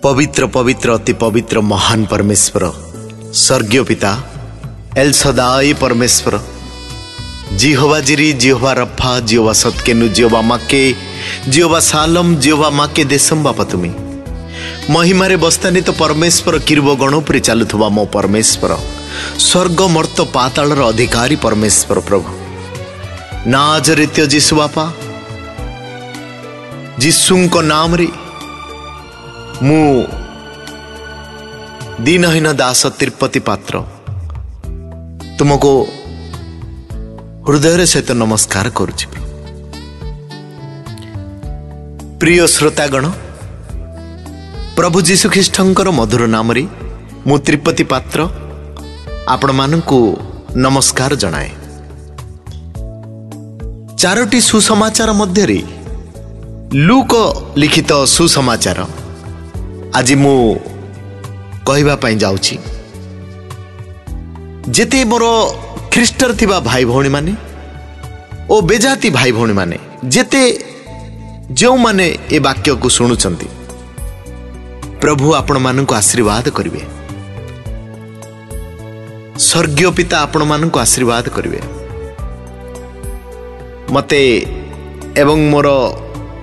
पवित्र पवित्र अति पवित्र महान परमेश्वर स्वर्गीय पिता एल सदाई परमेश्वर जिहोवा जिरी जिहोवा रफा जिहोवा सत्केनु जिहोवा माके जिहोवा सालम जिहोवा माके देशम बापा तुमी महिमारे बस्तानित परमेश्वर किरब गण पर चलुवा मो परमेश्वर स्वर्ग मर्त पाताल अधिकारी परमेश्वर प्रभु नाजरेत्य जीशु बापा जीशुंको नाम रे मु दीनहीन दास तिरुपति पात्र तुमको हृदय सहित नमस्कार करुछि। प्रिय श्रोतागण प्रभु जीशु ख्रीष्टंकर मधुर नाम रे मु तिरुपति पात्र आपण मानकु नमस्कार जनाए। चारोटी सुसमाचार मध्य रे लूक लिखित सुसमाचार आज मु कहवा पाई जाउछि। जेते मोर ख्रीष्टर थिबा भाई भौणी माने ओ बेजाती भाई भौणी माने जेते जो माने ए वाक्य को सुनुचंती प्रभु आपण मानकु आशीर्वाद करिवे। स्वर्गीय पिता आपण मानकु आशीर्वाद करिवे। मते एवं मोर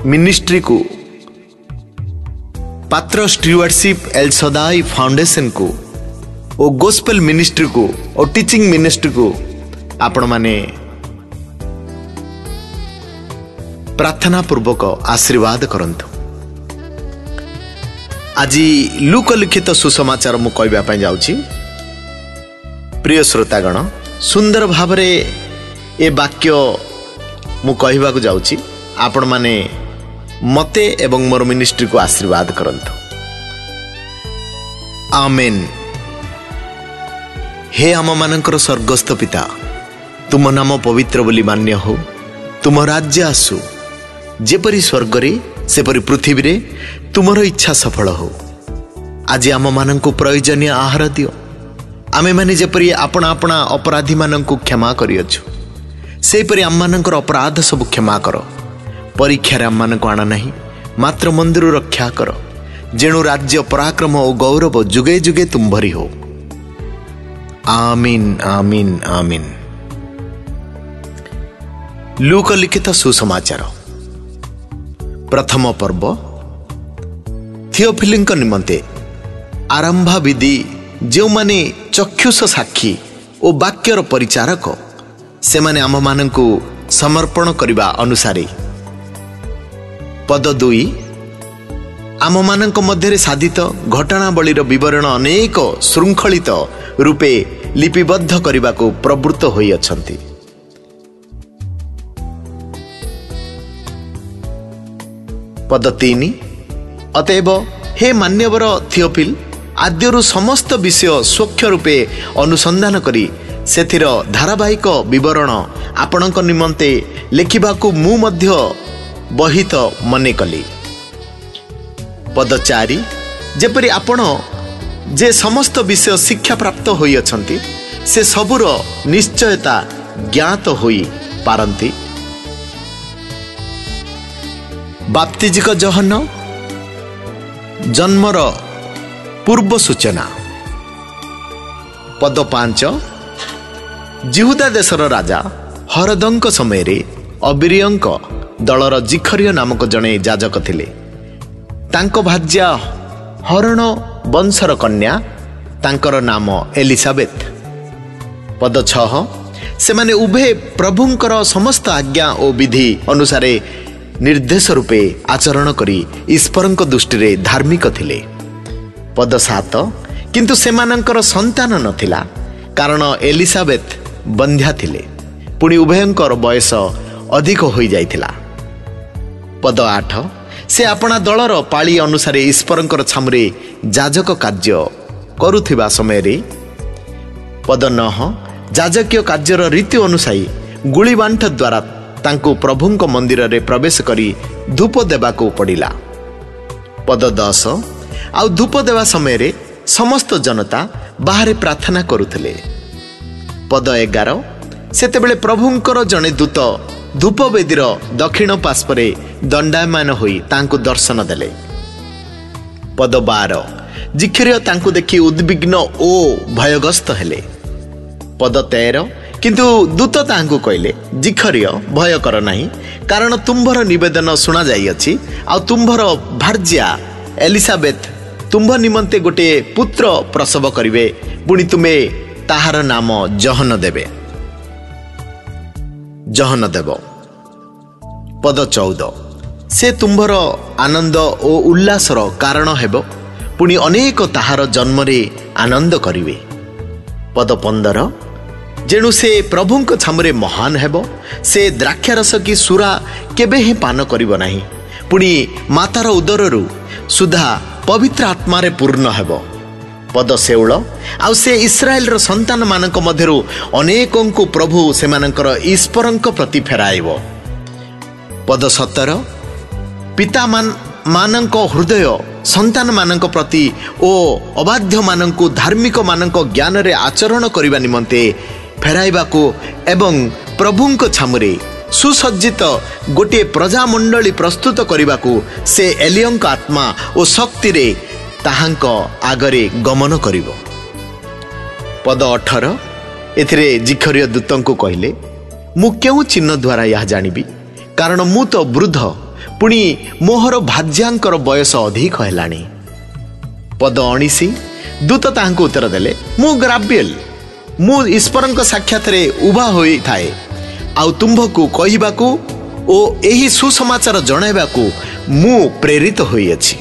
मिनिस्ट्री को पात्र स्टीवर्डशिप एल सदाई फाउंडेशन को ओ गोस्पेल मिनिस्ट्री को और टीचिंग मिनिस्ट्री को आपण माने प्रार्थना पूर्वक आशीर्वाद करंतु। आज लूक लिखित सुसमाचार मु कहबा पई जाउछि। प्रिय श्रोतागण सुंदर भावरे ए वाक्य मु कहबाकू जाउछि। आपण माने मते एवं मोर मिनिस्ट्री को आशीर्वाद करंतु। आमेन। हे आम मानकर स्वर्गस्थ पिता तुम नाम पवित्र बोली मान्य हो। तुम राज्य आसु जेपरी स्वर्ग रे सेपरी पृथ्वी रे तुमर इच्छा सफल हो। आज आम मानकु प्रयोजनीय आहार दियो। आमे माने जेपरी अपना अपना अपराधी मानकु क्षमा करियछु सेपरी आम मानकर अपराध सब क्षमा करो। परीक्षा आम मानकु आना नहीं मात्र मंदिर रक्षा कर जेणु राज्य पराक्रम और गौरव जुगे जुगे तुम भरी हो। आमीन आमीन आमीन। लूक लिखित सुसमाचार प्रथम पर्व थियोफिलिंक निमंते आरंभा विधि जो माने चक्षुष साक्षी और वाक्यर परिचारक से माने आम मानकु समर्पण करने अनुसारे पद 2 आम मानक मध्य साधित घटनावलीर विवरण अनेक श्रृंखलित रूपे लिपिबद्ध करने को प्रवृत्त होई अछंती। पद 3 अतएव हे मान्यवर थियोफिल आद्यरु समस्त विषय सूक्ष्म रूपे अनुसंधान करी सेथिर धारावाहिक विवरण आपणक निमंते लिखिबाकू मु मध्य बहित मने कली। पद 4 जेपरि आपण जे समस्त विषय शिक्षा प्राप्त होई अछंती से सबुर निश्चयता ज्ञात होई पारंती। बाप्तिजिक जहन जन्मर पूर्व सूचना। पद 5 जिहुदा देशर राजा हरदंक समय रे अबिरियंक दलर जिखरिय नामक जने जाजक थिले। तांको भाज्या हरण वंशर कन्या तांकर नाम एलिसाबेथ। पद 6 से माने उभे प्रभुंकर समस्त आज्ञा और विधि अनुसारे निर्देश रूपे आचरण करी ईश्वरंक दृष्टि रे धार्मिक थिले। पद 7 किंतु सेमानंकर संतान नथिला कारण एलिसाबेथ बंध्या थिले पुणी उभयंकर बयस अधिक होई जाइथिला। पद 8 से अपना दलर पाली अनुसारे ईश्वरंकर छामुरे जाजक कार्य करुथिबा समय रे। पद 9 जाजकीय कार्यर रीति अनुसायी गुली बांठ द्वारा तांको प्रभुंक मंदिर रे प्रवेश करी धूप देबाको पड़िला। पद 10 आउ धूप देवा समय रे समस्त जनता बाहरे प्रार्थना करुथिले। पद 11 सेतेबेले प्रभुंकर जने दूत धूपवेदीर दक्षिण पार्श्वरे दंडायमान होई तांको दर्शन देले। पद 12 जिखर्य तांकु देखि उद्विग्न ओ भयग्रस्त हेले। पद 13 किंतु दूत तांकु कहले जिखर्य भय कर नाही, कारण तुम्भर निवेदन सुना जाई अछि आ तुम्भर भार्या एलिसाबेथ तुम्भ निमंते गोटे पुत्र प्रसव करिवे, पुणी तुमे ताहार नाम जहन देवे। जहन देव। पद 14 से तुम्भर आनंद ओ उल्लासर कारण हेब, पुणी अनेक ताहार जन्मरे आनंद करिवे। पद 15 जेणु से प्रभुंक छामरे महान हेब, से द्राक्षारस की सुरा केबे हे पान करिब नाही, पुणी मातार उदररु सुधा पवित्र आत्मारे पूर्ण हेब। पद 16 आउ से इस्राएल रो संतान मानक मध्यरु अनेकंकु प्रभु सेमानकर ईश्वरंक प्रति फेराइब। पद 17 पिता मानक हृदय संतान मानक प्रति ओ अबाध्य मानक धार्मिक मानक ज्ञान रे आचरण करिबा निमंते फेराइबाकू एवं प्रभुंक छामुरे सुसज्जित गोटे प्रजामंडली प्रस्तुत करने से एलियंक आत्मा और शक्ति रे ताहांक आगरे गमन करिवो। पद 18 एथिरे जिखर्य दूतंकु कहले मु केउ चिन्ह द्वारा यह जानिबी, कारण मु तो वृद्ध, पुणी मोहर भाज्यांकर बयस अधिक हेलाणी। पद 19 दूत ताहांकु उत्तर देले मु ग्राब्येल, मु ईश्वरंक साक्षात रे उभा होई थाए आउ तुम्भकु कहिबाकू ओ एही सुसमाचार जणाइबाकू मु प्रेरित होई अछि।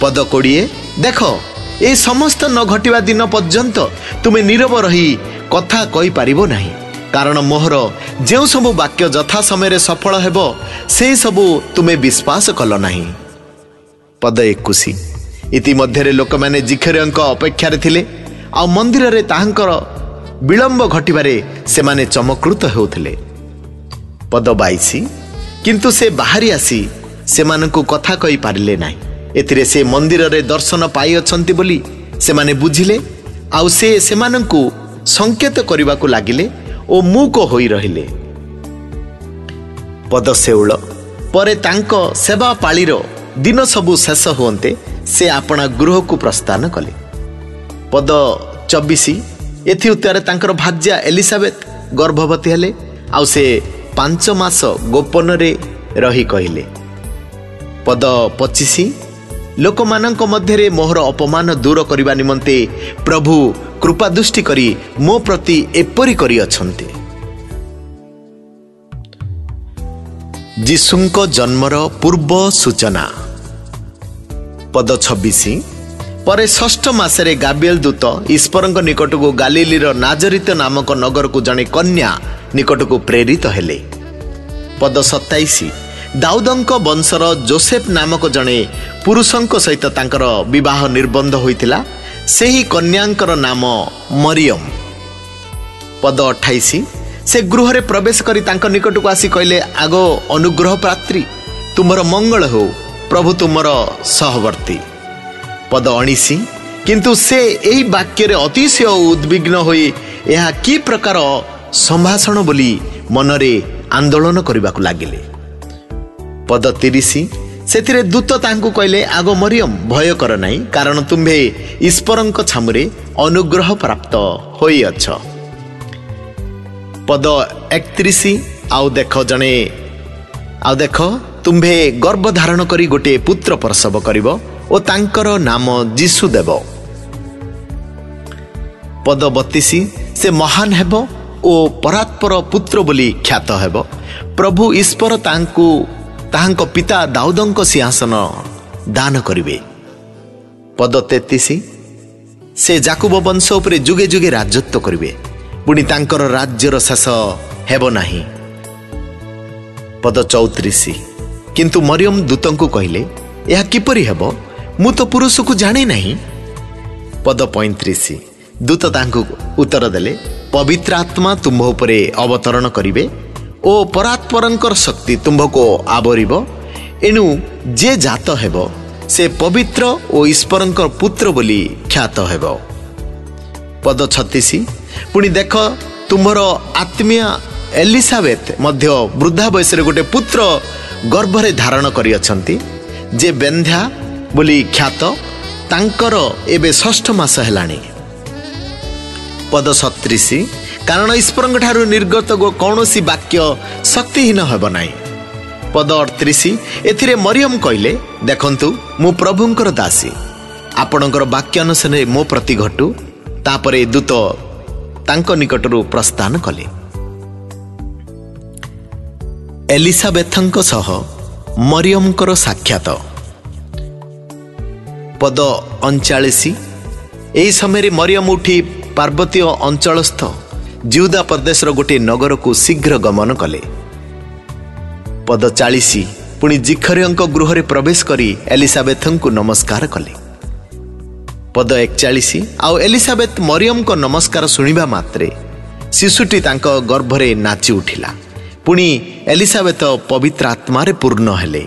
पद 20 देख ए समस्त न घटिबा दिन पर्यंत तुमे नीरव रही कथा कहि पारिबो नाही, कारण मोहर जेउ सब वाक्य यथा समय सफल हेबो से सबु तुमे विश्वास कल नाही। पद 21 इति मध्यरे लोक माने जिखर्यंक अपेक्षा रे थिले, आ मंदिर रे ताहांकर विलंब घटिबारे से माने चमकृत होउथिले। पद 22 किंतु से बाहरी आसी से मानकु कथा कहि पारिले नाही, एथिरे से मंदिर रे दर्शन पाई अछंती बोली से माने बुझिले, आउ से मानकु संकेत करिबाकू लागिले ओ मूक होई रहिले। पद 16 परे तांको सेवा पाळीर दिन सबु शेष होते से आपणा गृह को प्रस्थान कले। पद 24 एथि उत्तर तांकर भाज्या एलिसाबेथ गर्भवती हेले, आउ से 5 मास गोपन रे रही कहिले। पद 25 लोकमानंक मध्यरे मोहर अपमान दूर करिबा निमंते प्रभु कृपा दृष्टि करी मो प्रति एपरी करी अछंते। जीशुंक जन्मर पूर्व सूचना। पद 26 परे 6 मासरे गाब्रिएल दूत ईश्वरंक निकट को गालीलीर नाजरित नामक नगर को जने कन्या निकट को प्रेरित हेले। पद 27 दाऊदंक वंशर जोसेफ नामक जने पुरुषंक सहित तांकर विवाह निर्बंध होइतिला, सेही कन्यांकर नाम मरियम। पद 28 से गृह रे प्रवेश करी तांक निकट को आसी कहले आगो अनुग्रह प्रात्री तुमर मंगल हो, प्रभु तुमर सहवर्ती। पद 19 किंतु से एही वाक्य रे अतिशय उद्विग्न होई यह की प्रकार संभाषण बोली मनरे आंदोलन करबाकू लागिले। पद 30 सेथिरे दूत तांकू कहले आगो मरियम भय कर नाही, कारण तुम्भे ईश्वरंक छामुरे अनुग्रह प्राप्त होई अछ। पद 31 आउ देख तुम्भे गर्भ धारण करी गोटे पुत्र प्रसव करिवो ओ तांकर नाम जीशु देव। पद 32 से महान हेबो ओ परात्पर पुत्र बोली ख्यात हेबो, प्रभु ईश्वर ताहांक पिता दाऊदंक सिंहासन दान करिवे। पद 33 से जाकुब वंश उपरे जुगे जुगे राजत्व करिवे, पुणी तांकर राज्यर शेष हेबो नाही। पद 34 किंतु मरियम दूतंकु कहले यह किपरि हेबो, मु तो पुरुष को जाने नहीं। पद 35 दूत तांकु उत्तर देले पवित्र आत्मा तुम्भ उपरे अवतरण करिवे ओ परात्परंकर शक्ति तुम्भ को आवरिबो, एनु जे जात हेबो से पवित्र ओ ईश्वरंकर पुत्र बोली ख्यात हेबो। पद 36 पुणी देख तुम्हर आत्मीय एलिसाबेथ मध्य वृद्धा बयस गोटे पुत्र गर्भरे धारण करी अछंती, जे बेंध्या ବୋଲି ଖ୍ୟାତ ତାଙ୍କର ଏବେ 6ଠ ମାସ ହେଲାଣି। ପଦ 37 କାରଣ ଈଶ୍ୱରଙ୍କ ଠାରୁ ନିର୍ଗତ କୌଣସି ବାକ୍ୟ ଶକ୍ତିହୀନ ହେବ ନାହିଁ। ପଦ 38 ଏଥିରେ ମରିୟମ କହିଲେ, ଦେଖନ୍ତୁ ମୁଁ ପ୍ରଭୁଙ୍କର ଦାସୀ, ଆପଣଙ୍କର ବାକ୍ୟ ଅନୁସାରେ ମୋ ପ୍ରତି ଘଟୁ। ତାପରେ ଦୂତ ତାଙ୍କ ନିକଟରୁ ପ୍ରସ୍ଥାନ କଲେ। ଏଲିସାବେଥଙ୍କ ସହ ମରିୟମଙ୍କର ସାକ୍ଷାତ। ପଦ 39 ଏହି ସମୟରେ ମରିୟମ ଉଠି ପାର୍ବତୀୟ ଅଞ୍ଚଳସ୍ଥ ଜିହୁଦା ପ୍ରଦେଶର ଗୋଟିଏ ନଗରକୁ ଶୀଘ୍ର ଗମନ କଲେ। ପଦ 40 ପୁଣି ଜିଖରିୟଙ୍କ ଗୃହରେ ପ୍ରବେଶ କରି ଏଲିସାବେଥଙ୍କୁ ନମସ୍କାର କଲେ। ପଦ 41 ଆଉ ଏଲିସାବେଥ ମରିୟମଙ୍କ ନମସ୍କାର ଶୁଣିବା ମାତ୍ରେ ଶିଶୁଟି ତାଙ୍କ ଗର୍ଭରେ ନାଚି ଉଠିଲା। ପୁଣି ଏଲିସାବେଥ ପବିତ୍ର ଆତ୍ମାରେ ପୂର୍ଣ୍ଣ ହେଲେ।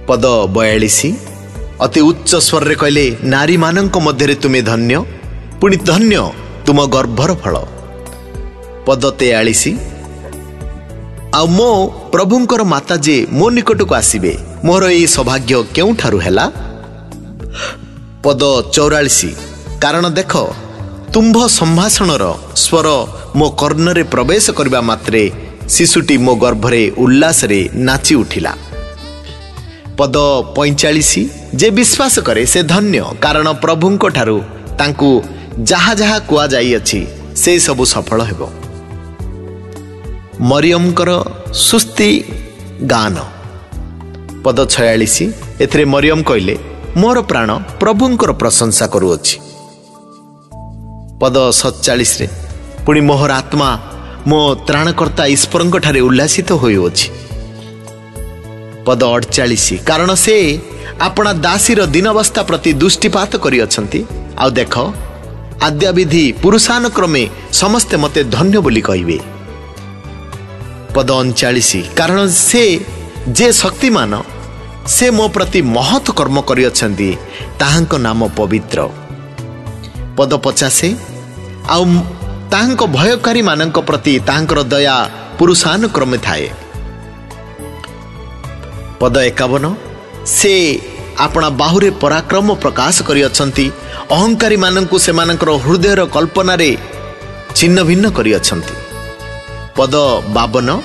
ପଦ 42 ଅତି ଉଚ୍ଚ ସ୍ୱରରେ କହିଲେ, ନାରୀମାନଙ୍କ ମଧ୍ୟରେ ତୁମେ ଧନ୍ୟ, ପୁଣି ଧନ୍ୟ ତୁମ ଗର୍ଭର ଫଳ। ପଦ 43 ଆଉ ମୋ ପ୍ରଭୁଙ୍କର ମାତା ଯେ ମୋ ନିକଟକୁ ଆସିବେ, ମୋର ଏହି ସୌଭାଗ୍ୟ କେଉଁଠାରୁ ହେଲା? ପଦ 44 କାରଣ ଦେଖ ତୁମ୍ଭ ସମ୍ଭାଷଣର ସ୍ୱର ମୋ କର୍ଣ୍ଣରେ ପ୍ରବେଶ କରିବା ମାତ୍ରେ ଶିଶୁଟି ମୋ ଗର୍ଭରେ ଉଲ୍ଲାସରେ ନାଚି ଉଠିଲା। ପଦ 45 ଯେ ବିଶ୍ୱାସ କରେ ସେ ଧନ୍ୟ, କାରଣ ପ୍ରଭୁଙ୍କ ଠାରୁ ତାଙ୍କୁ ଯାହା ଯାହା କୁହାଯାଇଅଛି ସେ ସବୁ ସଫଳ ହେବ। ମରିୟମଙ୍କର ସୁସ୍ତି ଗାନ। ପଦ 46 ଏଥିରେ ମରିୟମ କହିଲେ, ମୋର ପ୍ରାଣ ପ୍ରଭୁଙ୍କର ପ୍ରଶଂସା କରୁଅଛି। ପଦ 47 ପୁଣି ମୋହର ଆତ୍ମା ମୋ ତ୍ରାଣକର୍ତ୍ତା ଈଶ୍ୱରଙ୍କ ଠାରେ ଉଲ୍ଲାସିତ ହୋଇଅଛି। ପଦ 48 କାରଣ ସେ ଆପଣା ଦାସୀର ଦିନାବସ୍ଥା ପ୍ରତି ଦୃଷ୍ଟିପାତ କରିଅଛନ୍ତି। ଆଉ ଦେଖ ଆଦ୍ୟାବିଧି ପୁରୁଷାନୁକ୍ରମେ ସମସ୍ତେ ମୋତେ ଧନ୍ୟ ବୋଲି କହିବେ। ପଦ 39 କାରଣ ସେ ଯେ ଶକ୍ତିମାନ, ସେ ମୋ ପ୍ରତି ମହତ୍ କର୍ମ କରିଅଛନ୍ତି, ତାହାଙ୍କ ନାମ ପବିତ୍ର। ପଦ 50 ଆଉ ତାହାଙ୍କ ଭୟକାରୀମାନଙ୍କ ପ୍ରତି ତାହାଙ୍କର ଦୟା ପୁରୁଷାନୁକ୍ରମେ ଥାଏ। ପଦ 51 ସେ ଆପଣା ବାହୁରେ ପରାକ୍ରମ ପ୍ରକାଶ କରିଅଛନ୍ତି, ଅହଙ୍କାରୀମାନଙ୍କୁ ସେମାନଙ୍କର ହୃଦୟର କଳ୍ପନାରେ ଛିନ୍ନ ଭିନ୍ନ କରିଅଛନ୍ତି। ପଦ 52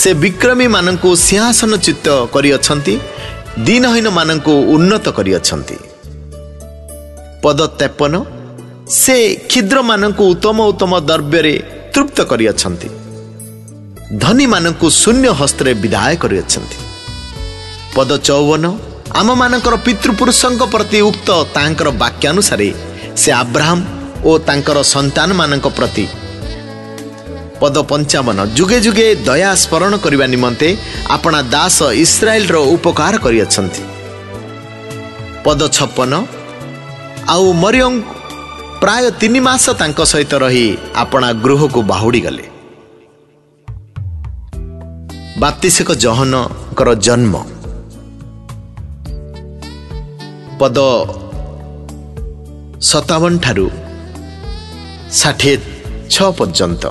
ସେ ବିକ୍ରମୀମାନଙ୍କୁ ସିଂହାସନଚ୍ୟୁତ କରିଅଛନ୍ତି, ଦୀନହୀନମାନଙ୍କୁ ଉନ୍ନତ କରିଅଛନ୍ତି। ପଦ 53 ସେ କ୍ଷୁଦ୍ରମାନଙ୍କୁ ଉତ୍ତମ ଉତ୍ତମ ଦ୍ରବ୍ୟରେ ତୃପ୍ତ କରିଅଛନ୍ତି, ଧନୀମାନଙ୍କୁ ଶୂନ୍ୟ ହସ୍ତରେ ବିଦାୟ କରିଅଛନ୍ତି। ପଦ 54 ଆମମାନଙ୍କର ପିତୃପୁରୁଷଙ୍କ ପ୍ରତି ଉକ୍ତ ତାହାଙ୍କର ବାକ୍ୟାନୁସାରେ ସେ ଆବ୍ରାହମ ଓ ତାଙ୍କର ସନ୍ତାନମାନଙ୍କ ପ୍ରତି। ପଦ 55 ଯୁଗେ ଯୁଗେ ଦୟା ସ୍ମରଣ କରିବା ନିମନ୍ତେ ଆପଣା ଦାସ ଇସ୍ରାଏଲର ଉପକାର କରିଅଛନ୍ତି। ପଦ 56 ଆଉ ମରିୟମ ପ୍ରାୟ 3 ମାସ ତାଙ୍କ ସହିତ ରହି ଆପଣା ଗୃହକୁ ବାହୁଡ଼ି ଗଲେ। ବାପ୍ତିସ୍ମକ ଯୋହନଙ୍କର ଜନ୍ମ। ପଦ 57 ଠାରୁ 66 ପର୍ଯ୍ୟନ୍ତ।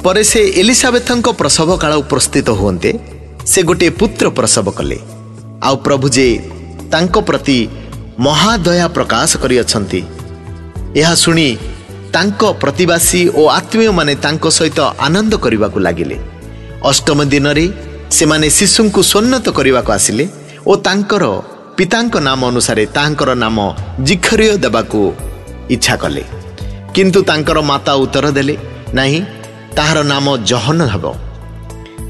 ପରେ ସେ ଏଲିସାବେଥଙ୍କ ପ୍ରସବ କାଳ ଉପସ୍ଥିତ ହୁଅନ୍ତେ ସେ ଗୋଟିଏ ପୁତ୍ର ପ୍ରସବ କଲେ। ଆଉ ପ୍ରଭୁ ଯେ ତାଙ୍କ ପ୍ରତି ମହାଦୟା ପ୍ରକାଶ କରିଅଛନ୍ତି, ଏହା ଶୁଣି ତାଙ୍କ ପ୍ରତିବାସୀ ଓ ଆତ୍ମୀୟମାନେ ତାଙ୍କ ସହିତ ଆନନ୍ଦ କରିବାକୁ ଲାଗିଲେ। ଅଷ୍ଟମ ଦିନରେ ସେମାନେ ଶିଶୁଙ୍କୁ ସ୍ୱର୍ଣ୍ଣତ କରିବାକୁ ଆସିଲେ ଓ ତାଙ୍କର ପିତାଙ୍କ ନାମ ଅନୁସାରେ ତାହାଙ୍କର ନାମ ଜିଖରିୟ ଦେବାକୁ ଇଚ୍ଛା କଲେ। କିନ୍ତୁ ତାଙ୍କର ମାତା ଉତ୍ତର ଦେଲେ, ନାହିଁ, ତାହାର ନାମ ଯୋହନ ହେବ।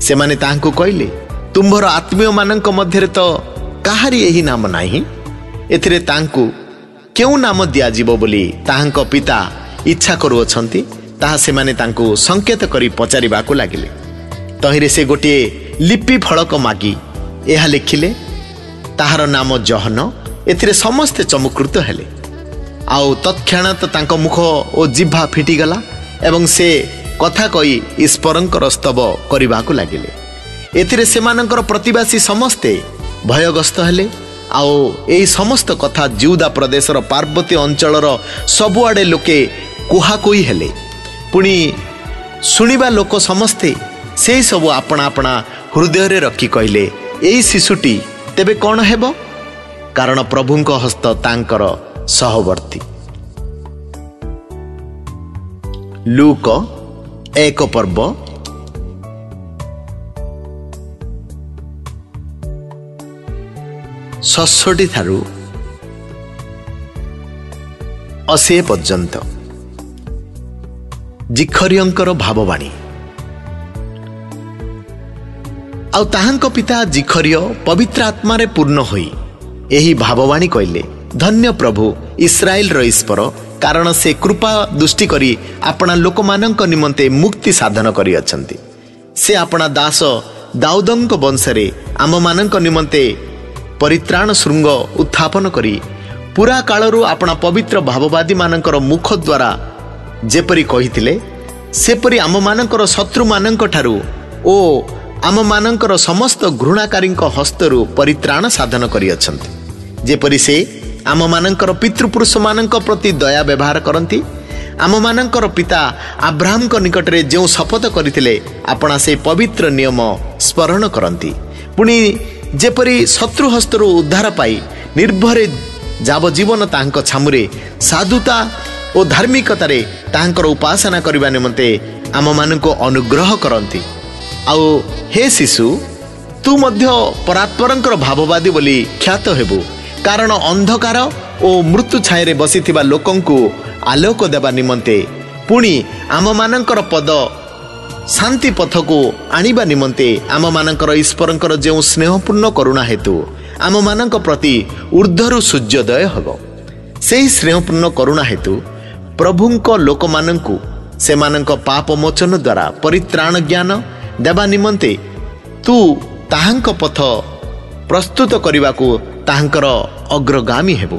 ସେମାନେ ତାହାଙ୍କୁ କହିଲେ, ତୁମ୍ଭର ଆତ୍ମୀୟମାନଙ୍କ ମଧ୍ୟରେ ତ କାହାରି ଏହି ନାମ ନାହିଁ, ଏଥିରେ ତାଙ୍କୁ କେଉଁ ନାମ ଦିଆଯିବ ବୋଲି ତାହାଙ୍କ ପିତା ଇଚ୍ଛା କରୁଅଛନ୍ତି, ତାହା ସେମାନେ ତାଙ୍କୁ ସଂକେତ କରି ପଚାରିବାକୁ ଲାଗିଲେ। ତହିଁରେ ସେ ଗୋଟିଏ ଲିପି ଫଳକ ମାଗି ଏହା ଲେଖିଲେ, ତାହାର ନାମ ଯୋହନ। ଏଥିରେ ସମସ୍ତେ ଚମତ୍କୃତ ହେଲେ। ଆଉ ତତ୍କ୍ଷଣାତ ତାଙ୍କ ମୁଖ ଓ ଜିହ୍ବା ଫିଟିଗଲା ଏବଂ ସେ କଥା କହି ଈଶ୍ୱରଙ୍କର ସ୍ତବ କରିବାକୁ ଲାଗିଲେ। ଏଥିରେ ସେମାନଙ୍କର ପ୍ରତିବାସୀ ସମସ୍ତେ ଭୟଗ୍ରସ୍ତ ହେଲେ। ଆଉ ଏହି ସମସ୍ତ କଥା ଜିହୁଦା ପ୍ରଦେଶର ପାର୍ବତ୍ୟ ଅଞ୍ଚଳର ସବୁଆଡ଼େ ଲୋକେ କୁହାକୁହି ହେଲେ। ପୁଣି ଶୁଣିବା ଲୋକ ସମସ୍ତେ ସେହି ସବୁ ଆପଣା ଆପଣା ହୃଦୟରେ ରଖି କହିଲେ, एई शिशुटी तेबे कौन हेब? कारण प्रभुंक हस्त तांकर सहवर्ती। लूक 1 पर्व 66 ठारू 80 पर्यंत जिखरियंकर भाववाणी। आउ ताहांक पिता जिखरिय पवित्र आत्मारे पूर्ण होई एही भाववाणी कहले, धन्य प्रभु इस्राएल ईश्वर, कारण से कृपा दृष्टि करी अपना लोक मानक निमंते मुक्ति साधन करी अछंती। से अपना दास दाऊदंक वंशरे आम मानक निमंते परित्राण श्रृंग उत्थापन करी पूरा कालरू अपना पवित्र भाववादी मानकर मुख द्वारा जेपरी कहिथिले सेपरी आम मानकर शत्रु मानक ठारू ओ आम मानकर समस्त घृणाकारी हस्तरू परित्राण साधन करी अछंती। जेपरी से आम मानकर पितृपुरुष मानक प्रति दया व्यवहार करती, आम मानकर पिता अब्राहम को निकटरे जो शपथ करथिले अपना से पवित्र नियम स्मरण करती। पुणी जेपरी शत्रु हस्तरू उद्धार पाई निर्भरे जावजीवन तांक छामुरे साधुता और धार्मिकतारे तांकर उपासना करबा निमंते आम मानक अनुग्रह करती। आउ हे शिशु, तू मध्य परात्परंकर भाववादी बोली ख्यात हेबु, कारण अंधकार और मृत्यु छाया बसी लोकंकु आलोक देवा निमंते पुणी आम मानकर पद शांति पथ को आनिबा निमंते आम मानकर ईश्वरंकर जो स्नेहपूर्ण करुणा हेतु आम मानक प्रति ऊर्ध्वरु सूर्योदय हबो। सेही स्नेहपूर्ण करुणा हेतु प्रभुंक लोक मानंकु सेमानंक पाप मोचन द्वारा परित्राण ज्ञान देवा निमंते तू ताहांक पथ प्रस्तुत करने ताहांकर अग्रगामी हेबु।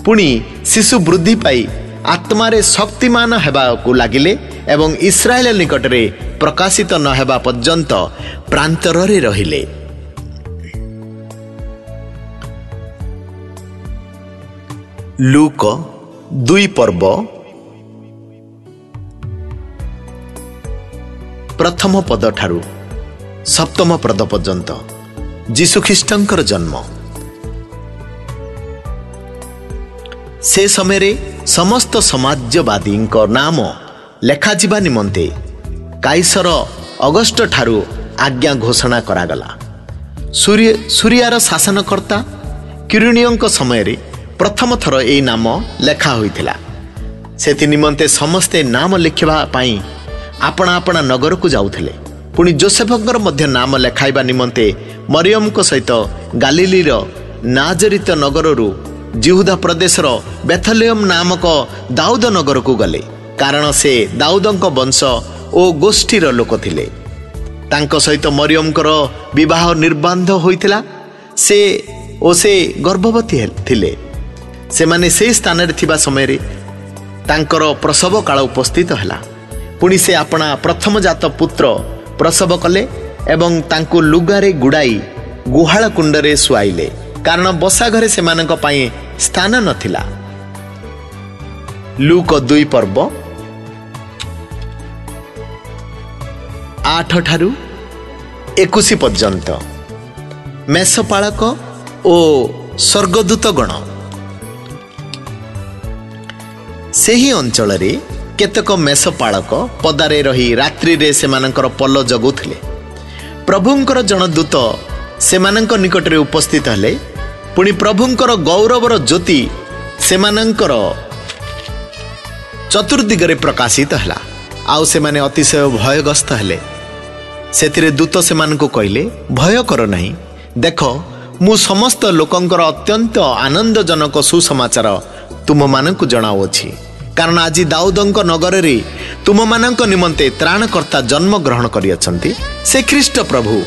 पुणी शिशु वृद्धि पाई आत्मारे शक्तिमान हेबाकु लागिले एवं इस्राएल निकटरे प्रकाशित न हेबा पर्यंत प्रांतरे रहिले। लूक 2 पर्व 1 पद ठारू 7 पद पर्यंत जीशुख्रीष्टंकर जन्म। से समय समस्त समाजवादी नाम लेखा जिबा निमंते काइसर अगस्ट ठारू आज्ञा घोषणा करागला। सूर्यार शासनकर्ता किरणीय समय प्रथम थर ए नाम लेखा होइथिला। सेति निमंते समस्ते नाम लिखिबा पाई आपना आपना नगर को जाउथिले। पुणी जोसेफंकर मध्य नाम लेखाइबा निमंते मरियम को सहित गालिलीर नाजरित नगररू जिहुदा प्रदेशर बेथलेहम नामक दाऊद नगर को गले, कारण से दाऊदंक वंश ओ गोष्ठीर लोक थिले। तांको सहित मरियमकर विवाह निर्बाध होइथिला। से गर्भवती थिले। से माने से स्थान रे थिबा समय रे तांकर प्रसव काल उपस्थित हला। पुणी से अपना प्रथम जात पुत्र प्रसव कले एवं तांको लुगारे गुड़ाई गुहाल कुंडरे सुआइले, कारण बसा घरे सेमानक पाई स्थान नथिला। लूक 2 पर्व 8 ठारू 21 पर्यंत मेषपालक ओ स्वर्गदूत गण। सेही अंचल रे केतक मेषपालक पदारे रही रात्रि रे सेमानकर पल्ल जगुथिले। प्रभुंकर जन दूत सेमानक निकटरे उपस्थित हले। पुणी प्रभुंकर गौरवर ज्योति सेमानकर चतुर्दिगरे प्रकाशित हला। आउ सेमाने अतिशय भयग्रस्त हेले। सेतिरे दूत सेमानकु कहिले, भय कर नहीं, देख मु समस्त लोकंकर अत्यंत आनंदजनक सुसमाचार तुम मानकु जणाउछि, कारण आज दाऊदंक नगर रे तुम मानक निमंते त्राणकर्ता जन्म ग्रहण करियछंती, से ख्रीष्ट प्रभु।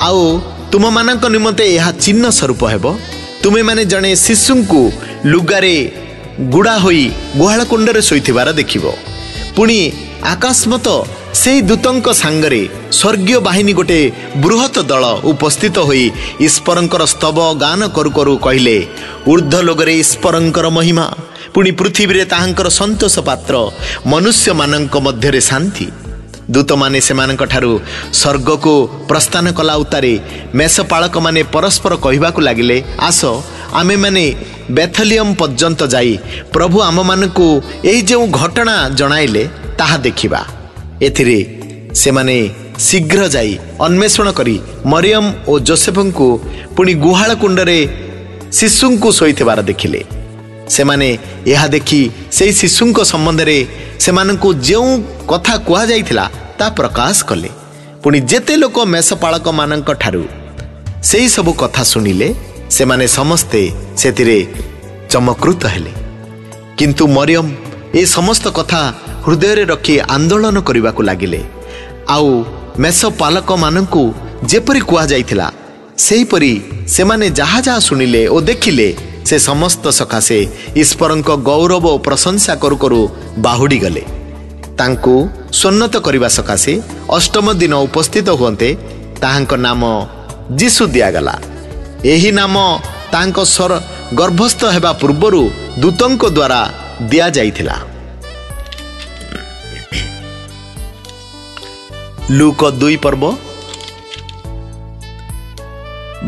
आउ तुम मानक निमंते यह चिन्ह स्वरूप हेबो। तुमे माने जने शिशुंकु लुगारे गुड़ा होई गुहाल कुंडरे सोइथिबार देखिबो। पुणी आकाशमत से दूतंक सांगरे स्वर्गीय बाहिनी गोटे बृहत दल उपस्थित होई ईश्वरंकर स्तव गान करू करू कहिले, ऊर्ध्व लोगरे ईश्वरंकर महिमा, पुणी पृथ्वी रे ताहांकर संतोष पात्र, मनुष्य मानक मध्यरे शांति। दूत माने सेमानक ठारू स्वर्ग को प्रस्थान कला उतारे मेषपालक माने परस्पर कहवाकू लागिले, आस आमे माने बेथलियम पर्यंत जाई प्रभु आम मानकू एई जे घटना जणाइले ताहा देखिबा। एथिरे सेमाने शीघ्र जाई अन्वेषण करी मरियम और जोसेफଙ୍କୁ पुणी गुहाल कुंडरे शिशुଙ୍କୁ शोइथिबार देखिले। सेमाने यह देखि से शिशुଙ୍କ संबंधरे सेमानଙ୍କୁ जेउ कथा कुहा जाइथिला ता प्रकाश कले। पुणी जेते लोक मेषपालक मानक ठारू सेई सब कथा सुनिले सेमाने समस्ते सेतिरे चमकृत हेले। किंतु मरियम ए समस्त कथा हृदय रे रखी आंदोलन करबाकू लागिले। आउ मेषपालक मानकू जेपरि कुहा जाइथिला सेहीपरि सेमाने जहा जहा सुनिले ओ देखिले से समस्त सकाशे ईश्वरଙ୍କ गौरव और प्रशंसा करू करू बाहुडी गले। तांकू सोन्नत करबा सकाशे अष्टम दिन उपस्थित हुंते ताहांक नाम जीसु दियागला। एही नाम तांक स्वर गर्भस्थ हेबा पूर्वरु दूतंक द्वारा दिया जाइथिला। लूक 2 पर्व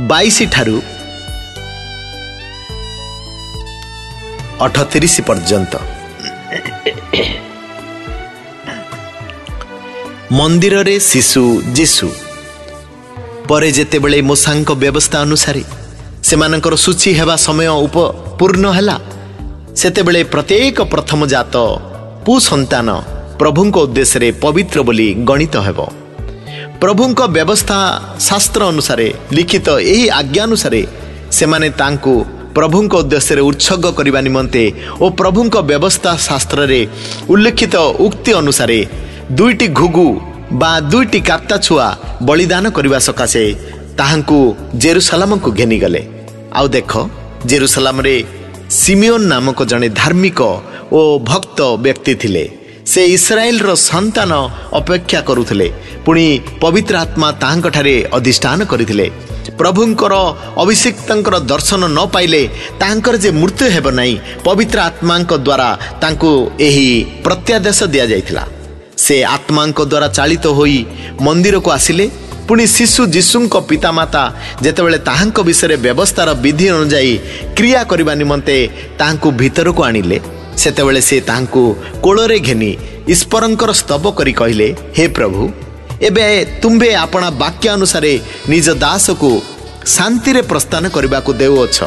22 ठारू 38 पर्यंत। मंदिर रे शिशु जीसु परे जेतेबेले मूसांक व्यवस्था अनुसारे सेमानकर सूची हेबा समय पूर्ण हैला सेतेबेले प्रत्येक प्रथम जात पु संतान प्रभुंक उद्देश्य रे पवित्र बोली गणित हेबो। प्रभुंक व्यवस्था शास्त्र अनुसारे लिखित एही आज्ञा अनुसारे सेमाने तांकू प्रभुंक उद्देश्य रे उत्सर्ग करबा निमंते और प्रभुंक व्यवस्था शास्त्र रे उल्लेखित उक्ति अनुसारे 2टी घुगु बा 2टी काप्ता छुआ बलिदान करबा सकाशे ताहांकू जेरुसलाम को घेनी गले। आउ देख जेरुसलाम रे सिमियोन नामक जने धार्मिक और भक्त व्यक्ति थिले। से इस्राएल रो संतान अपेक्षा करुथिले। पुणी पवित्र आत्मा ताहांक ठारे अधिष्ठान करिथिले। प्रभुंकर अभिषिक्तंकर दर्शन न पाइले तांकर जे मृत्यु हेब नाही पवित्र आत्मांक द्वारा तांको एही प्रत्यादेश दिया जाइथिला। से आत्मांक द्वारा चालित होई मंदिर को आसिले। पुणी शिशु जीशुंक पितामाता जेतेबेले ताहांक विषय व्यवस्थार विधि अनुଯାयी क्रिया करबा निमंते ताहांकू भीतर को आनिले। सेतेबेले से ताहांकू कोଳରେ घेनी ईश्वरंकर स्तव करी कहिले, हे प्रभु एबे तुम्बे आपणा वाक्य अनुसारे निज दास को शांति रे प्रस्थान करबा को देउअछ।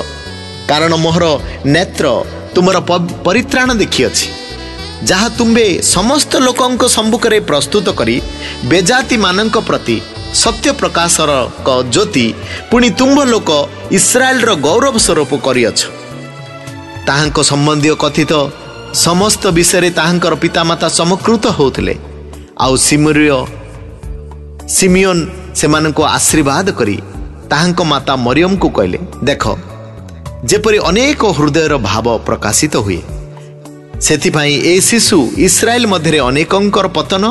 कारण मोहर नेत्र तुमर परित्राण देखि अछि, जहा तुम्बे समस्त लोकंक सम्मुख रे प्रस्तुत करी बेजाति मानंक प्रति सत्य प्रकाशर क ज्योति पुणी तुम्भ लोक इस्राएल रो गौरव स्वरूप करिअछ। ताहांक संबंधी कथित समस्त विषय ताहांकर पितामाता चमकृत होउथिले। आउ सिमियोन सेमानंको आशीर्वाद करी ताहांक माता मरियम को कहले, देख जेपरि अनेक हृदयर भाव प्रकाशित हुए सेथिपाई ए शिशु इस्राएल मध्य अनेकंकर पतन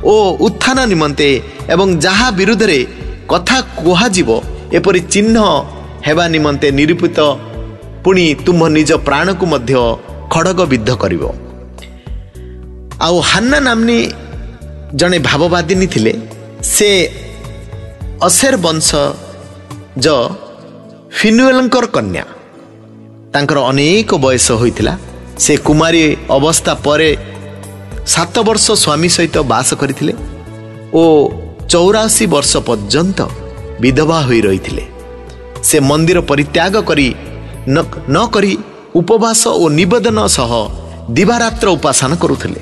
ओ उत्थान निमंते एवं जहा विरुद्ध रे कथा कुहा जीवो एपरि चिन्ह हेबा निमंते निरूपित। पुणी तुम निज प्राण को मध्य खड़ग विद्ध करिवो। आउ हान्ना नामनी जने भाववादिनी थिले। से असेर वंश जो फिनुएलंकर कन्या तांकर अनेक बयस होइतिला। से कुमारी अवस्था परे 7 वर्ष स्वामी सहित बास करथिले ओ 84 वर्ष पर्यंत विधवा होई रहिथिले। से मंदिर परित्याग करी न करी उपवास और निवेदन सह दिवारात्र उपासना करुथिले।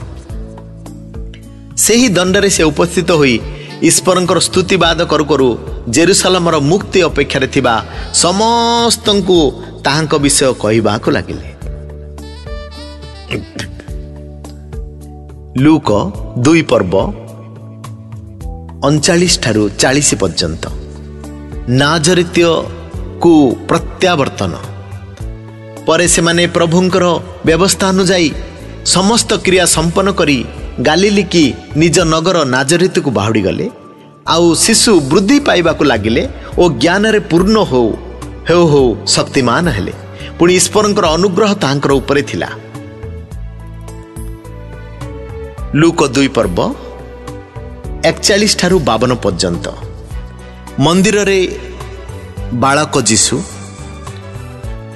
सेही दंडरे से उपस्थित होई ईश्वरंकर स्तुतिवाद करू करू जेरुसलामर मुक्ति अपेक्षा थिबा समस्तंकु ताहांक विषय कहबाकू लागिले। लूक 2 पर्व 39 ठारू 40 पर्यंत। नाजरीत्य को प्रत्यावर्तन परे से माने प्रभुंकर व्यवस्था अनुଯାୟୀ समस्त क्रिया संपन्न करी गालिली की निज नगर नाजरीत को बाहुड़ी गले। आउ शिशु वृद्धि पाइबा को लागिले और ज्ञान रे पूर्ण हो शक्तिमान हेले। पुणी ईश्वरंकर अनुग्रह तांकर उपरे थिला। लूक 2 पर्व 41-52 पर्यंत मंदिर रे बालक जीशु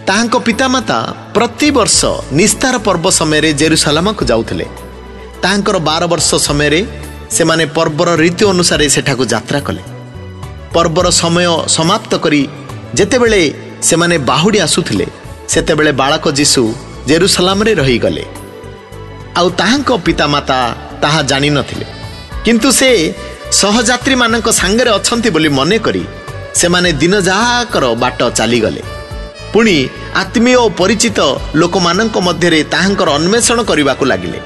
तांको पितामाता प्रति वर्ष निस्तार पर्व समय जेरुसालेम को जाउथिले। तांकर 12 वर्ष समय से माने पर्वर रीति अनुसार सेठाकु यात्रा कले। पर्वर समय समाप्त करी जेतेबेले से माने बाहुडी आसुथिले सेतेबेले बालक जीशु जेरुसालेम रे रही गले। आउ ताहांको पितामाता ताहा जानि नथिले, किंतु से सहयात्री मानक सांगरे अछंती बोली मने करी से माने दिन जाकर बाट चली गले। पुणी आत्मीय और परिचित लोक मानक मध्यरे ताहांकर अन्वेषण करने को लगिले।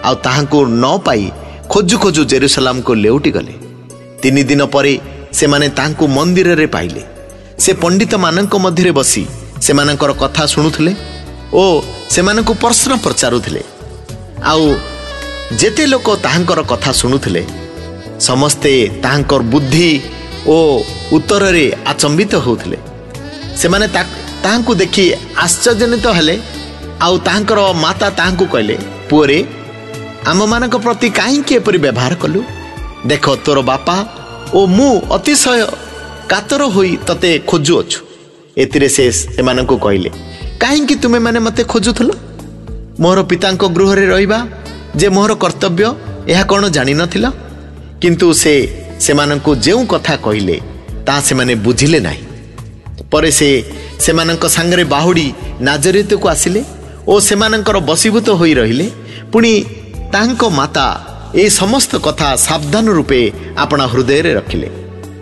आउ ताहांको न पाई खोजु खोजु जेरुसालेम को लेउटी गले। 3 दिन परे से माने ताहांको मंदिर रे पाइले। से पंडित मानक मध्यरे बसी से मानकर कथा सुनुथिले ओ से मानक प्रश्न पचारुथिले। आउ जेते लोक ताहांकर कथा सुनुथिले समस्ते ताहांकर बुद्धि ओ उत्तर रे आचंबित होउथिले। से माने ताहांको देखि आश्चर्यजनित हेले। आउ ताहांकर माता ताहांको कहले, पुअरे आम मानक प्रति काहींकि एपरि व्यवहार कलु? देख तोर बापा ओ मु अतिशय कातर होई तते खोजु अछु। एतिरे से मानक कहले, काहींकि तुमे माने मते खोजुथलो? मोर पितांको गृह रे रहिबा जे मोर कर्तव्य यह कौन जानि नथिला? किंतु से मानक जेउ कथा कहले ता से माने बुझिले नाही। परे से मानक सांगरे बाहुडी नाजरेत को आसिले ओ से मानकर बसीभूत होई रहिले। पुणी तांको माता ए समस्त कथा सावधान रूपे अपना हृदय रे रखिले।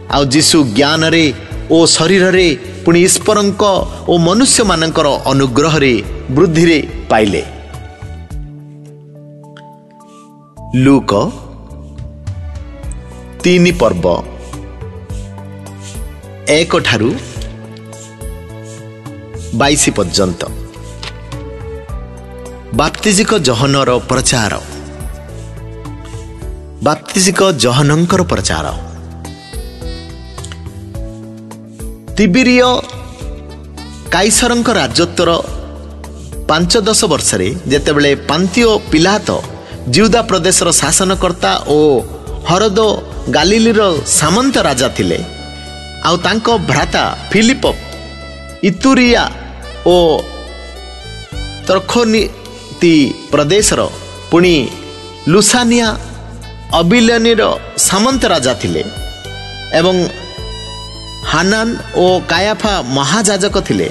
आउ जीशु ज्ञान रे ओ शरीर रे पुणी ईश्वरंक ओ मनुष्य मानकर अनुग्रह रे वृद्धि रे पाइले। लूक 3 पर्व 1 ठारू 22 पर्यंत बाप्तिजिक जहनर प्रचार। बाप्तिजिक जहनंकर प्रचार। तिबिरिय काइसरंक राजत्वर 5-10 वर्ष जेतेबेले पांतिओ पिलात जिहुदा प्रदेशर शासनकर्ता ओ हरद गालिलीर सामंत राजा थिले। आउ तांको भ्राता फिलिप इतुरिया ओ तरखोनीति प्रदेशर पुणी लुसानिया अबिलनीर सामंत राजा थिले। एवं हानान ओ कायाफा महाजाजक थिले।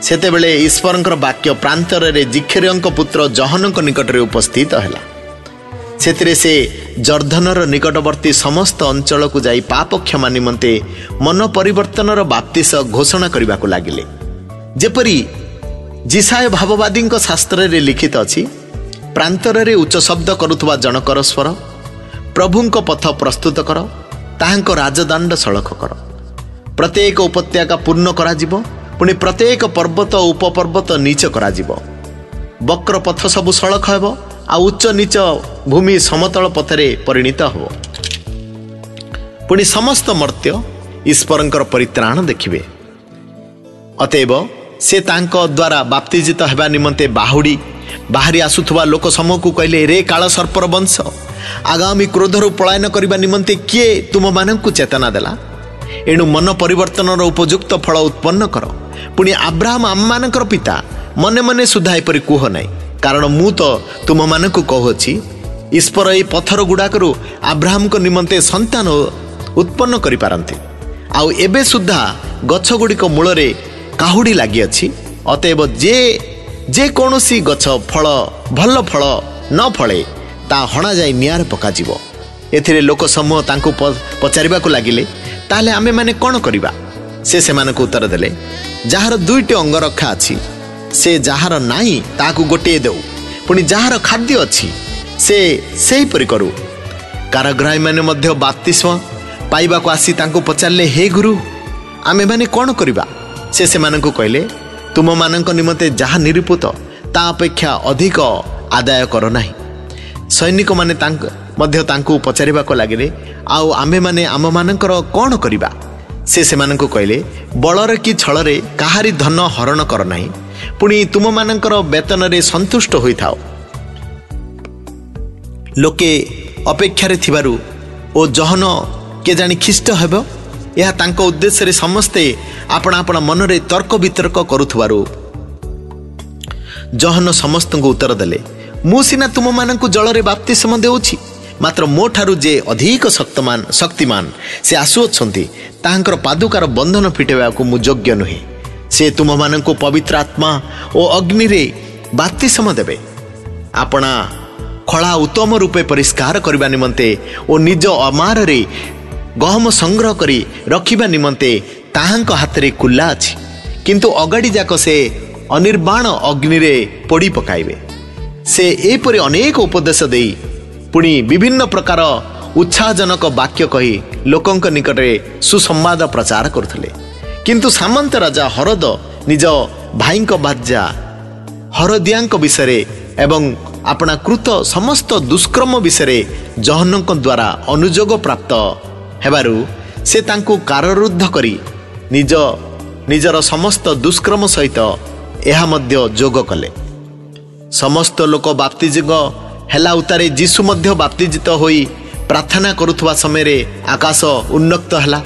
सेतेबेले ईश्वरंकर वाक्य प्रांतर रे जिखेरियंक पुत्र जहनक निकट रे उपस्थित हैला। सेतिरे से जर्धनर निकटवर्ती समस्त अंचल को जाई पाप क्षमा निमंते मन परिवर्तनर बाप्तिस घोषणा करने को लगिले। जेपरी जिसाय भाववादी शास्त्र रे लिखित अछि, प्रांतर रे उच्च शब्द करुथुवा जनकर स्वर, प्रभुंक पथ प्रस्तुत कर, ताहांक राजदांड सड़क कर। प्रत्येक उपत्यका पूर्ण करा जिवो, पुणी प्रत्येक पर्वत उपपर्वत नीच करा जिवो। वक्र पथ सबु सड़क हेबो, आ उच्च नीच भूमि समतल पथरे परिणीत हो। पुणी समस्त मर्त्य ईश्वरंकर परित्राण देखिबे। अतएव से तांको द्वारा बाप्तिजित हेबा निमंते बाहुडी बाहरी आसुथुवा लोक समूह को कहले, रे काल सर्पर वंश, आगामी क्रोधरु पलायन करबा निमंते किए तुम मानकु चेतना देला? एणु मन परिवर्तनर उपयुक्त फल उत्पन्न कर। पुणी अब्राहम आम मानकर पिता मने मने सुधा एपरि कुह नाही, कारण मु तो तुम मानकु कहूची ईश्वर ए पत्थर गुड़ाकरू अब्राहम को निमंते संतान उत्पन्न करि पारंते। आउ एबे सुधा गछ गुड़िक मूल रे काहुड़ी लगी अछि। अतएव जे कौनसी गछ फल भल फल न फले ता हणा जाई नियार पका जीवो। एथिरे लोक समूह तांको पचारिबा को लागिले, ताले आमे माने कोन करिबा? से मानकु उत्तर देले, जाहार 2टी अंग रखा अछि से जाहार नाही ताकू गोटे देउ, पुणी जाहार खाद्य अछि से सेही परि करू। काराग्राही माने मध्य बाप्तिस्म पाइबा को आसी तांको पचारले, हे गुरु आमे माने कोन करिबा? से मानकु कहले, तुम मानक निमते जहा निरूपित ता अपेक्षा अधिक आदाय कर नाही। सैनिक माने मध्य तांको पचारिबा को लागिले, आउ आमे माने आम मानकर कोन करिबा? से मानकु कहले, बलरे कि छलरे काहारी धन हरण कर नाही, पुणी तुम मानकर वेतन रे संतुष्ट होई थाओ। लोके ଅପେକ୍ଷାରେ ଥିବାରୁ ଓ ଜହନ କେଜାଣି ଖ୍ରୀଷ୍ଟ ହେବ, ଏହା ତାଙ୍କ ଉଦ୍ଦେଶ୍ୟରେ ସମସ୍ତେ ଆପଣା ଆପଣା ମନରେ ତର୍କ ବିତର୍କ କରୁଥିବାରୁ ଜହନ ସମସ୍ତଙ୍କୁ ଉତ୍ତର ଦେଲେ, ମୁଁ ସିନା ତୁମମାନଙ୍କୁ ଜଳରେ ବାପ୍ତିସ୍ମ ଦେଉଛି, ମାତ୍ର ମୋ ଠାରୁ ଯେ ଅଧିକ ଶକ୍ତିମାନ ସେ ଆସୁଅଛନ୍ତି, ତାହାଙ୍କର ପାଦୁକାର ବନ୍ଧନ ଫିଟାଇବାକୁ ମୁଁ ଯୋଗ୍ୟ ନୁହେଁ। ସେ ତୁମମାନଙ୍କୁ ପବିତ୍ର ଆତ୍ମା ଓ ଅଗ୍ନିରେ ବାପ୍ତିସ୍ମ ଦେବେ। ଆପଣା ଖଳା ଉତ୍ତମ ରୂପେ ପରିଷ୍କାର କରିବା ନିମନ୍ତେ ଓ ନିଜ ଅମାରରେ ଗହମ ସଂଗ୍ରହ କରି ରଖିବା ନିମନ୍ତେ ତାହାଙ୍କ ହାତରେ କୁଲା ଅଛି, କିନ୍ତୁ ଅଗାଡ଼ି ଯାକ ସେ ଅନିର୍ବାଣ ଅଗ୍ନିରେ ପୋଡ଼ି ପକାଇବେ। ସେ ଏପରି ଅନେକ ଉପଦେଶ ଦେଇ ପୁଣି ବିଭିନ୍ନ ପ୍ରକାର ଉତ୍ସାହଜନକ ବାକ୍ୟ କହି ଲୋକଙ୍କ ନିକଟରେ ସୁସମ୍ବାଦ ପ୍ରଚାର କରୁଥିଲେ। କିନ୍ତୁ ସାମନ୍ତ ରାଜା ହରଦ ନିଜ ଭାଇଙ୍କ ଭାର୍ଯ୍ୟା ହରଦିଆଙ୍କ ବିଷୟରେ ଏବଂ ଆପଣା କୃତ ସମସ୍ତ ଦୁଷ୍କର୍ମ ବିଷୟରେ ଜହନ୍ନଙ୍କ ଦ୍ୱାରା ଅନୁଯୋଗ ପ୍ରାପ୍ତ ହେବାରୁ ସେ ତାଙ୍କୁ କାରାରୁଦ୍ଧ କରି ନିଜର ସମସ୍ତ ଦୁଷ୍କର୍ମ ସହିତ ଏହା ମଧ୍ୟ ଯୋଗ କଲେ। ସମସ୍ତ ଲୋକ ବାପ୍ତିଜିତ ହେଲା ଉତ୍ତାରେ ଯୀଶୁ ମଧ୍ୟ ବାପ୍ତିଜିତ ହୋଇ ପ୍ରାର୍ଥନା କରୁଥିବା ସମୟରେ ଆକାଶ ଉନ୍ମୁକ୍ତ ହେଲା।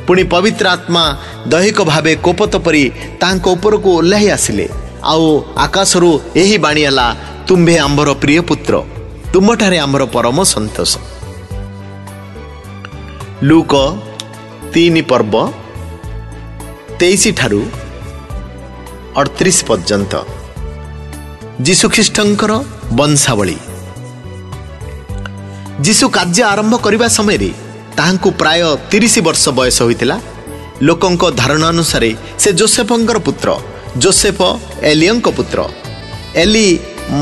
ପୁଣି ପବିତ୍ର ଆତ୍ମା ଦୈହିକ ଭାବେ କୋପତ ପରି ତାଙ୍କ ଉପରକୁ ଓହ୍ଲାଇ ଆସିଲେ। ଆଉ ଆକାଶରୁ ଏହି ବାଣୀ ହେଲା, ତୁମ୍ଭେ ଆମ୍ଭର ପ୍ରିୟ ପୁତ୍ର, ତୁମଠାରେ ଆମ୍ଭର ପରମ ସନ୍ତୋଷ। ଲୁକ 3 ପର୍ବ 23 ଠାରୁ 38 ପର୍ଯ୍ୟନ୍ତ ଯୀଶୁଖ୍ରୀଷ୍ଟଙ୍କର ବଂଶାବଳୀ। ଯୀଶୁ କାର୍ଯ୍ୟ ଆରମ୍ଭ କରିବା ସମୟରେ ତାହାଙ୍କୁ ପ୍ରାୟ 30 ବର୍ଷ ବୟସ ହୋଇଥିଲା। ଲୋକଙ୍କ ଧାରଣା ଅନୁସାରେ ସେ ଯୋସେଫଙ୍କର ପୁତ୍ର, ଯୋସେଫ ଏଲିୟଙ୍କ ପୁତ୍ର, ଏଲି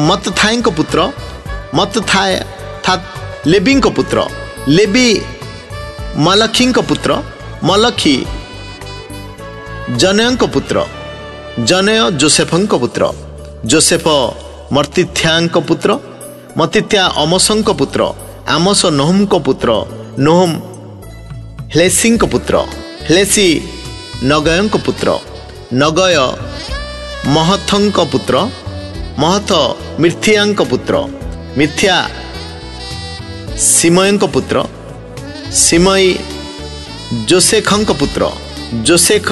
ମତଥାୟଙ୍କ ପୁତ୍ର, ମତଥାୟ ଲେବିଙ୍କ ପୁତ୍ର, ଲେବି ମଲଖିଙ୍କ ପୁତ୍ର, ମଲଖି ଜନୟଙ୍କ ପୁତ୍ର, ଜନୟ ଯୋସେଫଙ୍କ ପୁତ୍ର, ଯୋସେଫ ମର୍ତ୍ତିଥ୍ୟାଙ୍କ ପୁତ୍ର, ମର୍ତ୍ତିଥ୍ୟା ଅମୋସଙ୍କ ପୁତ୍ର, ଆମୋସ ନୋହମଙ୍କ ପୁତ୍ର, ନୋହମ ହ୍ଲେସିଙ୍କ ପୁତ୍ର, ହ୍ଲେସି ନଗୟଙ୍କ ପୁତ୍ର, ନଗୟ ମହଥଙ୍କ ପୁତ୍ର, ମହଥ ମିର୍ଥିୟାଙ୍କ ପୁତ୍ର, ମିର୍ଥିୟା ସିମୟଙ୍କ ପୁତ୍ର, ସିମଇ ଯୋସେଖଙ୍କ ପୁତ୍ର, ଯୋସେଖ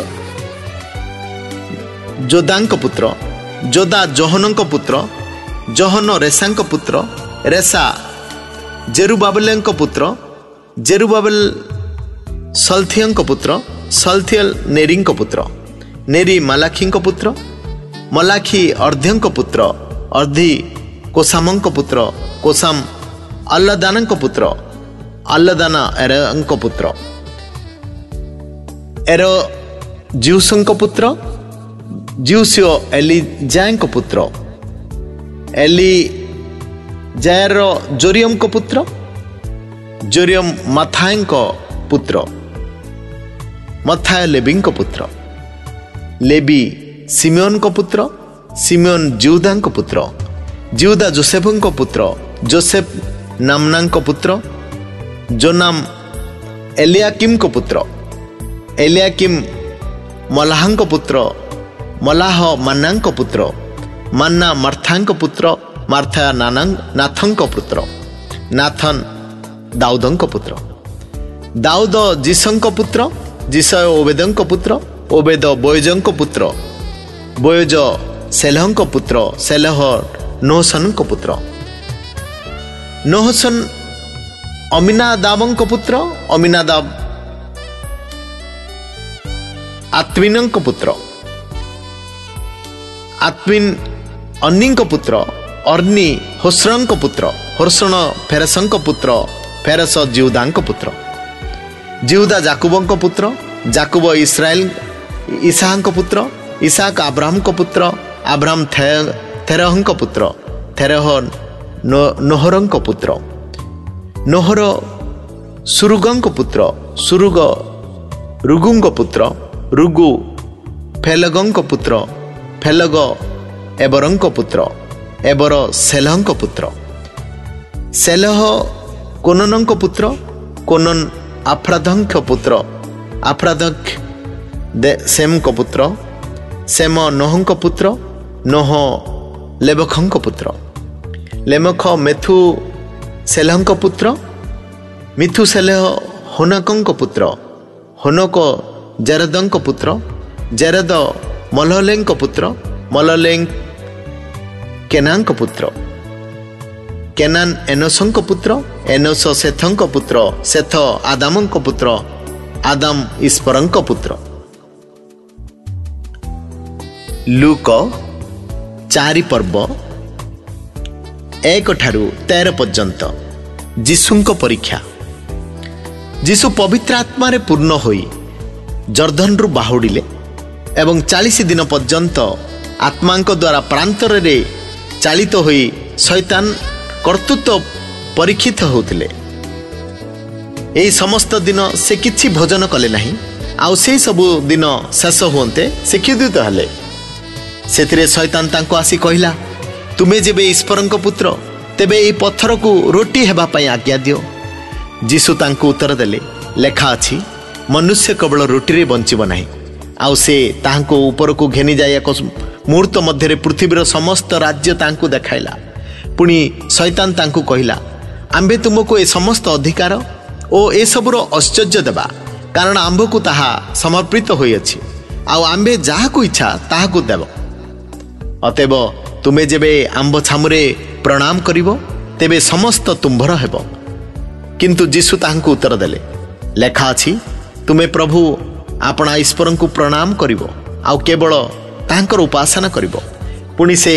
ଯୋଦାଙ୍କ ପୁତ୍ର, ଯୋଦା ଜୋହନଙ୍କ ପୁତ୍ର, ଜୋହନ ରେସାଙ୍କ ପୁତ୍ର, ରେସା ଜେରୁବାବେଲଙ୍କ ପୁତ୍ର, ଜେରୁବାବେଲ ସଲଥିୟଙ୍କ ପୁତ୍ର, ସଲଥିୟଲ ନେରୀଙ୍କ ପୁତ୍ର, ନେରୀ ମାଲାଖିଙ୍କ ପୁତ୍ର, ମଲାଖି ଅର୍ଦ୍ଧ୍ୟଙ୍କ ପୁତ୍ର, ଅର୍ଦ୍ଧି କୋସାମଙ୍କ ପୁତ୍ର, କୋସାମ ଅଲ୍ଲଦାନଙ୍କ ପୁତ୍ର, ଅଲ୍ଲଦାନ ଏରଙ୍କ ପୁତ୍ର, ଏର ଜିଉସଙ୍କ ପୁତ୍ର, ଜିଉସିଓ ଏଲିଜାଙ୍କ ପୁତ୍ର, ଏଲିଜାୟର ଜୋରିୟମଙ୍କ ପୁତ୍ର, ଜୋରିୟମ ମଥାୟଙ୍କ ପୁତ୍ର, ମଥାୟ ଲେବିଙ୍କ ପୁତ୍ର, ଲେବି ସିମିଓନଙ୍କ ପୁତ୍ର, ସିମିଓନ ଜିଉଦାଙ୍କ ପୁତ୍ର, ଜିଉଦା ଯୋସେଫଙ୍କ ପୁତ୍ର, ଯୋସେଫ ନାମନାଙ୍କ ପୁତ୍ର, ଜୋନାମ ଏଲିଆକିମଙ୍କ ପୁତ୍ର, ଏଲିଆକିମ୍ ମଲାହଙ୍କ ପୁତ୍ର, ମଲାହ ମାନ୍ନାଙ୍କ ପୁତ୍ର, ମାନ୍ନା ମାର୍ଥାଙ୍କ ପୁତ୍ର, ମାର୍ଥା ନାଥଙ୍କ ପୁତ୍ର, ନାଥନ ଦାଉଦଙ୍କ ପୁତ୍ର, ଦାଉଦ ଜିସଙ୍କ ପୁତ୍ର, ଜିସୟ ଓବେଦଙ୍କ ପୁତ୍ର, ଓବେଦ ବୋୟଜଙ୍କ ପୁତ୍ର, ବୋୟଜ ସେଲହଙ୍କ ପୁତ୍ର, ସେଲହ ନୋହସନଙ୍କ ପୁତ୍ର, ନୋହସନ ଅମିନାଦାବଙ୍କ ପୁତ୍ର, ଅମିନାଦାବ ଆତ୍ମିନଙ୍କ ପୁତ୍ର, ଆତ୍ମିନ ଅର୍ନିଙ୍କ ପୁତ୍ର, ଅର୍ନି ହୋସ୍ରଙ୍କ ପୁତ୍ର, ହୋସ୍ରଣ ଫେରସଙ୍କ ପୁତ୍ର, ଫେରସ ଜିଉଦାଙ୍କ ପୁତ୍ର, ଜିଉଦା ଜାକୁବଙ୍କ ପୁତ୍ର, ଜାକୁବ ଇସାହଙ୍କ ପୁତ୍ର, ଇସାକ ଆବ୍ରାହମଙ୍କ ପୁତ୍ର, ଆବ୍ରାହମ ଥେରହଙ୍କ ପୁତ୍ର, ଥେରହ ନୋହରଙ୍କ ପୁତ୍ର, ନୋହର ସୁରୁଗଙ୍କ ପୁତ୍ର, ସୁରୁଗ ରୁଗୁଙ୍କ ପୁତ୍ର, ରୁଗୁ ଫେଲଗଙ୍କ ପୁତ୍ର, ଫେଲଗ ଏବରଙ୍କ ପୁତ୍ର, ଏବର ସେଲହଙ୍କ ପୁତ୍ର, ସେଲହ କୋନନଙ୍କ ପୁତ୍ର, କୋନନ ଆଫ୍ରାଦଙ୍କ ପୁତ୍ର, ଆଫ୍ରାଦକ ସେମଙ୍କ ପୁତ୍ର, ସେମ ନୋହଙ୍କ ପୁତ୍ର, ନୋହ ଲେବଖଙ୍କ ପୁତ୍ର, ଲେମଖ ମେଥୁ ସେଲହଙ୍କ ପୁତ୍ର, ମିଥୁସେଲହ ହୋନକଙ୍କ ପୁତ୍ର, ହୋନକ ଜେରେଦଙ୍କ ପୁତ୍ର, ଜେରେଦ ମଲହଲେଙ୍କ ପୁତ୍ର, ମଲହଲେଙ୍କ କେନାଙ୍କ ପୁତ୍ର, କେନାନ ଏନୋସଙ୍କ ପୁତ୍ର, ଏନୋସ ସେଥଙ୍କ ପୁତ୍ର, ସେଥ ଆଦାମଙ୍କ ପୁତ୍ର, ଆଦାମ ଈଶ୍ୱରଙ୍କ ପୁତ୍ର। ଲୁକ 4 ପର୍ବ 1 ଠାରୁ 13 ପର୍ଯ୍ୟନ୍ତ ଯୀଶୁଙ୍କ ପରୀକ୍ଷା। ଯୀଶୁ ପବିତ୍ର ଆତ୍ମାରେ ପୂର୍ଣ୍ଣ ହୋଇ ଜର୍ଦ୍ଦନରୁ ବାହୁଡ଼ିଲେ ଏବଂ 40 ଦିନ ପର୍ଯ୍ୟନ୍ତ ଆତ୍ମାଙ୍କ ଦ୍ୱାରା ପ୍ରାନ୍ତରରେ ଚାଳିତ ହୋଇ ଶୈତାନ କର୍ତ୍ତୃତ୍ୱ ପରୀକ୍ଷିତ ହେଉଥିଲେ। ଏହି ସମସ୍ତ ଦିନ ସେ କିଛି ଭୋଜନ କଲେ ନାହିଁ। ଆଉ ସେହି ସବୁ ଦିନ ଶେଷ ହୁଅନ୍ତେ ସେ କ୍ଷୁଧିତ ହେଲେ। ସେଥିରେ ଶୈତାନ ତାଙ୍କୁ ଆସି କହିଲା, ତୁମେ ଯେବେ ଈଶ୍ୱରଙ୍କ ପୁତ୍ର, ତେବେ ଏହି ପଥରକୁ ରୋଟି ହେବା ପାଇଁ ଆଜ୍ଞା ଦିଅ। ଯୀଶୁ ତାଙ୍କୁ ଉତ୍ତର ଦେଲେ, ଲେଖା ଅଛି, ମନୁଷ୍ୟ କେବଳ ରୁଟିରେ ବଞ୍ଚିବ ନାହିଁ। ଆଉ ସେ ତାହାଙ୍କୁ ଉପରକୁ ଘେନିଯାଇ ଏକ ମୁହୂର୍ତ୍ତ ମଧ୍ୟରେ ପୃଥିବୀର ସମସ୍ତ ରାଜ୍ୟ ତାଙ୍କୁ ଦେଖାଇଲା। ପୁଣି ଶୈତାନ ତାଙ୍କୁ କହିଲା, ଆମ୍ଭେ ତୁମକୁ ଏ ସମସ୍ତ ଅଧିକାର ଓ ଏସବୁର ଐଶ୍ୱର୍ଯ୍ୟ ଦେବା, କାରଣ ଆମ୍ଭକୁ ତାହା ସମର୍ପିତ ହୋଇଅଛି, ଆଉ ଆମ୍ଭେ ଯାହାକୁ ଇଚ୍ଛା ତାହାକୁ ଦେବ। ଅତଏବ ତୁମେ ଯେବେ ଆମ୍ଭ ଛାମୁରେ ପ୍ରଣାମ କରିବ, ତେବେ ସମସ୍ତ ତୁମ୍ଭର ହେବ। କିନ୍ତୁ ଯୀଶୁ ତାହାଙ୍କୁ ଉତ୍ତର ଦେଲେ, ଲେଖା ଅଛି, ତୁମେ ପ୍ରଭୁ ଆପଣା ଈଶ୍ୱରଙ୍କୁ ପ୍ରଣାମ କରିବ ଆଉ କେବଳ ତାହାଙ୍କର ଉପାସନା କରିବ। ପୁଣି ସେ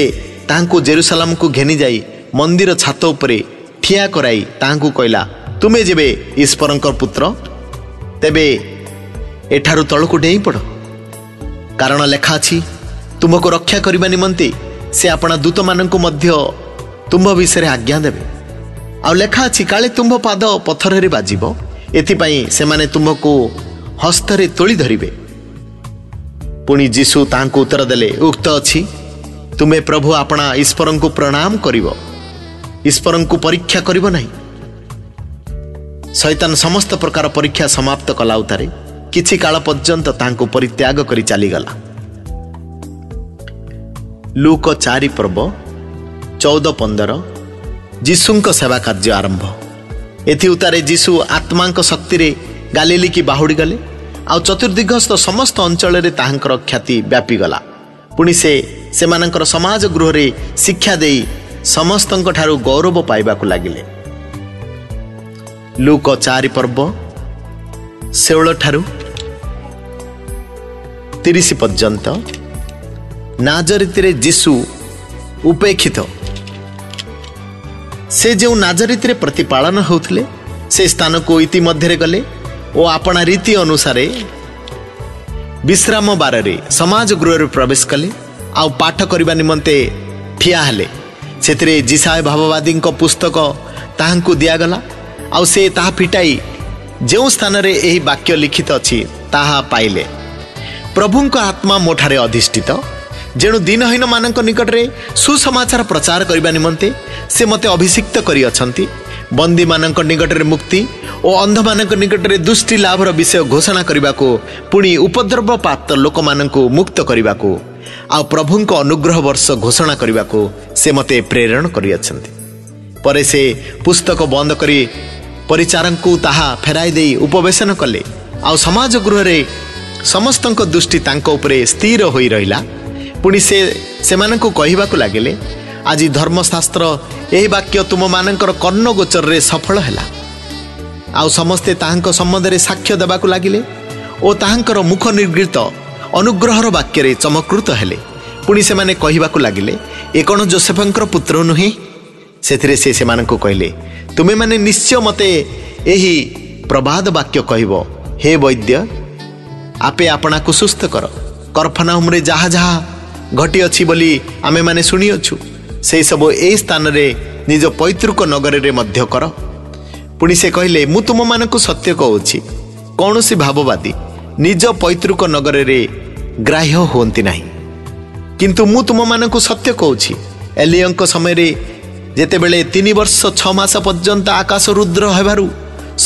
ତାହାଙ୍କୁ ଜେରୁସାଲେମକୁ ଘେନିଯାଇ ମନ୍ଦିର ଛାତ ଉପରେ ଠିଆ କରାଇ ତାହାଙ୍କୁ କହିଲା, ତୁମେ ଯେବେ ଈଶ୍ୱରଙ୍କ ପୁତ୍ର, ତେବେ ଏଠାରୁ ତଳକୁ ଡେଇଁ ପଡ଼, କାରଣ ଲେଖା ଅଛି, ତୁମକୁ ରକ୍ଷା କରିବା ନିମନ୍ତେ ସେ ଆପଣା ଦୂତମାନଙ୍କୁ ମଧ୍ୟ ତୁମ୍ଭ ବିଷୟରେ ଆଜ୍ଞା ଦେବେ। ଆଉ ଲେଖା ଅଛି, କାଳେ ତୁମ୍ଭ ପାଦ ପଥରରେ ବାଜିବ, ଏଥିପାଇଁ ସେମାନେ ତୁମକୁ ହସ୍ତରେ ତୋଳି ଧରିବେ। ପୁଣି ଯୀଶୁ ତାହାଙ୍କୁ ଉତ୍ତର ଦେଲେ, ଉକ୍ତ ଅଛି, ତୁମେ ପ୍ରଭୁ ଆପଣା ଈଶ୍ୱରଙ୍କୁ ପ୍ରଣାମ କରିବ, ଈଶ୍ୱରଙ୍କୁ ପରୀକ୍ଷା କରିବ ନାହିଁ। ଶୈତାନ ସମସ୍ତ ପ୍ରକାର ପରୀକ୍ଷା ସମାପ୍ତ କଲା ଉତ୍ତାରେ କିଛି କାଳ ପର୍ଯ୍ୟନ୍ତ ତାହାଙ୍କୁ ପରିତ୍ୟାଗ କରି ଚାଲିଗଲା। ଲୁକ 4 ପର୍ବ 14-15 ଯୀଶୁଙ୍କ ସେବା କାର୍ଯ୍ୟ ଆରମ୍ଭ। ଏଥି ଉତ୍ତାରେ ଯୀଶୁ ଆତ୍ମାଙ୍କ ଶକ୍ତିରେ ଗାଲିଲି କି ବାହୁଡ଼ି ଗଲେ, ଆଉ ଚତୁର୍ଦିଗସ୍ଥ ସମସ୍ତ ଅଞ୍ଚଳରେ ତାହାଙ୍କର ଖ୍ୟାତି ବ୍ୟାପିଗଲା। ପୁଣି ସେ ସେମାନଙ୍କର ସମାଜ ଗୃହରେ ଶିକ୍ଷା ଦେଇ ସମସ୍ତଙ୍କ ଠାରୁ ଗୌରବ ପାଇବାକୁ ଲାଗିଲେ। ଲୁକ 4 ପର୍ବ 16 ଠାରୁ 30 ପର୍ଯ୍ୟନ୍ତ ନାଜରିତରେ ଯୀଶୁ ଉପେକ୍ଷିତ। ସେ ଯେଉଁ ନାଜରିତରେ ପ୍ରତିପାଳନ ହେଉଥିଲେ, ସେ ସ୍ଥାନକୁ ଇତିମଧ୍ୟରେ ଗଲେ ଓ ଆପଣା ରୀତି ଅନୁସାରେ ବିଶ୍ରାମ ବାରରେ ସମାଜ ଗୃହରେ ପ୍ରବେଶ କଲେ ଆଉ ପାଠ କରିବା ନିମନ୍ତେ ଠିଆ ହେଲେ। ସେଥିରେ ଯିଶାୟ ଭାବବାଦୀଙ୍କ ପୁସ୍ତକ ତାହାଙ୍କୁ ଦିଆଗଲା, ଆଉ ସେ ତାହା ଫିଟାଇ ଯେଉଁ ସ୍ଥାନରେ ଏହି ବାକ୍ୟ ଲିଖିତ ଅଛି ତାହା ପାଇଲେ, ପ୍ରଭୁଙ୍କ ଆତ୍ମା ମୋ ଠାରେ ଅଧିଷ୍ଠିତ, ଯେଣୁ ଦିନହୀନମାନଙ୍କ ନିକଟରେ ସୁସମାଚାର ପ୍ରଚାର କରିବା ନିମନ୍ତେ ସେ ମୋତେ ଅଭିଷିକ୍ତ କରିଅଛନ୍ତି, ବନ୍ଦୀମାନଙ୍କ ନିକଟରେ ମୁକ୍ତି ଓ ଅନ୍ଧମାନଙ୍କ ନିକଟରେ ଦୃଷ୍ଟି ଲାଭର ବିଷୟ ଘୋଷଣା କରିବାକୁ, ପୁଣି ଉପଦ୍ରବ ପ୍ରାପ୍ତ ଲୋକମାନଙ୍କୁ ମୁକ୍ତ କରିବାକୁ, ଆଉ ପ୍ରଭୁଙ୍କ ଅନୁଗ୍ରହ ବର୍ଷ ଘୋଷଣା କରିବାକୁ ସେ ମୋତେ ପ୍ରେରଣ କରିଅଛନ୍ତି। ପରେ ସେ ପୁସ୍ତକ ବନ୍ଦ କରି ପରିଚାରକଙ୍କୁ ତାହା ଫେରାଇ ଦେଇ ଉପବେଶନ କଲେ, ଆଉ ସମାଜ ଗୃହରେ ସମସ୍ତଙ୍କ ଦୃଷ୍ଟି ତାଙ୍କ ଉପରେ ସ୍ଥିର ହୋଇ ରହିଲା। ପୁଣି ସେ ସେମାନଙ୍କୁ କହିବାକୁ ଲାଗିଲେ, ଆଜି ଧର୍ମଶାସ୍ତ୍ର ଏହି ବାକ୍ୟ ତୁମମାନଙ୍କର କର୍ଣ୍ଣଗୋଚରରେ ସଫଳ ହେଲା। ଆଉ ସମସ୍ତେ ତାହାଙ୍କ ସମ୍ବନ୍ଧରେ ସାକ୍ଷ୍ୟ ଦେବାକୁ ଲାଗିଲେ ଓ ତାହାଙ୍କର ମୁଖ ନିର୍ଗୃତ ଅନୁଗ୍ରହର ବାକ୍ୟରେ ଚମତ୍କୃତ ହେଲେ। ପୁଣି ସେମାନେ କହିବାକୁ ଲାଗିଲେ, ଏ କ'ଣ ଯୋସେଫଙ୍କର ପୁତ୍ର ନୁହେଁ? ସେଥିରେ ସେ ସେମାନଙ୍କୁ କହିଲେ, ତୁମେମାନେ ନିଶ୍ଚୟ ମୋତେ ଏହି ପ୍ରବାଦ ବାକ୍ୟ କହିବ, ହେ ବୈଦ୍ୟ, ଆପେ ଆପଣାକୁ ସୁସ୍ଥ କର। କଫରନାହୁମରେ ଯାହା ଯାହା ଘଟିଅଛି ବୋଲି ଆମେମାନେ ଶୁଣିଅଛୁ, ସେହିସବୁ ଏହି ସ୍ଥାନରେ ନିଜ ପୈତୃକ ନଗରରେ ମଧ୍ୟ କର। ପୁଣି ସେ କହିଲେ, ମୁଁ ତୁମମାନଙ୍କୁ ସତ୍ୟ କହୁଛି, କୌଣସି ଭାବବାଦୀ ନିଜ ପୈତୃକ ନଗରରେ ଗ୍ରାହ୍ୟ ହୁଅନ୍ତି ନାହିଁ। କିନ୍ତୁ ମୁଁ ତୁମମାନଙ୍କୁ ସତ୍ୟ କହୁଛି, ଏଲିୟଙ୍କ ସମୟରେ ଯେତେବେଳେ 3 ବର୍ଷ 6 ମାସ ପର୍ଯ୍ୟନ୍ତ ଆକାଶ ରୁଦ୍ର ହେବାରୁ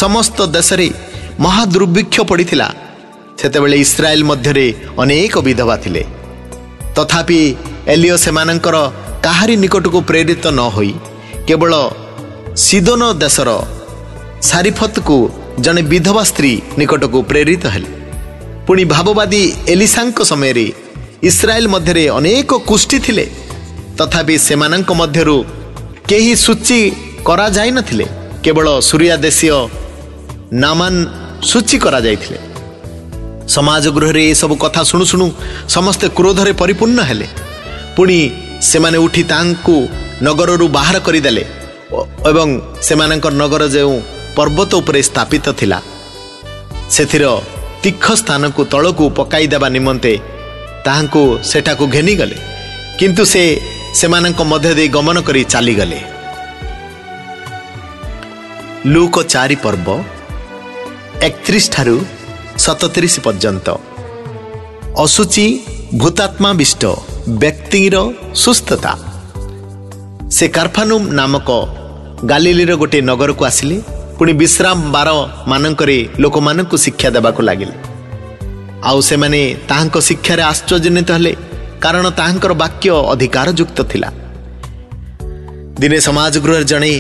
ସମସ୍ତ ଦେଶରେ ମହାଦୁର୍ଭିକ୍ଷ ପଡ଼ିଥିଲା, ସେତେବେଳେ ଇସ୍ରାଏଲ ମଧ୍ୟରେ ଅନେକ ବିଧବା ଥିଲେ। ତଥାପି ଏଲିୟ ସେମାନଙ୍କର କାହାରି ନିକଟକୁ ପ୍ରେରିତ ନ ହୋଇ କେବଳ ସିଦୋନ ଦେଶର ସାରିଫତକୁ ଜଣେ ବିଧବା ସ୍ତ୍ରୀ ନିକଟକୁ ପ୍ରେରିତ ହେଲେ। ପୁଣି ଭାବବାଦୀ ଏଲିସାଙ୍କ ସମୟରେ ଇସ୍ରାଏଲ ମଧ୍ୟରେ ଅନେକ କୁଷ୍ଠି ଥିଲେ, ତଥାପି ସେମାନଙ୍କ ମଧ୍ୟରୁ କେହି ସୂଚୀ କରାଯାଇନଥିଲେ। କେବଳ ସୁରିଆ ଦେଶୀୟ ନାମାନ ସୂଚୀ କରାଯାଇଥିଲେ। ସମାଜ ଗୃହରେ ଏସବୁ କଥା ଶୁଣୁ ଶୁଣୁ ସମସ୍ତେ କ୍ରୋଧରେ ପରିପୂର୍ଣ୍ଣ ହେଲେ। ପୁଣି ସେମାନେ ଉଠି ତାଙ୍କୁ ନଗରରୁ ବାହାର କରିଦେଲେ ଏବଂ ସେମାନଙ୍କର ନଗର ଯେଉଁ ପର୍ବତ ଉପରେ ସ୍ଥାପିତ ଥିଲା ସେଥିର ତୀଖ ସ୍ଥାନକୁ ତଳକୁ ପକାଇ ଦେବା ନିମନ୍ତେ ତାହାଙ୍କୁ ସେଠାକୁ ଘେନିଗଲେ, କିନ୍ତୁ ସେ ସେମାନଙ୍କ ମଧ୍ୟ ଦେଇ ଗମନ କରି ଚାଲିଗଲେ। ଲୁକ 4 ପର୍ବ 31 ଠାରୁ 37 ପର୍ଯ୍ୟନ୍ତ। ଅଶୁଚି ଭୂତାତ୍ମାବିଷ୍ଟ ବ୍ୟକ୍ତିର ସୁସ୍ଥତା। ସେ କାର୍ଫାନୁମ୍ ନାମକ ଗାଲିଲିର ଗୋଟିଏ ନଗରକୁ ଆସିଲେ। ପୁଣି ବିଶ୍ରାମ ବାର ମାନଙ୍କରେ ଲୋକମାନଙ୍କୁ ଶିକ୍ଷା ଦେବାକୁ ଲାଗିଲେ। ଆଉ ସେମାନେ ତାହାଙ୍କ ଶିକ୍ଷାରେ ଆଶ୍ଚର୍ଯ୍ୟାନ୍ୱିତ ହେଲେ, କାରଣ ତାହାଙ୍କର ବାକ୍ୟ ଅଧିକାର ଯୁକ୍ତ ଥିଲା। ଦିନେ ସମାଜ ଗୃହରେ ଜଣେ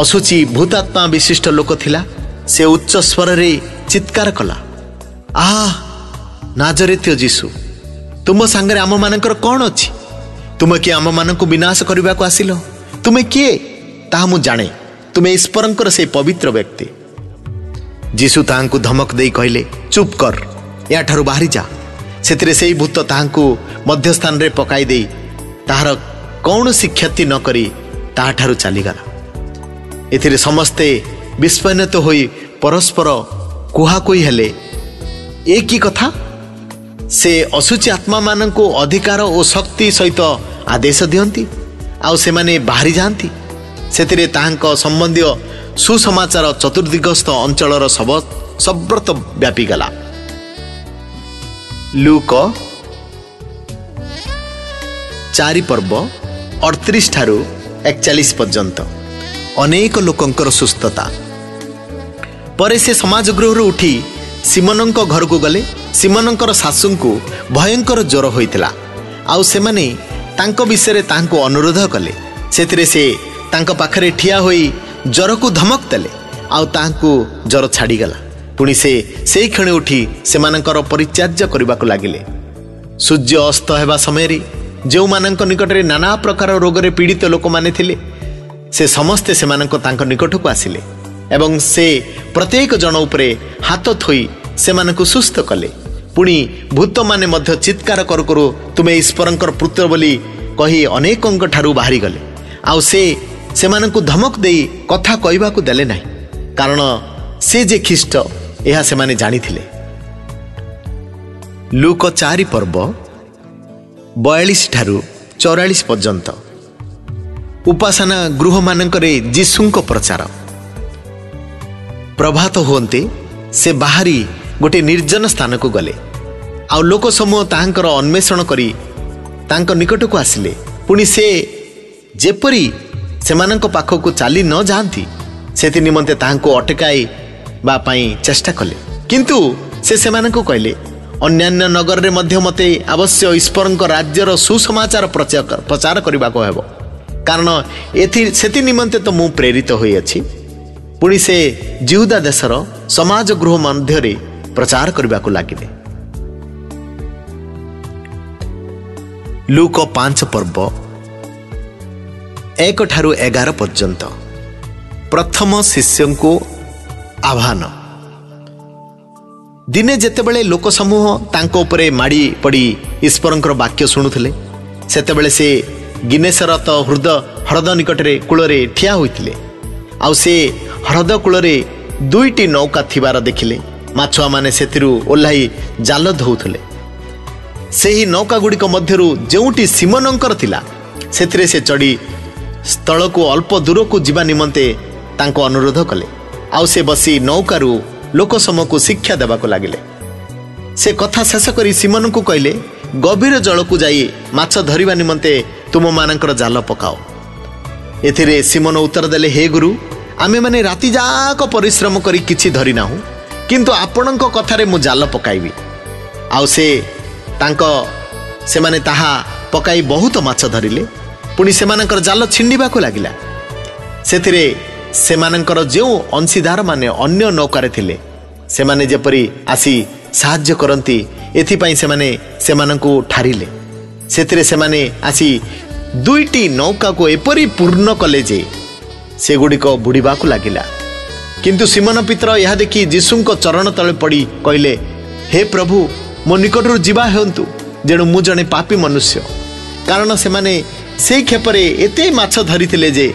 ଅଶୁଚି ଭୂତାତ୍ମା ବିଶିଷ୍ଟ ଲୋକ ଥିଲା। ସେ ଉଚ୍ଚ ସ୍ୱରରେ ଚିତ୍କାର କଲା, ଆହା ନାଜରେତୀୟ ଯୀଶୁ, ତୁମ ସାଙ୍ଗରେ ଆମମାନଙ୍କର କ'ଣ ଅଛି? ତୁମେ କିଏ ଆମମାନଙ୍କୁ ବିନାଶ କରିବାକୁ ଆସିଲ? ତୁମେ କିଏ ତାହା ମୁଁ ଜାଣେ। ତୁମେ ଈଶ୍ୱରଙ୍କର ସେହି ପବିତ୍ର ବ୍ୟକ୍ତି। ଯୀଶୁ ତାହାଙ୍କୁ ଧମକ ଦେଇ କହିଲେ, ଚୁପ୍ କର, ଏହାଠାରୁ ବାହାରି ଯା। ସେଥିରେ ସେହି ଭୂତ ତାହାଙ୍କୁ ମଧ୍ୟସ୍ଥାନରେ ପକାଇ ଦେଇ ତାହାର କୌଣସି କ୍ଷତି ନ କରି ତାହାଠାରୁ ଚାଲିଗଲା। ଏଥିରେ ସମସ୍ତେ ବିସ୍ମୟିତ ହୋଇ ପରସ୍ପର କୁହାକୁହି ହେଲେ, ଏ କି କଥା? ସେ ଅଶୁଚି ଆତ୍ମାମାନଙ୍କୁ ଅଧିକାର ଓ ଶକ୍ତି ସହିତ ଆଦେଶ ଦିଅନ୍ତି, ଆଉ ସେମାନେ ବାହାରି ଯାଆନ୍ତି। ସେଥିରେ ତାହାଙ୍କ ସମ୍ବନ୍ଧୀୟ ସୁସମାଚାର ଚତୁର୍ଦିଗସ୍ଥ ଅଞ୍ଚଳର ସର୍ବତ୍ର ବ୍ୟାପିଗଲା। ଲୁକ 4 ପର୍ବ 38 ଠାରୁ 41 ପର୍ଯ୍ୟନ୍ତ। ଅନେକ ଲୋକଙ୍କର ସୁସ୍ଥତା। ପରେ ସେ ସମାଜ ଗୃହରୁ ଉଠି ସିମୋନଙ୍କ ଘରକୁ ଗଲେ। ସିମୋନଙ୍କର ଶାଶୁଙ୍କୁ ଭୟଙ୍କର ଜ୍ୱର ହୋଇଥିଲା, ଆଉ ସେମାନେ ତାଙ୍କ ବିଷୟରେ ତାହାଙ୍କୁ ଅନୁରୋଧ କଲେ। ସେଥିରେ ସେ ତାଙ୍କ ପାଖରେ ଠିଆ ହୋଇ ଜ୍ୱରକୁ ଧମକ ଦେଲେ, ଆଉ ତାହାଙ୍କୁ ଜ୍ୱର ଛାଡ଼ିଗଲା। ପୁଣି ସେ ସେହି କ୍ଷଣି ଉଠି ସେମାନଙ୍କର ପରିଚର୍ଯ୍ୟା କରିବାକୁ ଲାଗିଲେ। ସୂର୍ଯ୍ୟ ଅସ୍ତ ହେବା ସମୟରେ ଯେଉଁମାନଙ୍କ ନିକଟରେ ନାନା ପ୍ରକାର ରୋଗରେ ପୀଡ଼ିତ ଲୋକମାନେ ଥିଲେ, ସେ ସମସ୍ତେ ତାଙ୍କ ନିକଟକୁ ଆସିଲେ ଏବଂ ସେ ପ୍ରତ୍ୟେକ ଜଣ ଉପରେ ହାତ ଥୋଇ ସେମାନଙ୍କୁ ସୁସ୍ଥ କଲେ। ପୁଣି ଭୂତମାନେ ମଧ୍ୟ ଚିତ୍କାର କରୁ କରୁ ତୁମେ ଈଶ୍ୱରଙ୍କର ପୁତ୍ର ବୋଲି କହି ଅନେକଙ୍କ ଠାରୁ ବାହାରିଗଲେ। ଆଉ ସେ ସେମାନଙ୍କୁ ଧମକ ଦେଇ କଥା କହିବାକୁ ଦେଲେ ନାହିଁ, କାରଣ ସେ ଯେ ଖ୍ରୀଷ୍ଟ ଏହା ସେମାନେ ଜାଣିଥିଲେ। ଲୁକ 4 ପର୍ବ 42 ଠାରୁ 44 ପର୍ଯ୍ୟନ୍ତ। ଉପାସନା ଗୃହମାନଙ୍କରେ ଯୀଶୁଙ୍କ ପ୍ରଚାର। ପ୍ରଭାତ ହୁଅନ୍ତେ ସେ ବାହାରି ଗୋଟିଏ ନିର୍ଜନ ସ୍ଥାନକୁ ଗଲେ, ଆଉ ଲୋକ ସମୂହ ତାହାଙ୍କର ଅନ୍ୱେଷଣ କରି ତାଙ୍କ ନିକଟକୁ ଆସିଲେ। ପୁଣି ସେ ଯେପରି ସେମାନଙ୍କ ପାଖକୁ ଚାଲି ନ ଯାଆନ୍ତି ସେଥି ନିମନ୍ତେ ତାହାଙ୍କୁ ଅଟକାଇବା ପାଇଁ ଚେଷ୍ଟା କଲେ। କିନ୍ତୁ ସେ ସେମାନଙ୍କୁ କହିଲେ, ଅନ୍ୟାନ୍ୟ ନଗରରେ ମଧ୍ୟ ମୋତେ ଅବଶ୍ୟ ଈଶ୍ୱରଙ୍କ ରାଜ୍ୟର ସୁସମାଚାର ପ୍ରଚାର କରିବାକୁ ହେବ, କାରଣ ସେଥି ନିମନ୍ତେ ତ ମୁଁ ପ୍ରେରିତ ହୋଇଅଛି। ପୁଣି ସେ ଜିହୁଦା ଦେଶର ସମାଜ ଗୃହ ମଧ୍ୟରେ ପ୍ରଚାର କରିବାକୁ ଲାଗିଲେ। ଲୁକ 5 ପର୍ବ 1 ଠାରୁ 11 ପର୍ଯ୍ୟନ୍ତ। ପ୍ରଥମ ଶିଷ୍ୟଙ୍କୁ ଆହ୍ୱାନ। ଦିନେ ଯେତେବେଳେ ଲୋକ ସମୂହ ତାଙ୍କ ଉପରେ ମାଡ଼ି ପଡ଼ି ଈଶ୍ୱରଙ୍କର ବାକ୍ୟ ଶୁଣୁଥିଲେ, ସେତେବେଳେ ସେ ଗିନେସରତ ହ୍ରଦ ନିକଟରେ କୂଳରେ ଠିଆ ହୋଇଥିଲେ। ଆଉ ସେ ହ୍ରଦ କୂଳରେ 2ଟି ନୌକା ଥିବାର ଦେଖିଲେ। ମାଛୁଆମାନେ ସେଥିରୁ ଓହ୍ଲାଇ ଜାଲ ଧୋଉଥିଲେ। ସେହି ନୌକା ଗୁଡ଼ିକ ମଧ୍ୟରୁ ଯେଉଁଟି ସିମୋନଙ୍କର ଥିଲା, ସେଥିରେ ସେ ଚଢ଼ି ସ୍ଥଳକୁ ଅଳ୍ପ ଦୂରକୁ ଯିବା ନିମନ୍ତେ ତାଙ୍କୁ ଅନୁରୋଧ କଲେ। ଆଉ ସେ ବସି ନୌକାରୁ ଲୋକ ସମୂହକୁ ଶିକ୍ଷା ଦେବାକୁ ଲାଗିଲେ। ସେ କଥା ଶେଷ କରି ସିମୋନଙ୍କୁ କହିଲେ, ଗଭୀର ଜଳକୁ ଯାଇ ମାଛ ଧରିବା ନିମନ୍ତେ ତୁମମାନଙ୍କର ଜାଲ ପକାଅ। ଏଥିରେ ସିମୋନ ଉତ୍ତର ଦେଲେ, ହେ ଗୁରୁ, ଆମେମାନେ ରାତି ଯାକ ପରିଶ୍ରମ କରି କିଛି ଧରିନାହୁଁ, କିନ୍ତୁ ଆପଣଙ୍କ କଥାରେ ମୁଁ ଜାଲ ପକାଇବି। ଆଉ ସେମାନେ ତାହା ପକାଇ ବହୁତ ମାଛ ଧରିଲେ। ପୁଣି ସେମାନଙ୍କର ଜାଲ ଛିଣ୍ଡିବାକୁ ଲାଗିଲା। ସେଥିରେ ସେମାନଙ୍କର ଯେଉଁ ଅଂଶୀଦାର ମାନେ ଅନ୍ୟ ନୌକାରେ ଥିଲେ ସେମାନେ ଯେପରି ଆସି ସାହାଯ୍ୟ କରନ୍ତି ଏଥିପାଇଁ ସେମାନେ ସେମାନଙ୍କୁ ଠାରିଲେ। ସେଥିରେ ସେମାନେ ଆସି 2ଟି ନୌକାକୁ ଏପରି ପୂର୍ଣ୍ଣ କଲେ ଯେ ସେଗୁଡ଼ିକ ବୁଡ଼ିବାକୁ ଲାଗିଲା। କିନ୍ତୁ ସିମୋନ ପିତ୍ର ଏହା ଦେଖି ଯୀଶୁଙ୍କ ଚରଣ ତଳେ ପଡ଼ି କହିଲେ, ହେ ପ୍ରଭୁ, ମୋ ନିକଟରୁ ଯିବା ହେଉନ୍ତୁ, ଯେଣୁ ମୁଁ ଜଣେ ପାପୀ ମନୁଷ୍ୟ। କାରଣ ସେମାନେ ସେହି କ୍ଷେପରେ ଏତେ ମାଛ ଧରିଥିଲେ ଯେ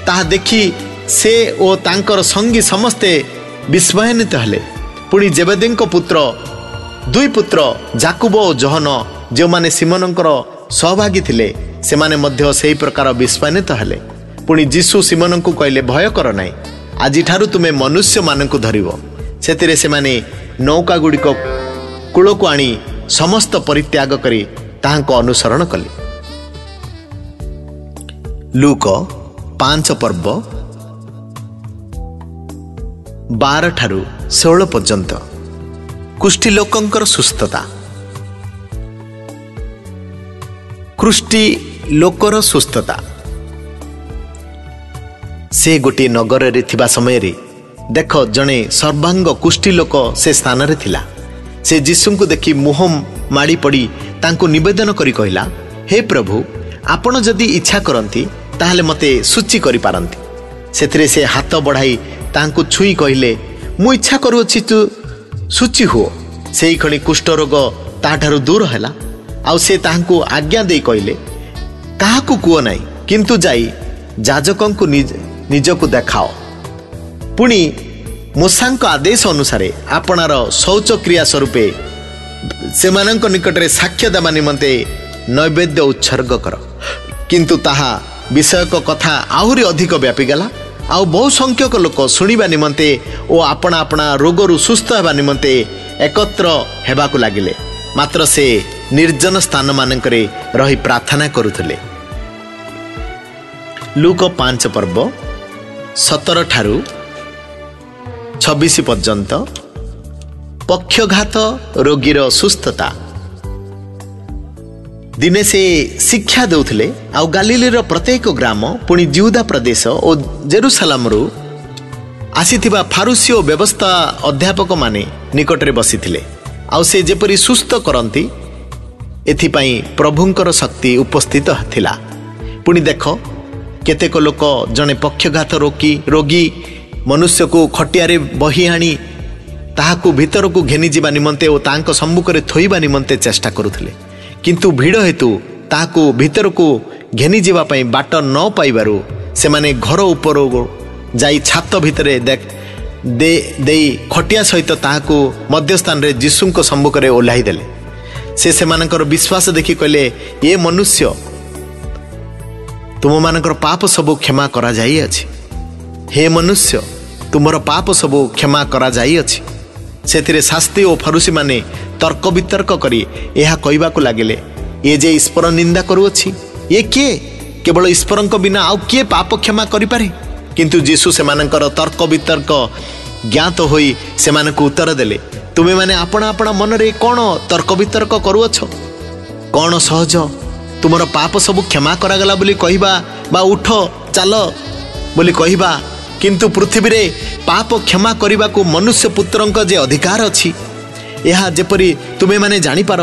ତାହା ଦେଖି ସେ ଓ ତାଙ୍କର ସଙ୍ଗୀ ସମସ୍ତେ ବିସ୍ମୟାନ୍ୱିତ ହେଲେ। ପୁଣି ଜେବେଦେଙ୍କ ଦୁଇ ପୁତ୍ର ଯାକୁବ ଓ ଜୋହନ, ଯେଉଁମାନେ ସିମୋନଙ୍କର ସହଭାଗୀ ଥିଲେ, ସେମାନେ ମଧ୍ୟ ସେହି ପ୍ରକାର ବିସ୍ମୟାନ୍ୱିତ ହେଲେ। ପୁଣି ଯୀଶୁ ସିମୋନଙ୍କୁ କହିଲେ, ଭୟ କର ନାହିଁ, ଆଜିଠାରୁ ତୁମେ ମନୁଷ୍ୟମାନଙ୍କୁ ଧରିବ। ସେଥିରେ ସେମାନେ ନୌକାଗୁଡ଼ିକ କୂଳକୁ ଆଣି ସମସ୍ତ ପରିତ୍ୟାଗ କରି ତାହାଙ୍କ ଅନୁସରଣ କଲେ। ଲୁକ 5 ପର୍ବ 12-16 ପର୍ଯ୍ୟନ୍ତ। କୁଷ୍ଠି ଲୋକଙ୍କର ସୁସ୍ଥତା। କୁଷ୍ଠି ଲୋକର ସୁସ୍ଥତା। ସେ ଗୋଟିଏ ନଗରରେ ଥିବା ସମୟରେ ଦେଖ, ଜଣେ ସର୍ବାଙ୍ଗ କୁଷ୍ଠି ଲୋକ ସେ ସ୍ଥାନରେ ଥିଲା। ସେ ଯୀଶୁଙ୍କୁ ଦେଖି ମୁହଁ ମାଡ଼ି ପଡ଼ି ତାଙ୍କୁ ନିବେଦନ କରି କହିଲା, ହେ ପ୍ରଭୁ, ଆପଣ ଯଦି ଇଚ୍ଛା କରନ୍ତି ତାହେଲେ ମୋତେ ଶୁଚି କରିପାରନ୍ତି। ସେଥିରେ ସେ ହାତ ବଢ଼ାଇ ତାଙ୍କୁ ଛୁଇଁ କହିଲେ, ମୁଁ ଇଚ୍ଛା କରୁଅଛି, ତୁ ଶୁଚି ହୁଅ। ସେହି କ୍ଷଣି କୁଷ୍ଠରୋଗ ତାହାଠାରୁ ଦୂର ହେଲା। ଆଉ ସେ ତାହାଙ୍କୁ ଆଜ୍ଞା ଦେଇ କହିଲେ, କାହାକୁ କୁହ ନାହିଁ, କିନ୍ତୁ ଯାଇ ଯାଜକଙ୍କୁ ନିଜକୁ ଦେଖାଅ। ପୁଣି ମୂଷାଙ୍କ ଆଦେଶ ଅନୁସାରେ ଆପଣାର ଶୌଚକ୍ରିୟା ସ୍ୱରୂପେ ସେମାନଙ୍କ ନିକଟରେ ସାକ୍ଷ୍ୟ ଦେବା ନିମନ୍ତେ ନୈବେଦ୍ୟ ଉତ୍ସର୍ଗ କର। କିନ୍ତୁ ତାହା ବିଷୟକ କଥା ଆହୁରି ଅଧିକ ବ୍ୟାପିଗଲା। ଆଉ ବହୁ ସଂଖ୍ୟକ ଲୋକ ଶୁଣିବା ନିମନ୍ତେ ଓ ଆପଣା ଆପଣା ରୋଗରୁ ସୁସ୍ଥ ହେବା ନିମନ୍ତେ ଏକତ୍ର ହେବାକୁ ଲାଗିଲେ। ମାତ୍ର ସେ ନିର୍ଜନ ସ୍ଥାନମାନଙ୍କରେ ରହି ପ୍ରାର୍ଥନା କରୁଥିଲେ। ଲୁକ 5 ପର୍ବ 17-26 ପର୍ଯ୍ୟନ୍ତ। ପକ୍ଷଘାତ ରୋଗୀର ସୁସ୍ଥତା। ଦିନେ ସେ ଶିକ୍ଷା ଦେଉଥିଲେ। ଆଉ ଗାଲିଲର ପ୍ରତ୍ୟେକ ଗ୍ରାମ, ପୁଣି ଜିହୁଦା ପ୍ରଦେଶ ଓ ଜେରୁସାଲାମରୁ ଆସିଥିବା ଫାରୁସୀ ଓ ବ୍ୟବସ୍ଥା ଅଧ୍ୟାପକ ମାନେ ନିକଟରେ ବସିଥିଲେ। ଆଉ ସେ ଯେପରି ସୁସ୍ଥ କରନ୍ତି ଏଥିପାଇଁ ପ୍ରଭୁଙ୍କର ଶକ୍ତି ଉପସ୍ଥିତ ଥିଲା। ପୁଣି ଦେଖ, କେତେକ ଲୋକ ଜଣେ ପକ୍ଷଘାତ ରୋଗୀ ମନୁଷ୍ୟକୁ ଖଟିଆରେ ବହି ଆଣି ତାହାକୁ ଭିତରକୁ ଘେନିଯିବା ନିମନ୍ତେ ଓ ତାଙ୍କ ସମ୍ମୁଖରେ ଥୋଇବା ନିମନ୍ତେ ଚେଷ୍ଟା କରୁଥିଲେ। କିନ୍ତୁ ଭିଡ଼ ହେତୁ ତାହାକୁ ଭିତରକୁ ଘେନିଯିବା ପାଇଁ ବାଟ ନ ପାଇବାରୁ ସେମାନେ ଘର ଉପରକୁ ଯାଇ ଛାତ ଭିତରେ ଦେଇ ଖଟିଆ ସହିତ ତାହାକୁ ମଧ୍ୟସ୍ଥାନରେ ଯୀଶୁଙ୍କ ସମ୍ମୁଖରେ ଓହ୍ଲାଇ ଦେଲେ। ସେ ସେମାନଙ୍କର ବିଶ୍ୱାସ ଦେଖି କହିଲେ, ଏ ମନୁଷ୍ୟ, ତୁମମାନଙ୍କର ପାପ ସବୁ କ୍ଷମା କରାଯାଇଅଛି। ହେ ମନୁଷ୍ୟ, ତୁମର ପାପ ସବୁ କ୍ଷମା କରାଯାଇଅଛି। ସେଥିରେ ଶାସ୍ତ୍ରୀ ଓ ଫରୁସୀମାନେ ତର୍କ ବିତର୍କ କରି ଏହା କହିବାକୁ ଲାଗିଲେ, ଏ ଯେ ଈଶ୍ୱର ନିନ୍ଦା କରୁଅଛି, ଏ କିଏ? କେବଳ ଈଶ୍ୱରଙ୍କ ବିନା ଆଉ କିଏ ପାପ କ୍ଷମା କରିପାରେ? କିନ୍ତୁ ଯୀଶୁ ସେମାନଙ୍କର ତର୍କ ବିତର୍କ ଜ୍ଞାତ ହୋଇ ସେମାନଙ୍କୁ ଉତ୍ତର ଦେଲେ, ତୁମେମାନେ ଆପଣା ଆପଣା ମନରେ କ'ଣ ତର୍କ ବିତର୍କ କରୁଅଛ? କ'ଣ ସହଜ ତୁମର ପାପ ସବୁ କ୍ଷମା କରାଗଲା ବୋଲି କହିବା, ବା ଉଠ ଚାଲ ବୋଲି କହିବା? କିନ୍ତୁ ପୃଥିବୀରେ ପାପ କ୍ଷମା କରିବାକୁ ମନୁଷ୍ୟ ପୁତ୍ରଙ୍କ ଯେ ଅଧିକାର ଅଛି, ଏହା ଯେପରି ତୁମେମାନେ ଜାଣିପାର।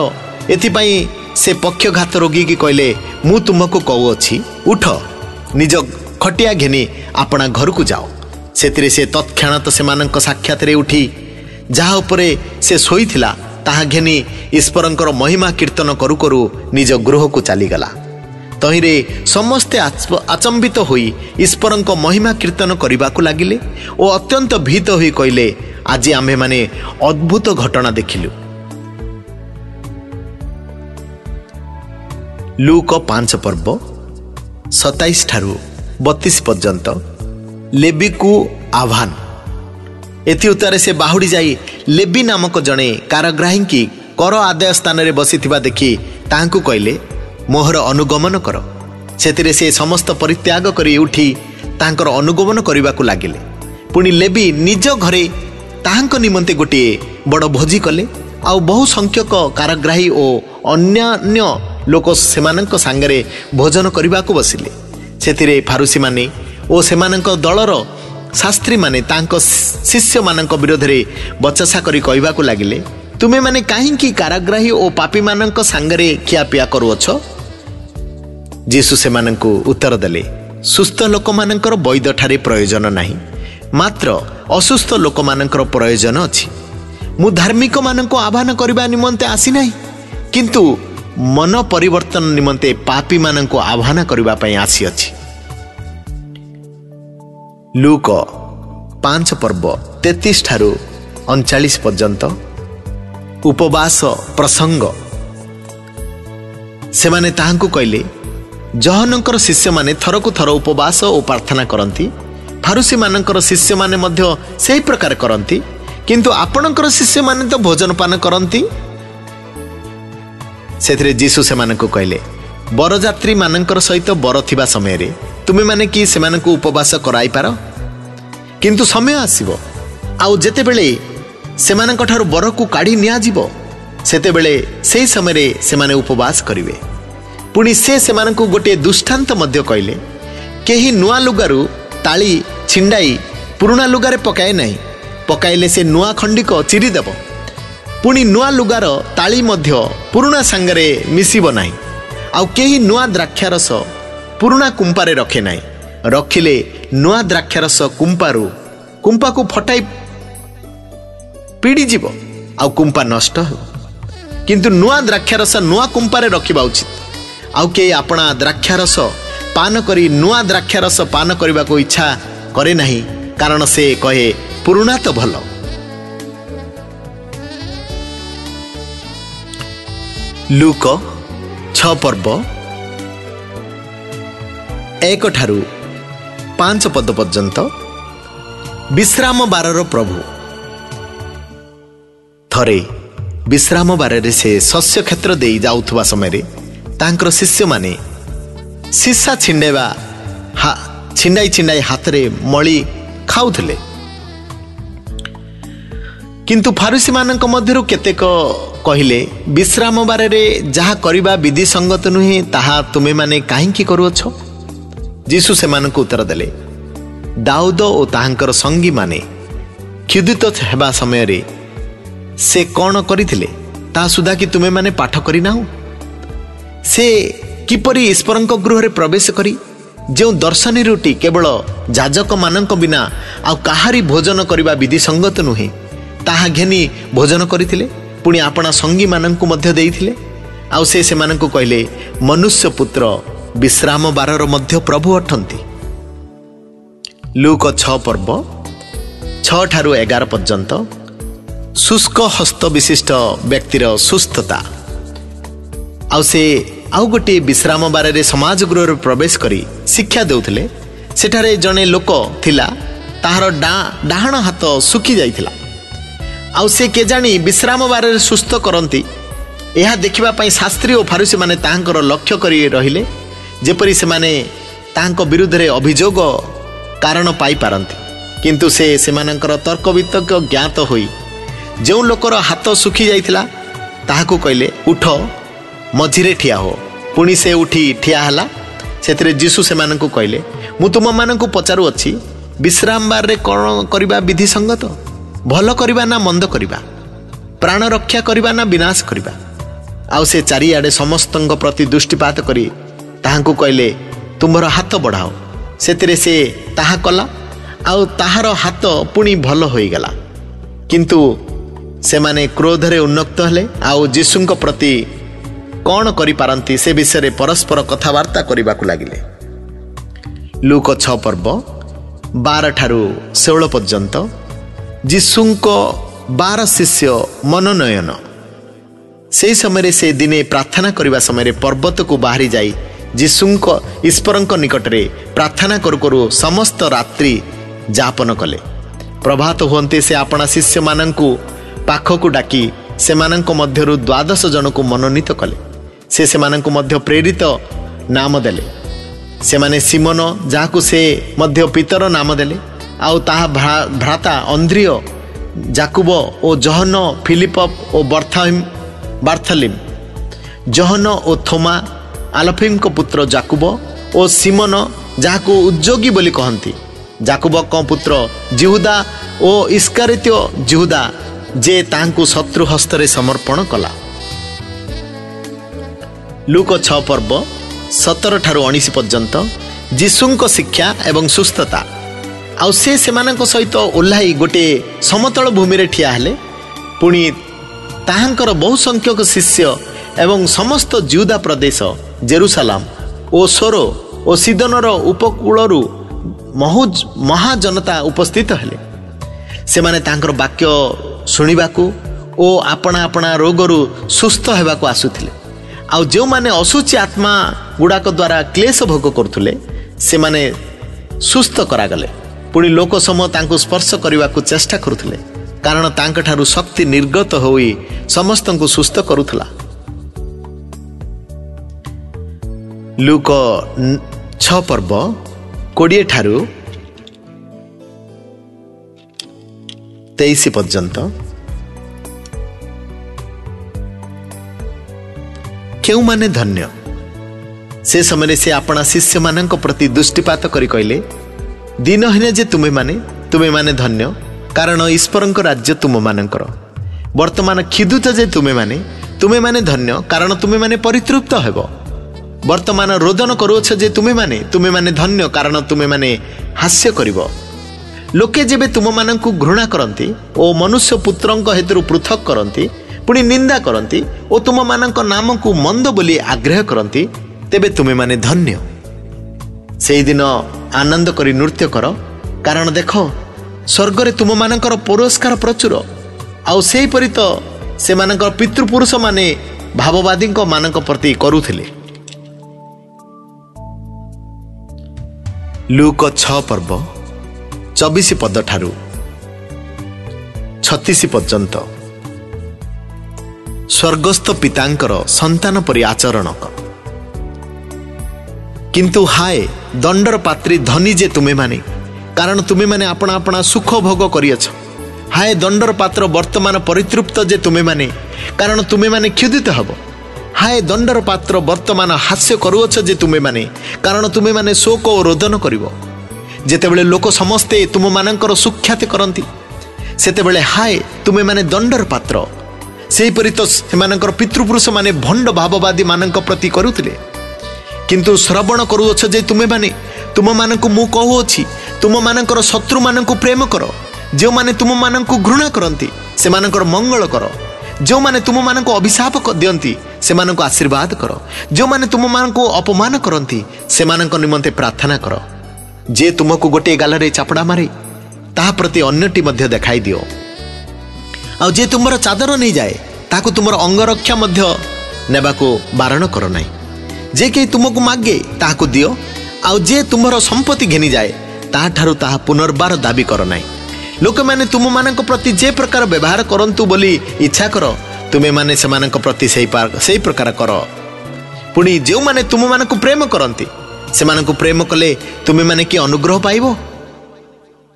ଏଥିପାଇଁ ସେ ପକ୍ଷଘାତ ରୋଗୀକି କହିଲେ, ମୁଁ ତୁମକୁ କହୁଅଛି, ଉଠ, ନିଜ ଖଟିଆ ଘେନି ଆପଣା ଘରକୁ ଯାଅ। ସେଥିରେ ସେ ତତ୍କ୍ଷଣାତ ସେମାନଙ୍କ ସାକ୍ଷାତରେ ଉଠି ଯାହା ଉପରେ ସେ ଶୋଇଥିଲା ତାହା ଘେନି ଈଶ୍ୱରଙ୍କର ମହିମା କୀର୍ତ୍ତନ କରୁ କରୁ ନିଜ ଗୃହକୁ ଚାଲିଗଲା। ତହିଁରେ ସମସ୍ତେ ଆଚମ୍ବିତ ହୋଇ ଈଶ୍ୱରଙ୍କ ମହିମା କୀର୍ତ୍ତନ କରିବାକୁ ଲାଗିଲେ ଓ ଅତ୍ୟନ୍ତ ଭୀତ ହୋଇ କହିଲେ, ଆଜି ଆମ୍ଭେମାନେ ଅଦ୍ଭୁତ ଘଟଣା ଦେଖିଲୁ। ଲୁକ 5 ପର୍ବ 27-32 ପର୍ଯ୍ୟନ୍ତ। ଲେବିକୁ ଆହ୍ୱାନ। ଏଥି ଉତ୍ତରେ ସେ ବାହୁଡ଼ି ଯାଇ ଲେବି ନାମକ ଜଣେ କାରାଗ୍ରାହୀଙ୍କି କର ଆଦାୟ ସ୍ଥାନରେ ବସିଥିବା ଦେଖି ତାହାଙ୍କୁ କହିଲେ, ମୋହର ଅନୁଗମନ କର। ସେଥିରେ ସେ ସମସ୍ତ ପରିତ୍ୟାଗ କରି ଉଠି ତାଙ୍କର ଅନୁଗମନ କରିବାକୁ ଲାଗିଲେ। ପୁଣି ଲେବି ନିଜ ଘରେ ତାହାଙ୍କ ନିମନ୍ତେ ଗୋଟିଏ ବଡ଼ ଭୋଜି କଲେ। ଆଉ ବହୁ ସଂଖ୍ୟକ କାରାଗ୍ରାହୀ ଓ ଅନ୍ୟାନ୍ୟ ଲୋକ ସେମାନଙ୍କ ସାଙ୍ଗରେ ଭୋଜନ କରିବାକୁ ବସିଲେ। ସେଥିରେ ଫାରୁସୀମାନେ ଓ ସେମାନଙ୍କ ଦଳର शास्त्री माने तांको शिष्य मानक विरोध में बचसा करी कहबाकू लागिले, तुमे माने काहींकी काराग्राही और पापी मानक सांगरे खियापिया करुअछ? जीसु सेमानंकु उत्तर देले, सुस्थ लोक मानकर वैद्य ठारे प्रयोजन नहीं, मात्र असुस्थ लोक मानकर प्रयोजन अछि। मु धार्मिक मानक आह्वान करबा निमंते आसी नहीं, किंतु मन परिवर्तन निमंते पापी मानक आह्वान करबा पई आसी अछि। लूक 5 पर्व 33 ठारू 39 पर्यंत उपवास प्रसंग। सेमाने ताहांकु कहले, जहनकर शिष्य माने थरकु थर उपवास और प्रार्थना करती, फारुसी मानकर शिष्य माने मध्य सही प्रकार करती, किंतु आपणकर शिष्य माने तो भोजन पान करती। सेथरे जीसु सेमानकु कहले, बरजात्री मानकर सहित बर थिबा समय रे तुमे माने कि सेमानकु उपवास कराई पार, किंतु समय आसीबो आउ जेते बेले सेमानक ठारू बर को काढी निया जिवो, सेते बेले सेही समय रे सेमाने उपवास करिवे। पुणी से सेमानकु गोटे दुष्टांत मध्य कहले, केही नुआ लुगारू ताली छिंडाई पुरुणा लुगारे पकाए नहीं, पकाइले से नुआ खंडिक चिरी देव। पुणी नुआ लुगार ताली मध्य पुरुणा सांगरे मिसिब नाही। आउ केही नुआ द्राक्षारस पुरुणा कुंपारे रखे नाही, रखिले नुआ द्राक्षारस कुंपा को फटाई पीड़ी जीव, आउ कुंपा नष्ट हो। किंतु नुआ द्राक्षारस नुआ कुंपारे रखिबा उचित। आउ के अपना द्राक्षारस पान करी नुआ द्राक्षारस पान करने को इच्छा करे नहीं, कारण से कहे पुरुणा तो भल। लूक 6 पर्व 1 ठारू 5 पद पर्यंत विश्राम बारर प्रभु। थरे विश्राम बारे से शस्य क्षेत्र दे जाउथबा समय रे तांकर शिष्य माने सीसा छिंडाई हाथ रे मळी खाउथले। किंतु फारुसी मानक मध्यरु केतेक कहिले, विश्राम बारे रे जहा करिबा विधि संगत नुहे, ताहा तुमे माने काहींकी करूअछ? जीसु सेमानक उत्तर देले, दाऊद और ताहांकर संगी माने क्षुदित हेबा समय रे से कौन करथिले ता सुधा कि तुमे माने पाठ करि नाउ? से किपरि ईश्वरंक गृह रे प्रवेश करी जो दर्शनी रुटी केवल जाजक मानक बिना आउ काहारी भोजन करिबा विधि संगत नुहे, ताहा घेनी भोजन करथिले, पुणी आपणा संगी मानकु मध्य देइथिले। आउ से सेमानकु कहले, मनुष्य पुत्र विश्राम बारर मध्य प्रभु अटंती। लूक 6 पर्व 6 ठारू 11 पर्यंत शुष्क हस्त विशिष्ट व्यक्तिर सुस्थता। आउ से आउ गोटे विश्राम बारे समाज गृह प्रवेश करी शिक्षा देउथिले। सेठारे जने लोक थिला, ताहार डाहाण हाथ सुखी जाइथिला। आउ से के जानी विश्राम बारे सुस्थ करती, यह देखिबा पई शास्त्री और फारुसी माने ताहांकर लक्ष्य करी रहिले, जेपरि से माने ताहांक विरुद्ध रे अभियोग कारण पाई पारंती। किंतु से सेमानंकर तर्क वितर्क ज्ञात होई जो लोकर हाथ सुखी जाइथिला ताहाकू कहले, उठ मझिरे ठिया हो। पुणी से उठी ठिया हला। सेतरे जीसु सेमानंकु कहले, मु तुम मानंकु पचारु अछि, विश्राम बार रे कोन करिबा विधि संगत? भल करिबा ना मंद करिबा? प्राण रक्षा करिबा ना विनाश करिबा? आउ से चारिआडे समस्तंक प्रति दृष्टिपात करी ताहांकु कहले, तुमर हाथ बढ़ाओ। सेतरे से ताहा कला, आउ ताहार हाथ पुणी भल होई गला। किंतु सेमाने क्रोधरे उन्नक्त हले, आउ जीसुंक प्रति कौन करि पारंती से विषय परस्पर कथबार्ता करबाकू लागिले। लूक 6 पर्व 12 ठारू 16 पर्यंत जीसुंक 12 शिष्य मनोनयन। से समय से दिने प्रार्थना करने समय पर्वत को बाहरी जाई जीसुंक ईश्वरंक निकटरे प्रार्थना करू करू समस्त रात्रि जापन कले। प्रभात हुंते से आपना शिष्य मानंकु पाखकु डाकी सेमानंक मध्यरु 12 जन को मनोनीत कले। से सेमानंकु मध्य प्रेरित नाम देले। सेमाने सिमोन जाकु से मध्य पितर नाम देले, आउ ताहा भ्राता अंद्रिय, जाकुब ओ जहन, फिलिप ओ बार्थलिम, जहन ओ थोमा, आलफिम को पुत्र जाकुब ओ सिमोन जाकु उद्योगी बोली कहंती, जाकुबक पुत्र जिहुदा ओ इस्कारित्य जिहुदा जे तांकु शत्रु हस्तरे समर्पण कला। लूक 6 पर्व 17 ठारू 19 पर्यंत जीशुंक शिक्षा एवं सुस्थता आउ से सेमानक सहित ओह्लाई गोटे समतल भूमि रे ठिया हेले। पुणी ताहांकर बहु संख्यक शिष्य एवं समस्त जिहुदा प्रदेश जेरुसालाम ओ सोरो ओ सीदनर उपकूलरू महाजनता उपस्थित हेले। सेमाने तांकर वाक्य शुणिबाकू ओ आपणा आपणा रोगरू सुस्थ हेबाकू आसुथिले। आउ जो माने असुची आत्मा गुड़ाक द्वारा क्लेश भोग करुले से माने सुस्थ करागले। पुणी लोक समूह तांको स्पर्श करने को चेष्टा करुले कारण तांक ठारू शक्ति निर्गत होई समस्त को सुस्थ करुला। लूक 6 पर्व 20 ठारू 23 पर्यंत क्यों माने धन्य से समय से अपना शिष्य मान प्रति दृष्टिपात करी कहले दिनहीन जे तुम्हें माने धन्य कारण ईश्वर राज्य तुम मानकर। वर्तमान खिदुत जे तुम्हें माने धन्य कारण तुम्हें माने परितृप्त हेब। वर्तमान रोदन करुछ जे तुम्हें माने धन्य कारण तुम्हें माने हास्य करिवो। लोके जेबे तुम मानकु घृणा करती ओ मनुष्य पुत्रंक हेतु पृथक करती पुणी निंदा करती ओ तुम मानक नाम को मंद बोली आग्रह करती तेबे तुम्हें माने धन्य। से दिन आनंद करी नृत्य कर कारण देख स्वर्ग तुम मानकर पुरस्कार प्रचुर। आउ सेही परि तो से मानकर पितृपुरुष माने भाववादी मानक प्रति करुथिले। लूक 6 पर्व 24 पद ठारू 36 पर्यंत स्वर्गस्थ पितांकर संतान परि आचरण कर। किंतु हाय दंडर पात्री धनी जे तुम्हें माने कारण तुम्हें माने अपना अपना सुख भोग करियछ। हाय दंडर पात्र वर्तमान परितृप्त जे तुम्हें माने कारण तुम्हें माने क्षुदित हब। हाय दंडर पात्र वर्तमान हास्य करुअछ जे तुम्हें माने कारण तुम्हें माने शोक और रोदन करिवो। जेतेबेले लोक समस्ते तुम मानकर सुख्याति करती सेतेबेले हाय तुम्हें माने दंडर पात्र। सेहीपरि तो सेमानकर पितृपुरुष माने भंड भाववादी मानक प्रति करुथिले। किंतु श्रवण करुअछ जे तुम्हें माने तुम मानक मु कहूछि तुम मानकर शत्रु मानक प्रेम कर। जो माने तुम मानक घृणा करती से मानकर मंगल कर। जो माने तुम मानक अभिशाप दियंती से मानक आशीर्वाद कर। जो माने तुम मानक अपमान करती से मानक निमंते प्रार्थना कर। जे तुमको गोटे गालरे चापड़ा मारे ता प्रति अन्यटी मध्य देखाई दियो। आ जे तुमर चादर नहीं जाए ताको तुमर अंगरक्षा मध्य नेबाको बारण कर नाही। जे के तुमको मागे ताको दियो आ जे तुमर संपत्ति घेनी जाए ता ठारू ता पुनर्बार दाबी कर नाही। लोक माने तुम मानक प्रति जे प्रकार व्यवहार करंतु बोली इच्छा कर तुमे माने से मानक प्रति सही प्रकार कर। पुणी जो माने तुम मानक प्रेम करंती से मानक प्रेम कले तुमे माने कि अनुग्रह पाइबो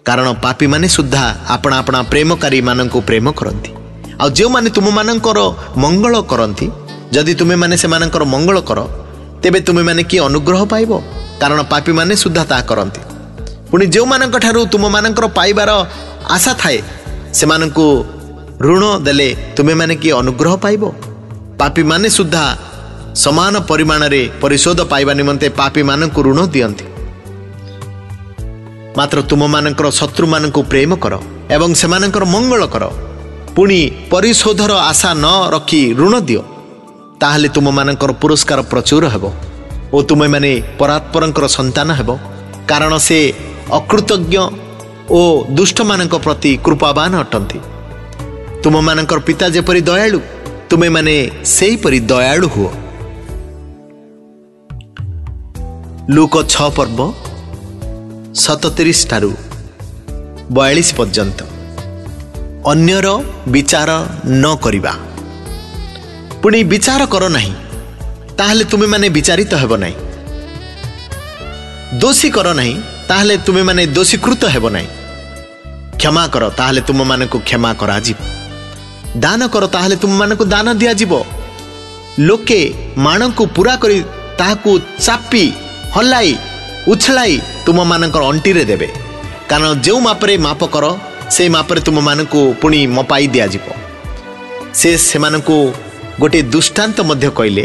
कारण पापी माने सुद्धा अपना अपना प्रेमकारी मानक प्रेम करती। आ जो माने तुम मानकर मंगल करती जदि तुमे माने से मानकर मंगल कर तेबे तुमे माने कि अनुग्रह पाइबो कारण पापी माने सुद्धा ता करती। पुणी जो मानक ठारू तुम मानकर पाइबार आशा थाए से मानकु ऋण देले तुमे माने कि अनुग्रह पाइबो। पापी माने सुद्धा समान परिमाण रे परिशोध पाइबा निमंते पापी मानकु ऋण दियंती। मात्र तुम मानकर शत्रु मानकु प्रेम कर एवं से मानकर मंगल कर पुणी परिशोधर आशा न रखी ऋण दियो ताहले तुम मानकर पुरस्कार प्रचुर हेबो ओ तुमे माने परात्परंकर संतान हेबो कारण से अकृतज्ञ ओ दुष्ट मानक प्रति कृपावान अटंती। तुम मानकर पिता जेपरि दयालु तुमे माने सेही परि दयालु हुओ। लूक 6 पर्व 37 ठारू 42 पर्यंत अन्यर विचार न करिबा। पुणी विचार कर नहीं ताहले तुमे माने विचारित हेब नहीं। दोषी कर नहीं ताहले तुमे माने दोषीकृत हेब नहीं। क्षमा कर ताहले तुम मानक क्षमा करा जीव। दान कर ताहले तुम मानक दान दिया जीव। लोके मानक पूरा करी ताहाकु चापी हलाई उछलाई तुम मानकर अंटी रे देबे कारण जो मापरे माप कर से मापरे तुम मानकु पुणी मपाई दिया जिवो। से मानकु गोटे दृष्टांत मध्य कहले,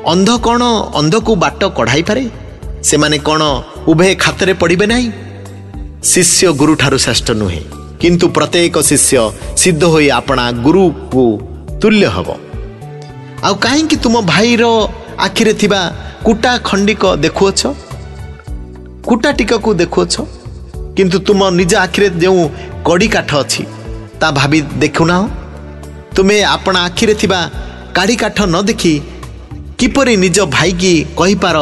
अंध कौन अंध को बाट कढ़ाई पारे? से माने कौन उभय खातरे पड़े ना? शिष्य गुरु ठारू श्रेष्ठ नुहे, किंतु प्रत्येक शिष्य सिद्ध होई आपणा गुरु को तुल्य हब। आउ कहीं तुम भाईर आखिरे थिबा कुटा खंडिक देखुअछ, कुटा टिक को देखुअछ, किंतु तुम निज आखिरे जो कड़ी काठ अच्छी ता भाभी देखुना। तुम्हें आपणा आखिरे थिबा काड़ी काठ न देखी किपरि निज भाई की कहि पार,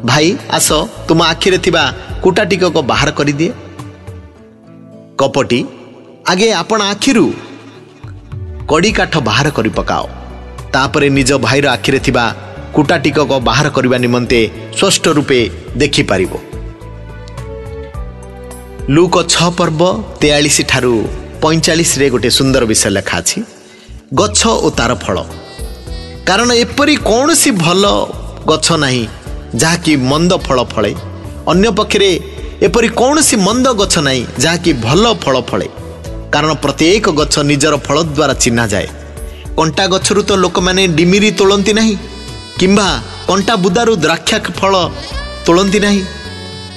भाई आस तुम आखिरे थिबा कुटा टिक को बाहर कर दिए? कपटी आगे आपण आखिरु कड़ी काठ बाहर कर पकाओ, तापरे निज भाईर आखिरे थिबा कुटा टिक को बाहर करने निमंते स्पष्ट रूपे देखि पारिबो। लूक 6 पर्व 43 ठारू 45 रे गोटे सुंदर विषय लिखा अछि, गछ ओ तार फल। कारण एपरी कौन सी भल गछ नाही जहाँकि मंद फल फले, अन्य पक्षरे एपरी कौन सी मंद गछ नाही जहाँकि भल फल फले। कारण प्रत्येक गछ निजर फल द्वारा चिन्हा जाए। कंटा गछरु तो लोक माने डिमिरी तोलंती नाही, किंबा कंटा बुदारू द्राक्षा फल तोलंती नाही।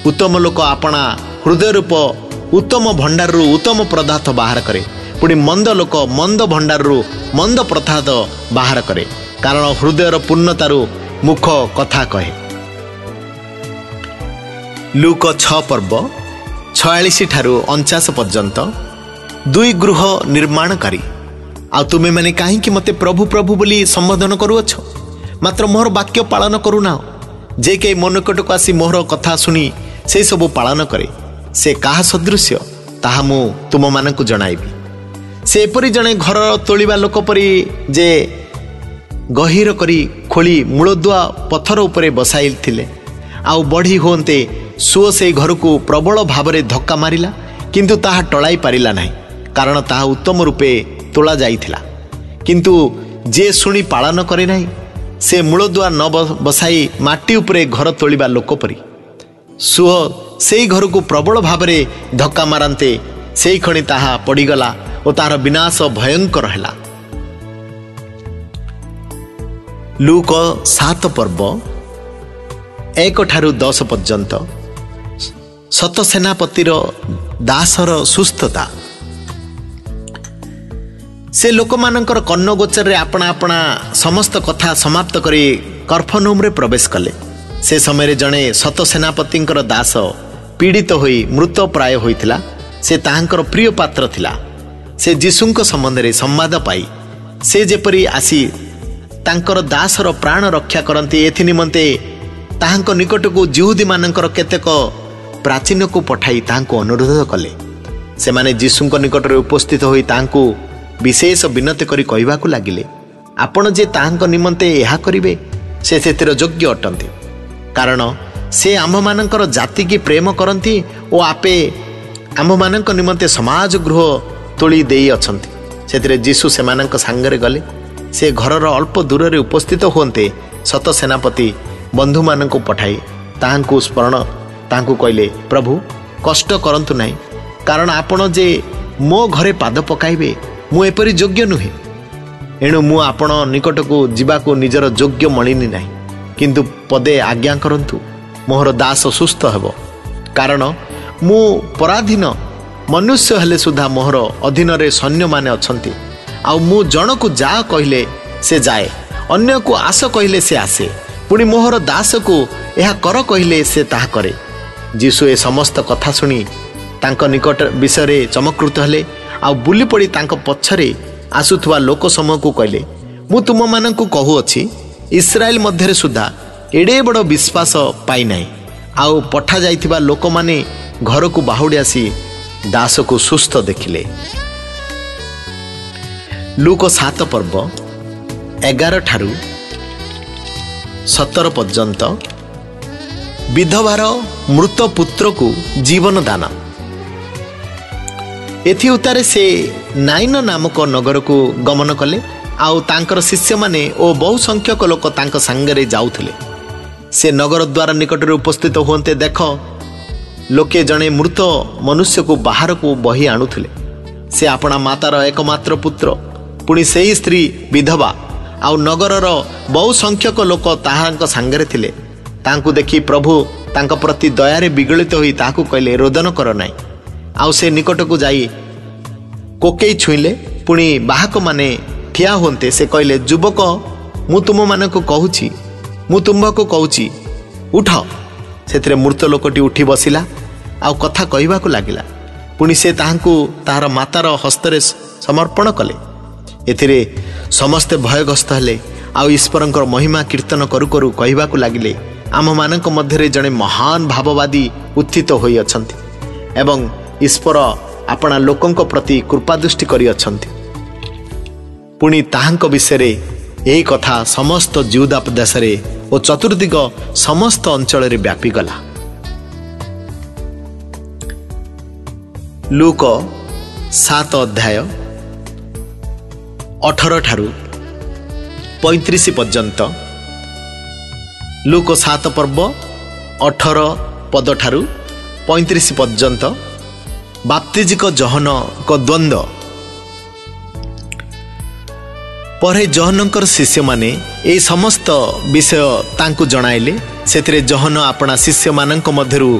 उत्तम लोक आपणा हृदय रूप उत्तम भंडार उत्तम पदार्थ बाहर करे, पुणी मंद लोक मंद भंडार मंद पदार्थ बाहर करे, कारण हृदयर पूर्णतारू मुख कथा कहे। लूक 6 पर्व 46 ठारू 49 पर्यंत, दुई गृह निर्माणकारी आ तुमे माने कहीं मते प्रभु प्रभु बोली संबोधन करुअछ, मात्र मोहर वाक्य पालन करूना। जे के मन निकट को आसी मोहर कथा शुणी से सब पालन करे, से कहा सदृश्य ताहा मु तुम मानकु जणाइबी। से एपरी जणे घर तोलिबा लोक परी जे गहीर करी खोली मूलदुआ पत्थर उपरे बसाई थिले, आउ बढ़ी होते सुओ से घर को प्रबल भावरे धक्का मारिला, किंतु ताहा टलाई पारिला नाही, कारण ताहा उत्तम रूपे तोला जाइथिला। किंतु जे शुणी पालन करे नाही, से मूलदुआ न बसाई माटी उपरे घर तोलिबा लोक परी सुओ से घर को प्रबल भावरे धक्का मारते से खणी ताहा पड़ीगला और तार विनाश भयंकर हैला। लूक 7 पर्व 1 ठारू 10 पर्यंत, सत सेनापतिर दासर सुस्थता। से लोक मानकर कर्ण गोचर रे अपना अपना समस्त कथा समाप्त करी कफरनहूम रे प्रवेश कले। से समय जड़े सत सेनापतिंकर दास पीड़ित होई मृत प्राय होइथिला। से ताहांकर प्रिय पात्र थिला। से जीशुंक संबंध रे संवाद पाई से जेपरी आसी तांकर दासर प्राण रक्षा करती, एथि निमंते ताहांक निकट को जिहुदी मानकर केतेक प्राचीन को पठाई ताहांको अनुरोध कले। से माने जीशुंक निकट रे उपस्थित होई ताहांको विशेष विनती करी कहबाकू लागिले, आपण जे ताहांक निमंते एहा करिवे से सेतिर योग्य अटंती, कारण से आम मानकर जाति की प्रेम करती और आपे आम मानक निमंते समाज गृह तोली देई अछंती। सेतिरे जीशु सेमानक सांगरे गले। से घरर अल्प दूर रे उपस्थित होते सत सेनापति बंधु मानक पठाई ताहांकू स्मरण ताहांकू कहले, प्रभु कष्ट करंतु नाही, कारण आपण जे मो घरे पाद पकाइबे मु एपरी योग्य नुहे। एणु मु आपण निकट को जीवाकू निजर योग्य मलिनी नाही, किंतु पदे आज्ञा करंतु, मोहर दास सुस्थ हेबो। कारण मु पराधीन मनुष्य हेले सुधा मोहर अधीन रे सैन्य माने अछंती। आ मु जन को जा कहले से जाए, अन्य को आस कहले से आसे, पुणी मोहर दास को यह कर कहले से ताहा करे। जीशु ए समस्त कथा सुनी तांक निकट विषय चमत्कृत हेले। आ बुली पड़ी तांक पछरे आसुथवा लोक समूह को कहले, मु तुम मानकु कहूअछि इस्राएल मध्य सुधा एडे बड़ विश्वास पाई नाही। आउ पठा जाइथिबा लोक माने घर को बाहुडी आसी दास को सुस्थ देखिले। लूक 7 पर्व 11 ठारू 17 पर्यंत, विधवार मृत पुत्र को जीवन दान। एथि उतारे से नाइन नामक नगर को गमन कले। आउ तांकर शिष्य माने ओ बहु संख्यक लोक तांक संगरे जाउथिले। से नगर द्वार निकट रे उपस्थित होते देख लोके जड़े मृत मनुष्य को बाहर को बही आणुले। से आपणा मातार एकमात्र पुत्र, पुणी से ही स्त्री विधवा, आउ नगरर बहु संख्यक लोक ताहांक सांगरे थिले। तांकु देखि प्रभु तांक प्रति दयारे विगलित होई ताकु कहले, रोदन कर नाई। आउ से निकट को जाई कोकेई छुईले। पुणी बाहक माने ठिया होते से कहले, युवक मु तुम मानक कहूची, मु तुम्भको कहूची, उठ। से मृत लोकटी उठी बसिला आउ कथा कहवाक लागिला। पुणी से ताहांकु ताहार मातार हस्तरे समर्पण कले। एथिरे समस्ते भयग्रस्त हेले आउ ईश्वरंकर महिमा कीर्तन करू करू कहवाक लागिले, आम मानक मध्यरे जड़े महान भाववादी उत्थित होई अछंती एवं ईश्वर आपणा लोकंक प्रति कृपा दृष्टि करी अछंती। पुणी ताहांक विषय यही कथा समस्त जिहुदा देशरे और चतुर्दिग समस्त अंचल रे व्यापी गला। लूक 7 अध्याय 18 ठारू 35 पर्यंत। लूक 7 पर्व 18 पद ठारू 35 पर्यंत बाप्तिजिक जहन को द्वंद्व। परे जहनकर शिष्य माने ए समस्त विषय तांकु जणाइले। सेतिरे जहन आपणा शिष्य मानक मध्यरु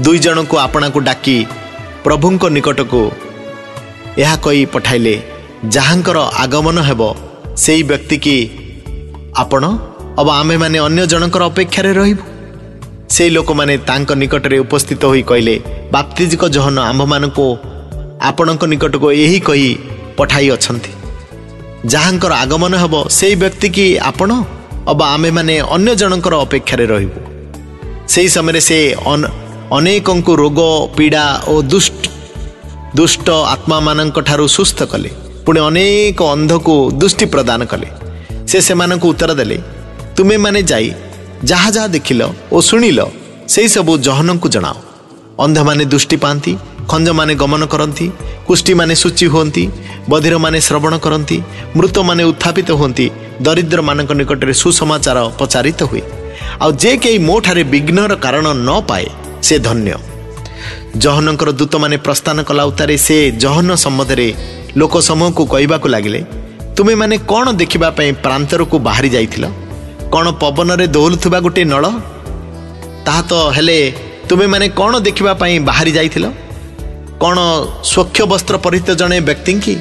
2 जन को आपणा को डाकी प्रभुंक निकट को यह कही पठाइले, जहांकर आगमन हेबो सेई व्यक्ति की आपण अब आमे माने अन्य जनकर अपेक्षा रे रहिबु। से लोक माने तांक निकट रे उपस्थित होई कहले, बाप्तिजिक जहन आम्भ मानको आपणक निकट को यही कही पठाई अछंती, जहांकर आगमन हेबो सेई व्यक्ति की आपण अब आमे माने अन्य जनकर अपेक्षा रे रहिबु। सेई समय से अनेकंकु रोग पीड़ा और दुष्ट आत्मा मानक ठारू सुस्थ कले। पुणे अनेक अंध को दृष्टि प्रदान कले। से मानक उत्तर देले, तुमे माने जाई जहा जहा देखिल और शुणिल से सबू जहन को जनाओ। अंध माने दृष्टि पाती, खंज माने गमन करती, कुष्टि माने सूची होती, बधिर माने श्रवण करती, मृत माने उत्थापित होती, दरिद्र मानक निकट रे सुसमाचार प्रचारित हुए। आ जे कई मोठारे विघ्नर कारण न पाए से धन्य। जहनकर दूत माने प्रस्थान कला उतारे से जहन सम्बन्धरे लोक समूह को कहवाक लगिले, तुमे माने कौन देखिबा पई प्रांतर को बाहरी जाइथिल? कौन पवन रे दौलुथुबा गोटे नल? ताहा तो हेले तुमे माने कौन देखिबा पई बाहरी जाइथिल? कौन स्वच्छ वस्त्र परिहित जने व्यक्ति की?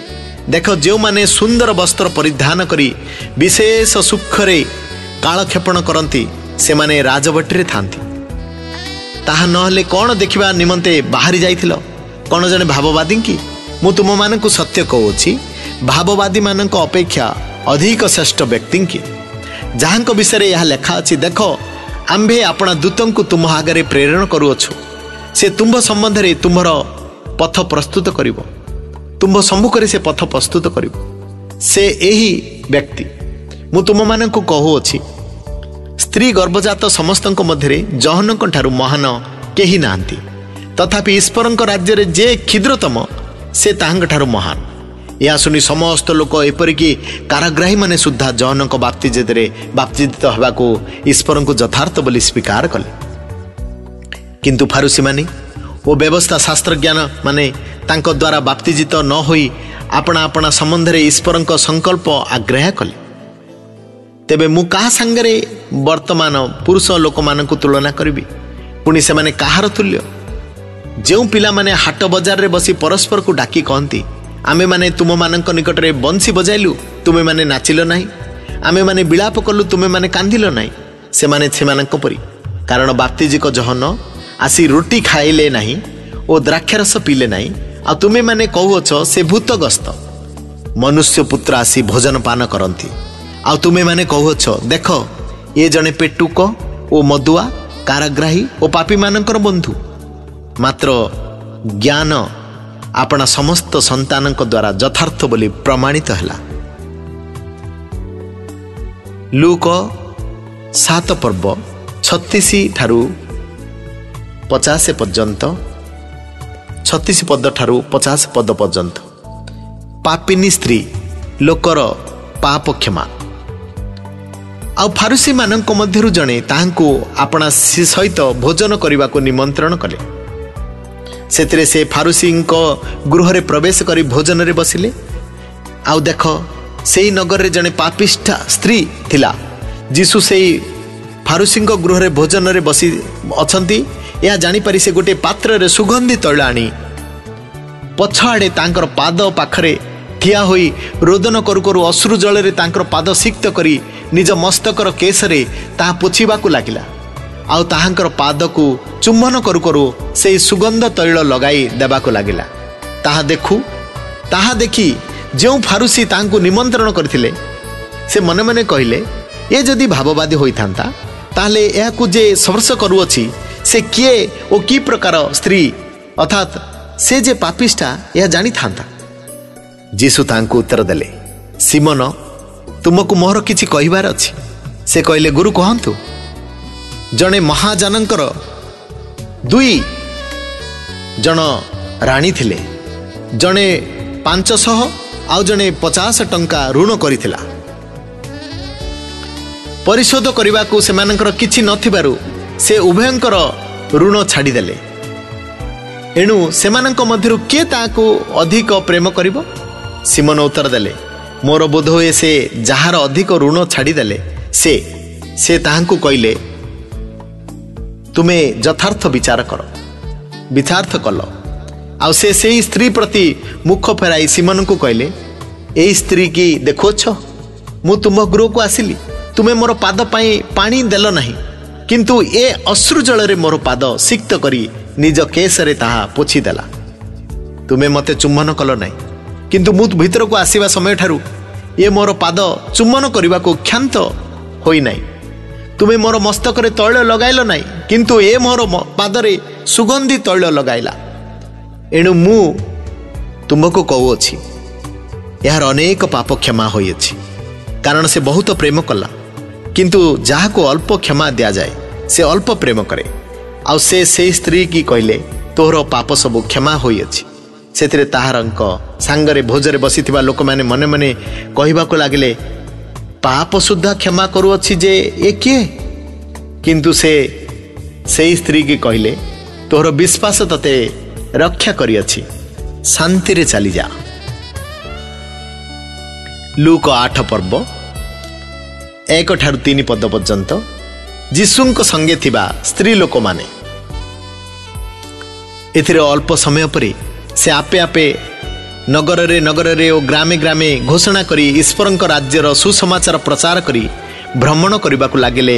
देख, जो माने सुंदर वस्त्र परिधान करी विशेष सुखरे कालक्षेपण करती से माने राजवटीरे थांती। ताहा नहले कौन देखिबा निमंते बाहरी जाइथिल? कौन जने भाववादी की? मु तुम मानक सत्य कहूछि, भाववादी मानक अपेक्षा अधिक श्रेष्ठ व्यक्ति की, जहां विषय यह लेखा अछि। देख, आम्भे अपना दूतों को तुम आगे प्रेरण करुअछु। से तुम्भ संबंध रे तुम्हर पथ प्रस्तुत करिवो, तुम्भ सम्मुख से पथ प्रस्तुत करिवो। से यही व्यक्ति मु तुम मानक कहूछि, स्त्री गर्भजात समस्तक मध्य जहनक ठारू महान केही नांती, तथापि ईश्वरक राज्य रे जे क्षुद्रतम से ताहांक ठारू महान। यह शुणी समस्त लोक एपरिकी काराग्राही माने सुद्धा जहनक बाप्तिजित हवा को ईश्वर को यथार्थ बोली स्वीकार कले। किंतु फारुसी माने ओ व्यवस्था शास्त्र ज्ञान माने तांक द्वारा बाप्तिजित न होई आपना आपना संबंध रे ईश्वरक संकल्प आग्रह कले। तेबे मु कहा संगरे वर्तमान पुरुष लोक मानक तुलना करिबी? पुणी से माने काहार तुल्य? जेउ पिला माने हाट बाजार रे बसी परस्पर को डाकी कहती, आमे माने तुम मानक निकट रे बंसी बजाइलु, तुमे माने नाचिल नाही, आमे माने विलाप कलु, तुमे माने कांदिल नाही। से माने सेमानक परी, कारण बाप्तिजिक जहन आसी रोटी खाइले नाही ओ द्राक्षारस पीले नाही, आ तुमे माने कहूअछ से भूतग्रस्त। मनुष्य पुत्र आसी भोजन पान करती, आ तुमे माने कहूअछ देख ये जने पेटुक ओ मदुआ काराग्राही ओ पापी मानकर बंधु। मात्र ज्ञान आपना समस्त संतानक द्वारा यथार्थ बोली प्रमाणित हैला। लूक 7 पर्व 36 ठारू 50 पर्यंत, 36 पद ठारू 50 पद पर्यंत। पापिनी स्त्री लोकर पाप क्षमा। आ फारुसी मानक मध्यरु जणे ताहांकु आपना सहित भोजन करने को निमंत्रण कले। ସେଥିରେ ସେ ଫାରୁସିଙ୍କ ଗୃହରେ ପ୍ରବେଶ କରି ଭୋଜନରେ ବସିଲେ। ଆଉ ଦେଖ, ସେଇ ନଗରରେ ଜଣେ ପାପିଷ୍ଠା ସ୍ତ୍ରୀ ଥିଲା। ଯୀଶୁ ସେଇ ଫାରୁସିଙ୍କ ଗୃହରେ ଭୋଜନରେ ବସି ଅଛନ୍ତି ଏହା ଜାଣିପାରି ସେ ଗୋଟିଏ ପାତ୍ରରେ ସୁଗନ୍ଧି ତୈଳ ଆଣି ପଛଆଡ଼େ ତାଙ୍କର ପାଦ ପାଖରେ ଠିଆ ହୋଇ ରୋଦନ କରୁ କରୁ ଅଶ୍ରୁ ଜଳରେ ତାଙ୍କର ପାଦ ସିକ୍ତ କରି ନିଜ ମସ୍ତକର କେଶରେ ତାହା ପୋଛିବାକୁ ଲାଗିଲା। ଆଉ ତାହାଙ୍କର ପାଦକୁ ଚୁମ୍ବନ କରୁ କରୁ ସେଇ ସୁଗନ୍ଧ ତୈଳ ଲଗାଇ ଦେବାକୁ ଲାଗିଲା। ତାହା ଦେଖି ଯେଉଁ ଫାରୁସି ତାଙ୍କୁ ନିମନ୍ତ୍ରଣ କରିଥିଲେ ସେ ମନେ ମନେ କହିଲେ, ଏ ଯଦି ଭାବବାଦୀ ହୋଇଥାନ୍ତା ତାହେଲେ ଏହାକୁ ଯେ ସ୍ପର୍ଶ କରୁଅଛି ସେ କିଏ ଓ କି ପ୍ରକାର ସ୍ତ୍ରୀ, ଅର୍ଥାତ୍ ସେ ଯେ ପାପିଷ୍ଠା ଏହା ଜାଣିଥାନ୍ତା। ଯୀଶୁ ତାଙ୍କୁ ଉତ୍ତର ଦେଲେ, ସିମୋନ, ତୁମକୁ ମୋର କିଛି କହିବାର ଅଛି। ସେ କହିଲେ, ଗୁରୁ କହନ୍ତୁ। ଜଣେ ମହାଜନଙ୍କର 2 ଜଣ ରାଣୀ ଥିଲେ। ଜଣେ 500 ଆଉ ଜଣେ 50 ଟଙ୍କା ଋଣ କରିଥିଲା। ପରିଶୋଧ କରିବାକୁ ସେମାନଙ୍କର କିଛି ନଥିବାରୁ ସେ ଉଭୟଙ୍କର ଋଣ ଛାଡ଼ିଦେଲେ। ଏଣୁ ସେମାନଙ୍କ ମଧ୍ୟରୁ କିଏ ତାହାକୁ ଅଧିକ ପ୍ରେମ କରିବ? ସିମୋନ ଉତ୍ତର ଦେଲେ, ମୋର ବୋଧ ହୁଏ ସେ ଯାହାର ଅଧିକ ଋଣ ଛାଡ଼ିଦେଲେ ସେ ତାହାଙ୍କୁ କହିଲେ, ତୁମେ ଯଥାର୍ଥ ବିଚାର କଲ। ଆଉ ସେ ସେଇ ସ୍ତ୍ରୀ ପ୍ରତି ମୁଖ ଫେରାଇ ସିମୋନଙ୍କୁ କହିଲେ, ଏଇ ସ୍ତ୍ରୀ କି ଦେଖୁଅଛ? ମୁଁ ତୁମ ଗୃହକୁ ଆସିଲି, ତୁମେ ମୋର ପାଦ ପାଇଁ ପାଣି ଦେଲ ନାହିଁ, କିନ୍ତୁ ଏ ଅଶ୍ରୁ ଜଳରେ ମୋର ପାଦ ସିକ୍ତ କରି ନିଜ କେଶରେ ତାହା ପୋଛିଦେଲା। ତୁମେ ମୋତେ ଚୁମ୍ବନ କଲ ନାହିଁ, କିନ୍ତୁ ମୁଁ ଭିତରକୁ ଆସିବା ସମୟଠାରୁ ଏ ମୋର ପାଦ ଚୁମ୍ବନ କରିବାକୁ କ୍ଷାନ୍ତ ହୋଇନାହିଁ। ତୁମେ ମୋର ମସ୍ତକରେ ତୈଳ ଲଗାଇଲ ନାହିଁ, କିନ୍ତୁ ଏ ମୋର ପାଦରେ ସୁଗନ୍ଧି ତୈଳ ଲଗାଇଲା। ଏଣୁ ମୁଁ ତୁମକୁ କହୁଅଛି, ଏହାର ଅନେକ ପାପ କ୍ଷମା ହୋଇଅଛି, କାରଣ ସେ ବହୁତ ପ୍ରେମ କଲା। କିନ୍ତୁ ଯାହାକୁ ଅଳ୍ପ କ୍ଷମା ଦିଆଯାଏ ସେ ଅଳ୍ପ ପ୍ରେମ କରେ। ଆଉ ସେ ସେଇ ସ୍ତ୍ରୀ କି କହିଲେ, ତୋର ପାପ ସବୁ କ୍ଷମା ହୋଇଅଛି। ସେଥିରେ ତାହାରଙ୍କ ସାଙ୍ଗରେ ଭୋଜରେ ବସିଥିବା ଲୋକମାନେ ମନେ ମନେ କହିବାକୁ ଲାଗିଲେ, ପାପ ସୁଦ୍ଧା କ୍ଷମା କରୁଅଛି ଯେ ଏ କିଏ? କିନ୍ତୁ ସେ ସେଇ ସ୍ତ୍ରୀ କି କହିଲେ, ତୋର ବିଶ୍ୱାସ ତତେ ରକ୍ଷା କରିଅଛି, ଶାନ୍ତିରେ ଚାଲିଯା। ଲୁକ 8 ପର୍ବ 1 ଠାରୁ 3 ପଦ ପର୍ଯ୍ୟନ୍ତ। ଯୀଶୁଙ୍କ ସଙ୍ଗେ ଥିବା ସ୍ତ୍ରୀ ଲୋକମାନେ। ଏଥିରେ ଅଳ୍ପ ସମୟ ପରେ ସେ ଆପେ ନଗରରେ ଓ ଗ୍ରାମେ ଘୋଷଣା କରି ଈଶ୍ୱରଙ୍କ ରାଜ୍ୟର ସୁସମାଚାର ପ୍ରଚାର କରି ଭ୍ରମଣ କରିବାକୁ ଲାଗିଲେ।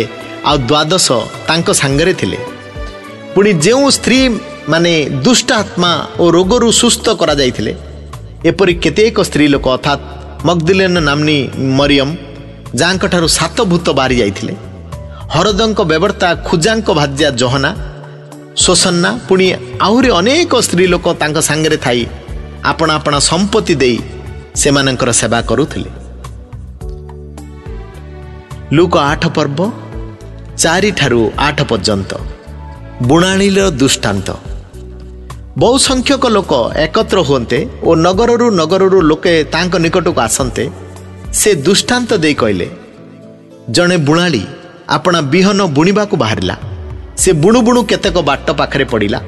ଆଉ 12 ତାଙ୍କ ସାଙ୍ଗରେ ଥିଲେ। ପୁଣି ଯେଉଁ ସ୍ତ୍ରୀ ମାନେ ଦୁଷ୍ଟ ଆତ୍ମା ଓ ରୋଗରୁ ସୁସ୍ଥ କରାଯାଇଥିଲେ, ଏପରି କେତେକ ସ୍ତ୍ରୀ ଲୋକ, ଅର୍ଥାତ୍ ମଗ୍ଦଲେନ ନାମ୍ନୀ ମରିୟମ, ଯାହାଙ୍କଠାରୁ 7 ଭୂତ ବାହାରି ଯାଇଥିଲେ, ହରଦଙ୍କ ବେବର୍ତ୍ତା ଖୁଜାଙ୍କ ଭାର୍ଯ୍ୟା ଯୋହନା, ସୋସନ୍ନା, ପୁଣି ଆହୁରି ଅନେକ ସ୍ତ୍ରୀ ଲୋକ ତାଙ୍କ ସାଙ୍ଗରେ ଥାଇ ଆପଣା ଆପଣା ସମ୍ପତ୍ତି ଦେଇ ସେମାନଙ୍କର ସେବା କରୁଥିଲେ। ଲୁକ 8 ପର୍ବ 4 ଠାରୁ 8 ପର୍ଯ୍ୟନ୍ତ। ବୁଣାଣୀର ଦୃଷ୍ଟାନ୍ତ। ବହୁ ସଂଖ୍ୟକ ଲୋକ ଏକତ୍ର ହୁଅନ୍ତେ ଓ ନଗରରୁ ଲୋକେ ତାଙ୍କ ନିକଟକୁ ଆସନ୍ତେ। ସେ ଦୃଷ୍ଟାନ୍ତ ଦେଇ କହିଲେ, ଜଣେ ବୁଣାଳି ଆପଣା ବିହନ ବୁଣିବାକୁ ବାହାରିଲା। ସେ ବୁଣୁ ବୁଣୁ କେତେକ ବାଟ ପାଖରେ ପଡ଼ିଲା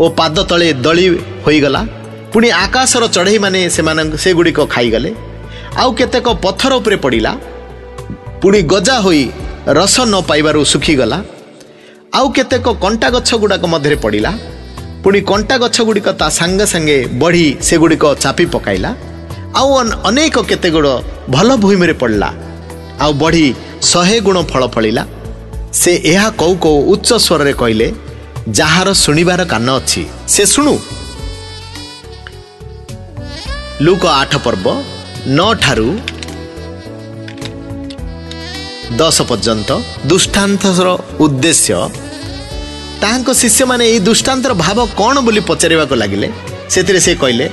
ଓ ପାଦ ତଳେ ଦଳି ହୋଇଗଲା। ପୁଣି ଆକାଶର ଚଢ଼େଇମାନେ ସେଗୁଡ଼ିକ ଖାଇଗଲେ। ଆଉ କେତେକ ପଥର ଉପରେ ପଡ଼ିଲା, ପୁଣି ଗଜା ହୋଇ ରସ ନ ପାଇବାରୁ ଶୁଖିଗଲା। ଆଉ କେତେକ କଣ୍ଟା ଗଛ ଗୁଡ଼ାକ ମଧ୍ୟରେ ପଡ଼ିଲା, ପୁଣି କଣ୍ଟା ଗଛ ଗୁଡ଼ିକ ତା ସାଙ୍ଗେ ସାଙ୍ଗେ ବଢ଼ି ସେଗୁଡ଼ିକ ଚାପି ପକାଇଲା। ଆଉ ଅନେକ କେତେଗୁଡ଼ ଭଲ ଭୂମିରେ ପଡ଼ିଲା, ଆଉ ବଢ଼ି 100 ଗୁଣ ଫଳ ଫଳିଲା। ସେ ଏହା କହୁ କହୁ ଉଚ୍ଚ ସ୍ୱରରେ କହିଲେ, ଯାହାର ଶୁଣିବାର କାନ ଅଛି ସେ ଶୁଣୁ। ଲୁକ 8 ପର୍ବ 9 ଠାରୁ 10 ପର୍ଯ୍ୟନ୍ତ। ଦୃଷ୍ଟାନ୍ତର ଉଦ୍ଦେଶ୍ୟ। ତାହାଙ୍କ ଶିଷ୍ୟମାନେ ଏହି ଦୃଷ୍ଟାନ୍ତର ଭାବ କ'ଣ ବୋଲି ପଚାରିବାକୁ ଲାଗିଲେ। ସେଥିରେ ସେ କହିଲେ,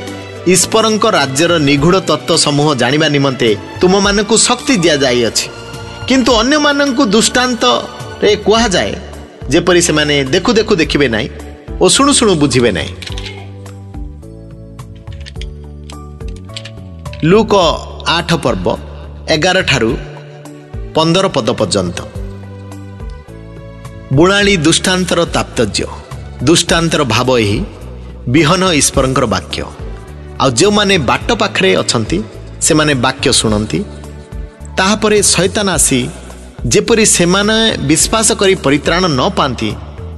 ଈଶ୍ୱରଙ୍କ ରାଜ୍ୟର ନିଗୂଢ଼ ତତ୍ତ୍ୱ ସମୂହ ଜାଣିବା ନିମନ୍ତେ ତୁମମାନଙ୍କୁ ଶକ୍ତି ଦିଆଯାଇଅଛି, କିନ୍ତୁ ଅନ୍ୟମାନଙ୍କୁ ଦୃଷ୍ଟାନ୍ତରେ କୁହାଯାଏ, ଯେପରି ସେମାନେ ଦେଖୁ ଦେଖୁ ଦେଖିବେ ନାହିଁ ଓ ଶୁଣୁ ଶୁଣୁ ବୁଝିବେ ନାହିଁ। ଲୁକ 8 ପର୍ବ 11 ଠାରୁ 15 ପଦ ପର୍ଯ୍ୟନ୍ତ। ବୁଣାଳି ଦୃଷ୍ଟାନ୍ତର ତାତ୍ପର୍ଯ୍ୟ। ଦୃଷ୍ଟାନ୍ତର ଭାବ ଏହି, ବିହନ ଈଶ୍ୱରଙ୍କର ବାକ୍ୟ। ଆଉ ଯେଉଁମାନେ ବାଟ ପାଖରେ ଅଛନ୍ତି ସେମାନେ ବାକ୍ୟ ଶୁଣନ୍ତି। ତାହାପରେ ଶୈତାନ ଆସି ଯେପରି ସେମାନେ ବିଶ୍ୱାସ କରି ପରିତ୍ରାଣ ନ ପାଆନ୍ତି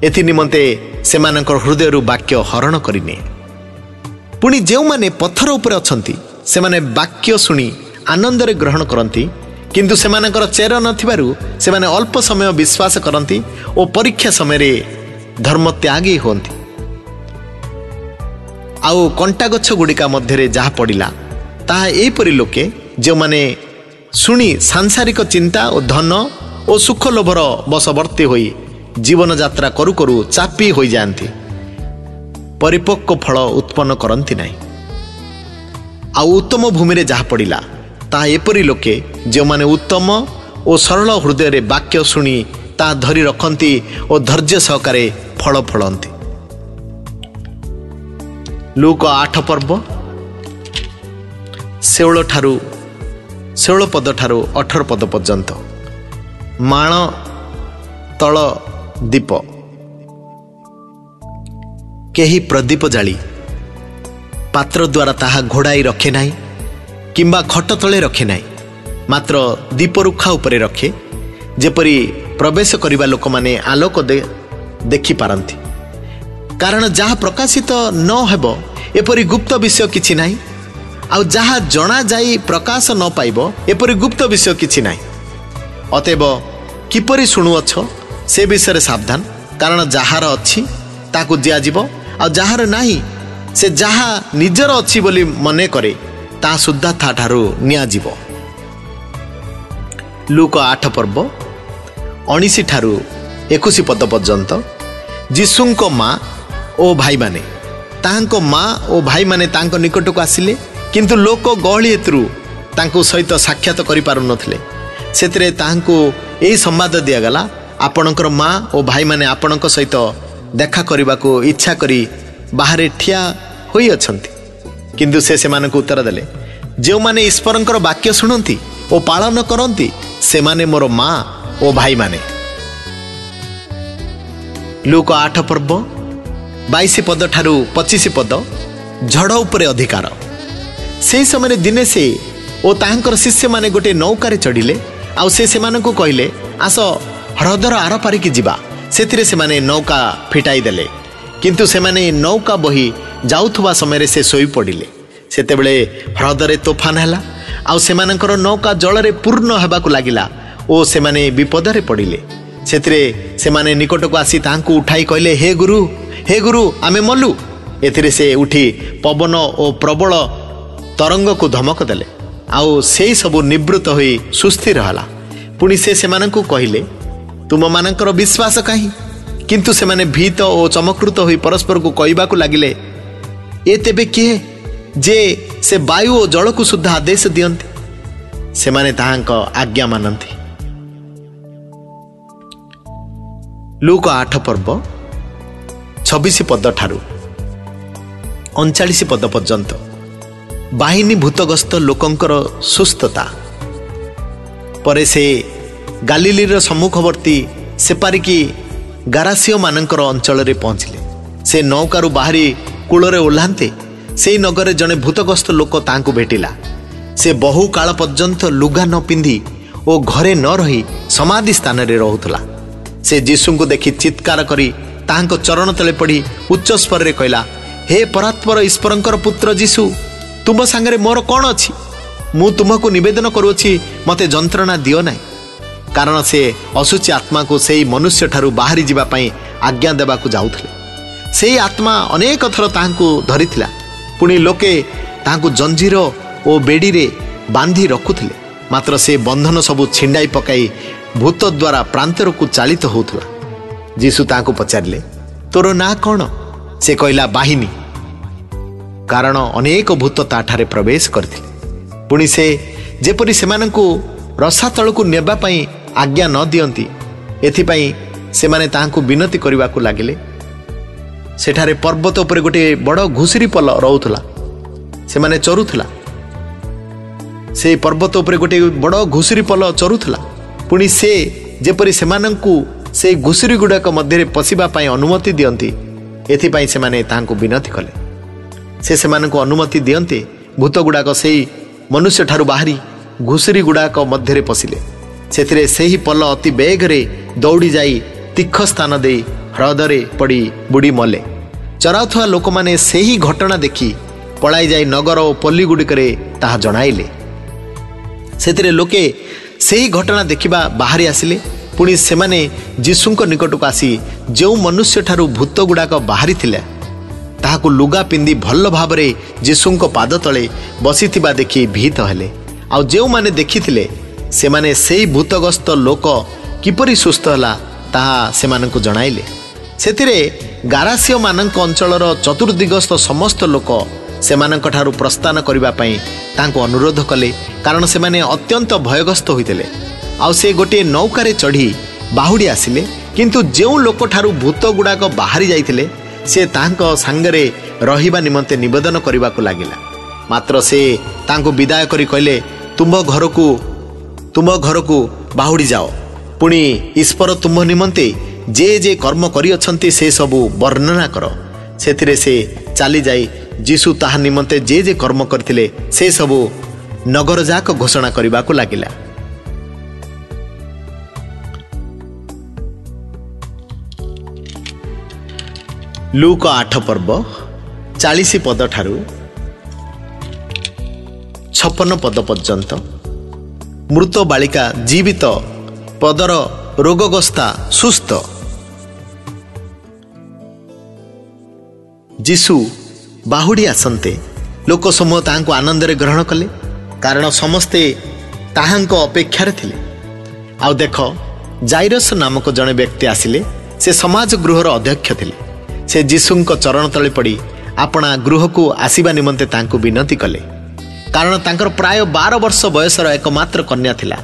ଏଥି ନିମନ୍ତେ ସେମାନଙ୍କର ହୃଦୟରୁ ବାକ୍ୟ ହରଣ କରିନିଏ। ପୁଣି ଯେଉଁମାନେ ପଥର ଉପରେ ଅଛନ୍ତି ସେମାନେ ବାକ୍ୟ ଶୁଣି ଆନନ୍ଦରେ ଗ୍ରହଣ କରନ୍ତି, କିନ୍ତୁ ସେମାନଙ୍କର ଚେର ନଥିବାରୁ ସେମାନେ ଅଳ୍ପ ସମୟ ବିଶ୍ୱାସ କରନ୍ତି ଓ ପରୀକ୍ଷା ସମୟରେ ଧର୍ମ ତ୍ୟାଗୀ ହୁଅନ୍ତି। ଆଉ କଣ୍ଟା ଗଛ ଗୁଡ଼ିକା ମଧ୍ୟରେ ଯାହା ପଡ଼ିଲା ତାହା ଏହିପରି ଲୋକେ ଯେଉଁମାନେ ଶୁଣି ସାଂସାରିକ ଚିନ୍ତା ଓ ଧନ ଓ ସୁଖ ଲୋଭର ବଶବର୍ତ୍ତୀ ହୋଇ ଜୀବନଯାତ୍ରା କରୁ କରୁ ଚାପି ହୋଇଯାଆନ୍ତି, ପରିପକ୍ୱ ଫଳ ଉତ୍ପନ୍ନ କରନ୍ତି ନାହିଁ। ଆଉ ଉତ୍ତମ ଭୂମିରେ ଯାହା ପଡ଼ିଲା ତାହା ଏପରି ଲୋକେ ଯେଉଁମାନେ ଉତ୍ତମ ଓ ସରଳ ହୃଦୟରେ ବାକ୍ୟ ଶୁଣି ତାହା ଧରି ରଖନ୍ତି ଓ ଧୈର୍ଯ୍ୟ ସହକାରେ ଫଳ ଫଳନ୍ତି। ଲୁକ 8 ପର୍ବ 16 ପଦ ଠାରୁ 18 ପଦ ପର୍ଯ୍ୟନ୍ତ। ମାଣ ତଳ ଦୀପ। କେହି ପ୍ରଦୀପ ଜାଳି ପାତ୍ର ଦ୍ୱାରା ତାହା ଘୋଡ଼ାଇ ରଖେ ନାହିଁ କିମ୍ବା ଖଟ ତଳେ ରଖେ ନାହିଁ, ମାତ୍ର ଦୀପରୁଖା ଉପରେ ରଖେ, ଯେପରି ପ୍ରବେଶ କରିବା ଲୋକମାନେ ଆଲୋକ ଦେଖିପାରନ୍ତି। କାରଣ ଯାହା ପ୍ରକାଶିତ ନ ହେବ ଏପରି ଗୁପ୍ତ ବିଷୟ କିଛି ନାହିଁ, ଆଉ ଯାହା ଜଣାଯାଇ ପ୍ରକାଶ ନ ପାଇବ ଏପରି ଗୁପ୍ତ ବିଷୟ କିଛି ନାହିଁ। ଅତଏବ କିପରି ଶୁଣୁଅଛ ସେ ବିଷୟରେ ସାବଧାନ, କାରଣ ଯାହାର ଅଛି ତାକୁ ଦିଆଯିବ, ଆଉ ଯାହାର ନାହିଁ ସେ ଯାହା ନିଜର ଅଛି ବୋଲି ମନେ କରେ ତାହା ସୁଦ୍ଧା ତାଠାରୁ ନିଆଯିବ। ଲୁକ 8 ପର୍ବ 19 ଠାରୁ 21 ପଦ ପର୍ଯ୍ୟନ୍ତ। ଯୀଶୁଙ୍କ ମା ଓ ଭାଇମାନେ ତାହାଙ୍କ ମା ଓ ଭାଇମାନେ ତାଙ୍କ ନିକଟକୁ ଆସିଲେ, କିନ୍ତୁ ଲୋକ ଗହଳି ହେତୁରୁ ତାଙ୍କୁ ସହିତ ସାକ୍ଷାତ କରିପାରୁନଥିଲେ। ସେଥିରେ ତାହାଙ୍କୁ ଏହି ସମ୍ବାଦ ଦିଆଗଲା, ଆପଣଙ୍କର ମା ଓ ଭାଇମାନେ ଆପଣଙ୍କ ସହିତ ଦେଖା କରିବାକୁ ଇଚ୍ଛା କରି ବାହାରେ ଠିଆ ହୋଇଅଛନ୍ତି। କିନ୍ତୁ ସେ ସେମାନଙ୍କୁ ଉତ୍ତର ଦେଲେ, ଯେଉଁମାନେ ଈଶ୍ୱରଙ୍କର ବାକ୍ୟ ଶୁଣନ୍ତି ଓ ପାଳନ କରନ୍ତି ସେମାନେ ମୋର ମା ଓ ଭାଇମାନେ। ଲୁକ 8 ପର୍ବ 22 ପଦ ଠାରୁ 25 ପଦ। ଝଡ଼ ଉପରେ ଅଧିକାର। ସେହି ସମୟରେ ଦିନେ ସେ ଓ ତାହାଙ୍କର ଶିଷ୍ୟମାନେ ଗୋଟିଏ ନୌକାରେ ଚଢ଼ିଲେ, ଆଉ ସେ ସେମାନଙ୍କୁ କହିଲେ, ଆସ ହ୍ରଦର ଆରପାରିକି ଯିବା। ସେଥିରେ ସେମାନେ ନୌକା ଫିଟାଇ ଦେଲେ, କିନ୍ତୁ ସେମାନେ ନୌକା ବହି ଯାଉଥିବା ସମୟରେ ସେ ଶୋଇପଡ଼ିଲେ। ସେତେବେଳେ ହ୍ରଦରେ ତୋଫାନ ହେଲା, ଆଉ ସେମାନଙ୍କର ନୌକା ଜଳରେ ପୂର୍ଣ୍ଣ ହେବାକୁ ଲାଗିଲା ଓ ସେମାନେ ବିପଦରେ ପଡ଼ିଲେ। ସେଥିରେ ସେମାନେ ନିକଟକୁ ଆସି ତାହାଙ୍କୁ ଉଠାଇ କହିଲେ, ହେ ଗୁରୁ ଆମେ ମଲୁ। ଏଥିରେ ସେ ଉଠି ପବନ ଓ ପ୍ରବଳ ତରଙ୍ଗକୁ ଧମକ ଦେଲେ, ଆଉ ସେଇ ସବୁ ନିବୃତ୍ତ ହୋଇ ସୁସ୍ଥିର ହେଲା। ପୁଣି ସେ ସେମାନଙ୍କୁ କହିଲେ, ତୁମମାନଙ୍କର ବିଶ୍ୱାସ କାହିଁ? କିନ୍ତୁ ସେମାନେ ଭୀତ ଓ ଚମକୃତ ହୋଇ ପରସ୍ପରକୁ କହିବାକୁ ଲାଗିଲେ, ଏ ତେବେ କିଏ ଯେ ସେ ବାୟୁ ଓ ଜଳକୁ ସୁଦ୍ଧା ଆଦେଶ ଦିଅନ୍ତି? ସେମାନେ ତାହାଙ୍କ ଆଜ୍ଞା ମାନନ୍ତି। ଲୁକ 8 ପର୍ବ 26 ପଦ ଠାରୁ 39 ପଦ ପର୍ଯ୍ୟନ୍ତ। ବାହିନୀ ଭୂତଗ୍ରସ୍ତ ଲୋକଙ୍କର ସୁସ୍ଥତା। ପରେ ସେ ଗାଲିଲିର ସମ୍ମୁଖବର୍ତ୍ତୀ ସେପାରିକି ଗାରାସିଓମାନଙ୍କର ଅଞ୍ଚଳରେ ପହଞ୍ଚିଲେ। ସେ ନୌକାରୁ ବାହାରି କୂଳରେ ଓହ୍ଲାନ୍ତେ ସେହି ନଗରରେ ଜଣେ ଭୂତଗ୍ରସ୍ତ ଲୋକ ତାଙ୍କୁ ଭେଟିଲା। ସେ ବହୁ କାଳ ପର୍ଯ୍ୟନ୍ତ ଲୁଗା ନ ପିନ୍ଧି ଓ ଘରେ ନ ରହି ସମାଧି ସ୍ଥାନରେ ରହୁଥିଲା। ସେ ଯୀଶୁଙ୍କୁ ଦେଖି ଚିତ୍କାର କରି ତାହାଙ୍କ ଚରଣ ତଳେ ପଡ଼ି ଉଚ୍ଚ ସ୍ୱରରେ କହିଲା, ହେ ପରାତ୍ପର ଈଶ୍ୱରଙ୍କର ପୁତ୍ର ଯୀଶୁ, ତୁମ ସାଙ୍ଗରେ ମୋର କ'ଣ ଅଛି? ମୁଁ ତୁମକୁ ନିବେଦନ କରୁଅଛି, ମୋତେ ଯନ୍ତ୍ରଣା ଦିଅ ନାହିଁ। କାରଣ ସେ ଅଶୁଚି ଆତ୍ମାକୁ ସେହି ମନୁଷ୍ୟଠାରୁ ବାହାରି ଯିବା ପାଇଁ ଆଜ୍ଞା ଦେବାକୁ ଯାଉଥିଲେ। ସେହି ଆତ୍ମା ଅନେକ ଥର ତାହାଙ୍କୁ ଧରିଥିଲା। ପୁଣି ଲୋକେ ତାହାଙ୍କୁ ଜଞ୍ଜିର ଓ ବେଡ଼ିରେ ବାନ୍ଧି ରଖୁଥିଲେ, ମାତ୍ର ସେ ବନ୍ଧନ ସବୁ ଛିଣ୍ଡାଇ ପକାଇ ଭୂତ ଦ୍ୱାରା ପ୍ରାନ୍ତରକୁ ଚାଳିତ ହେଉଥିଲା। ଯୀଶୁ ତାହାଙ୍କୁ ପଚାରିଲେ, ତୋର ନାଁ କ'ଣ? ସେ କହିଲା, ବାହିନୀ, କାରଣ ଅନେକ ଭୂତ ତାଠାରେ ପ୍ରବେଶ କରିଥିଲେ। ପୁଣି ସେ ଯେପରି ସେମାନଙ୍କୁ ରସାତଳକୁ ନେବା ପାଇଁ ଆଜ୍ଞା ନ ଦିଅନ୍ତି, ଏଥିପାଇଁ ସେମାନେ ତାହାଙ୍କୁ ବିନତି କରିବାକୁ ଲାଗିଲେ। ସେଠାରେ ପର୍ବତ ଉପରେ ଗୋଟିଏ ବଡ଼ ଘୁଷୁରୀ ପଲ ରହୁଥିଲା। ସେମାନେ ଚରୁଥିଲା। ସେହି ପର୍ବତ ଉପରେ ଗୋଟିଏ ବଡ଼ ଘୁଷୁରୀ ପଲ ଚରୁଥିଲା। ପୁଣି ସେ ଯେପରି ସେମାନଙ୍କୁ ସେହି ଘୁଷୁରୀ ଗୁଡ଼ାକ ମଧ୍ୟରେ ପଶିବା ପାଇଁ ଅନୁମତି ଦିଅନ୍ତି, एथिपाई से माने ताहांको विनती कले। से सेमानंको अनुमति दियंते भूत गुड़ाक से मनुष्य ठारू बाहरी घुसुरी गुड़ाक मध्य पशिले। सेथिरे सेही पल अति बेगरे दौड़ी जाई तीख स्थान दे ह्रदरे पड़ी बुड़ी मले। चराउथुवा लोक माने सेही घटना देखी पलाई जाई नगर और पल्ली गुड़िकरे ताहा जणाइले। सेथिरे लोके सेही घटना देखिबा बाहरी आसिले। पुणी सेमाने जीशुंक निकटक आसी जो मनुष्य ठारू भूत गुड़ाक बाहरी थिले ताहाकु लुगा पिंदी भल भावरे जीशुंक पाद तले बसिथिबा देखि भीत हेले। आउ जो माने देखिथिले सेमाने सेही भूतग्रस्त लोक किपरि सुस्थ होला ताहा सेमानंकु जणाइले। सेथिरे गारासियो मानक अंचलर चतुर्दिगस्त समस्त लोक सेमानंक ठारू प्रस्थान करिबा पई तांको अनुरोध कले, कारण सेमाने अत्यंत भयग्रस्त होइतिले। आउ से गोटे नौकारे चढ़ी बाहुड़ी आसिले, किंतु जो लोक ठारू भूत गुड़ाक बाहरी जाइतिले से तांको सांगरे रहिबा निमंते निवेदन करिबाकु लागिला। मात्र से तांको विदाय करी कहले, तुम घरकू बाहुड़ी जाओ। पुणी ईश्वर तुम निमंते जे जे कर्म करि अछंती से सबु वर्णना कर। सेथिरे से चली जाई जीशु ताहा निमंते जे जे कर्म करथिले से सबु नगर जाक घोषणा करिबाकु लागिला। लूक 8 पर्व 40 पद ठारू 56 पद पर्यंत मृत बालिका जीवित पदर रोगग्रस्ता सुस्थ। जीशु बाहुड़ी आसंते लोक समूह ताहांको आनंदरे ग्रहण कले, कारण समस्ते ताहांको अपेक्षारे थिले। आउ देख जाइरस नामक जड़े व्यक्ति आसिले। से समाज गृहर अध्यक्ष थिले। से जीशुंक चरण तले पड़ी आपणा गृह को आसीबा निमंते तांको विनती कले, कारण तांकर प्राय 12 वर्ष बयसर एकमात्र कन्या थिला।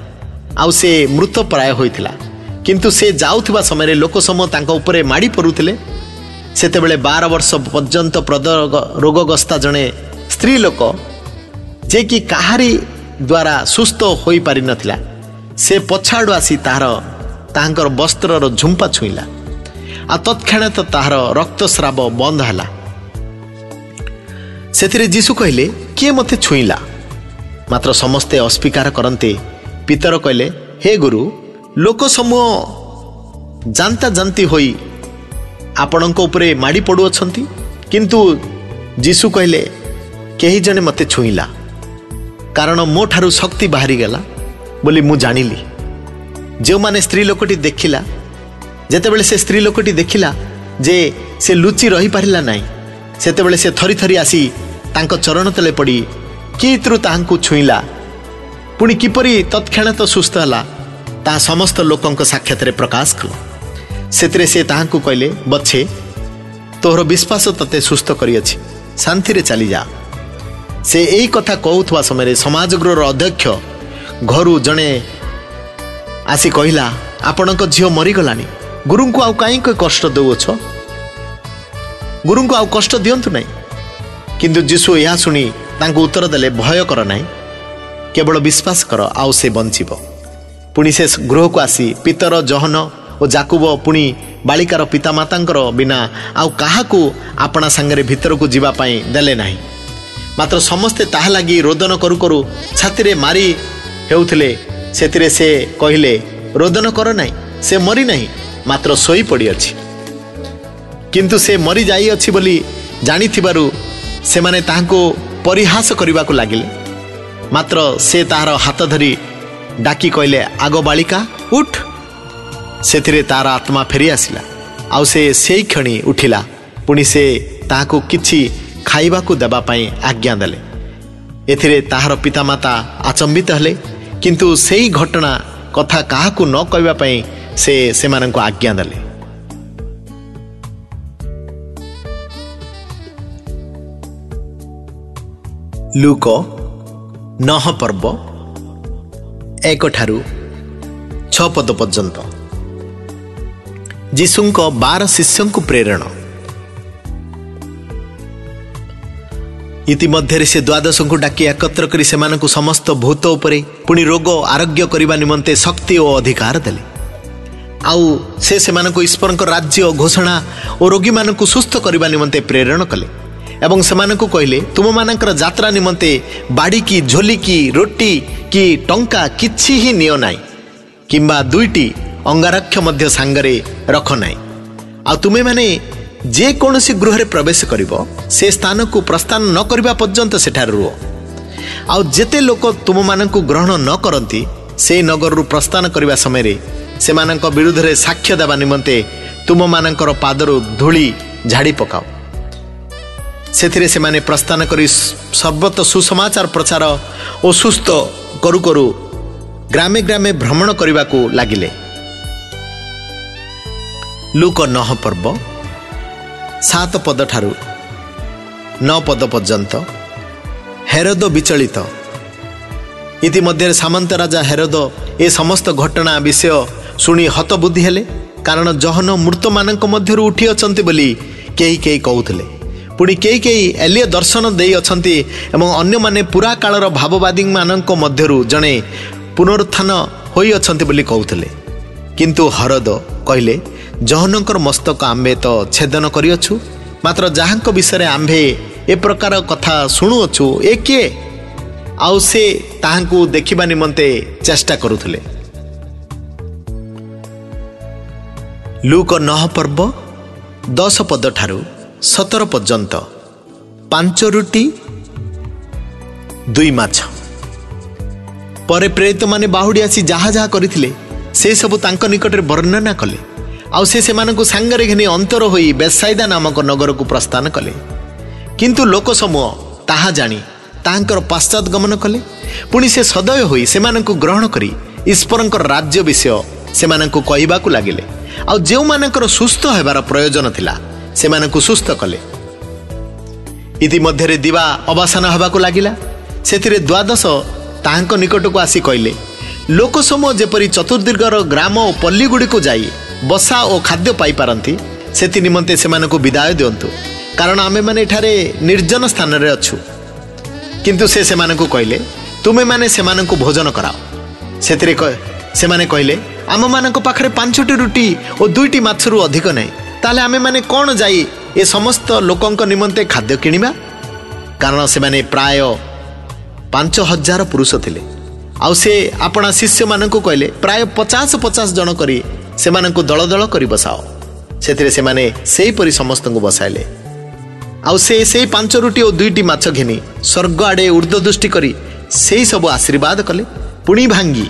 आउ से मृत प्राय होइथिला, किंतु से जाउथिबा समय लोक समूह तांको उपरे माड़ी परुथिले। सेतेबेले 12 वर्ष पर्यंत रोगग्रस्ता जणे स्त्री लोक जे कि काहारी द्वारा सुस्थ होई पारि नथिला, से पछाडु आसी ताहांकर वस्त्रर झुंपा छुईला। आ तत्क्षणात ताहार रक्तस्राव बंद हला। सेथिरे जीशु कहले, किए मते छुईला? मात्र समस्ते अस्वीकार करन्ते। पितर कहले, हे गुरु, लोक समूह जानता जानती होई आपणको उपरे माड़ी पड़ू अछंती, किंतु जीशु कहले, केही जने मते छुईला, कारण मो ठारू शक्ति बाहरी गला बोली मु जानिली। जो माने स्त्री लोकटी देखिला, जेतेबेले से स्त्री लोकटी देखिला जे से लुचि रही पारिला नाही, सेतेबेले से थरी थरी आसी तांको चरण तले पड़ी कितरु ताहांकु छुईला। पुणी किपरि तत्क्षणात सुस्थ हला ता समस्त लोकंक साक्षात रे प्रकाश कला। सेतरे से ताहांकु कहले, बच्छे तोहर विश्वास तते सुस्थ करियछि, शांति रे चली जा। से एई कथा कहउथवा समय समाज गृहर अध्यक्ष घरु जणे आसी कहिला, आपणक झियो मरी गलानी, गुरुंकु आउ काई कष्ट देउछ? गुरुंकु आउ कष्ट दियंतु नाही। किंतु जीशु यह शुणी तांको उत्तर देले, भय कर नाही, केवल विश्वास कर, आउ से बंचिब। पुणी से गृह को आसी पितर जहन और जाकुब पुणी बालिकार पितामातांकर बिना आउ काहाकू आपणा सांगरे भितर को जीवा पाई देले नाही। मात्र समस्ते ताहा लागी रोदन करू करू छाती रे मारी हेउथिले। सेतिरे से कहिले, रोदन कर नाही, से मरी नाही, मात्र सोई पड़ी अछि। किंतु से मरी जाई अछि बोली जानी थिबारु से माने ताहाको परिहास करिबा को लागिले। मात्र से ताहार हाथ धरी डाकी कहले, आगो बालिका उठ। सेथिरे तार आत्मा फेरी आसिला। आउ से सेई क्षणी उठिला। पुणी से ताहाको किछि खाइबा को देबा पाई आज्ञा देले। एथिरे ताहार पितामाता आचंबित हले, किंतु सेई घटना कथा काहाकू न कहबा पाई से सेमानंको आज्ञा देले। लूक 9 पर्व 1 ठारू 6 पद पर्यंत जीशुंक 12 शिष्यंकु प्रेरण। इतिमध्य से 12 को डाकी एकत्र करी सेमानंकु समस्त भूत उपरे पुणी रोग आरोग्य करने निमंते शक्ति और अधिकार देले। आउ से सेमानकु ईश्वरଙ୍କ राज्य घोषणा और रोगी मानकु सुस्थ करबा निमंते प्रेरण कले एवं सेमानकु कहले तुम मानकर यात्रा निमंते बाड़ी की झोली की रोटी की टंका किछि ही नियो नाई किंबा दुईटी अंगारक्ष मध्य सांगरे रख नाई आ तुमे माने जे कोनोसी गृह रे प्रवेश करिवो से स्थान को प्रस्थान न करबा पर्यंत सेठार रुओ आउ जेते लोक तुम मानकु ग्रहण न करंती से नगर रु प्रस्थान करबा समय रे सेमानक विरुद्ध रे साक्ष्य देबा निमंते तुम मानकर पादरु धूली झाड़ी पकाओ सेथिरे सेमाने प्रस्थान करी सर्वत सुसमाचार प्रचार और सुस्थ करू करू ग्रामे ग्रामे भ्रमण करने को लगिले। लूक 9 पर्व 7 पद ठारू 9 पद पर्यंत हेरोद विचलित इतिमध्य सामंत राजा हेरोद ए समस्त घटना विषय शुणी हतबुद्धि हेले कारण जहन मृत मानक मध्यरु उठी अछंती बोली केही केही कहउथले पुणी केही केही एलिय दर्शन देई अछंती एवं अन्य माने पुरा कालर भाववादी मानक मध्यरु जणे पुनरुत्थान होई अछंती बोली कहउथले किंतु हेरोद कहले जहनकर मस्तक आम्भे तो छेदन करिअछु मात्र जहांक विषय आम्भे ए प्रकार कथा शुणुअछु ए किए आउ से ताहांकु देखिबा निमंते चेष्टा करुथले। लूक 9 पर्व 10 पद ठारू 17 पर्यंत 5 रोटी 2 माछ परे प्रेरित माने बाहुडी आसी जहा जहा करिथिले से सब तांक निकट रे वर्णना कले आउ से सेमानकु सांगरे घनी अंतर होई बेसाइदा नामक नगर को प्रस्थान कले किंतु लोक समूह ताहा जानी तांकर पश्चात गमन कले पुणी से सदय होई सेमानकु ग्रहण करी ईश्वरंकर राज्य विषय सेमानकु कहिबाकु लागिले आउ जेउ मानकर सुस्थ हेबार प्रयोजन थिला सेमानकु सुस्थ कले इतिमध्ये दिवा अवसान हेबाकु लागिला सेथिरे द्वादश ताहांक निकटकु आसी कहले लोक समूह जेपरी चतुर्दिगर ग्राम और पल्ली गुड़ी को जाई बसा और खाद्य पाई पारंती सेति निमंते सेमानकु विदाय दियंतु कारण आमे माने एठारे निर्जन स्थान रे अछु किंतु से सेमानकु कहले तुमे माने सेमानकु भोजन कराओ सेतिरे सेमाने कहले आम मानक पाखरे 5टी रोटी और 2टी माछरु अधिक नै ताले आमे माने कोन जाई ए समस्त लोकंक निमंते खाद्य किनिबा कारण सेमाने प्राय 5000 पुरुष थिले आउ से आपना शिष्य मानकु कहले प्राय 50-50 जन करी सेमानकु दल दल करी बसाओ सेतिरे सेमाने सेही परि समस्त को बसाइले आउ से 5 रोटी और 2टी माछ घेनी स्वर्ग आड़े ऊर्ध्व दृष्टि करी सेही सब आशीर्वाद कले पुणी भांगी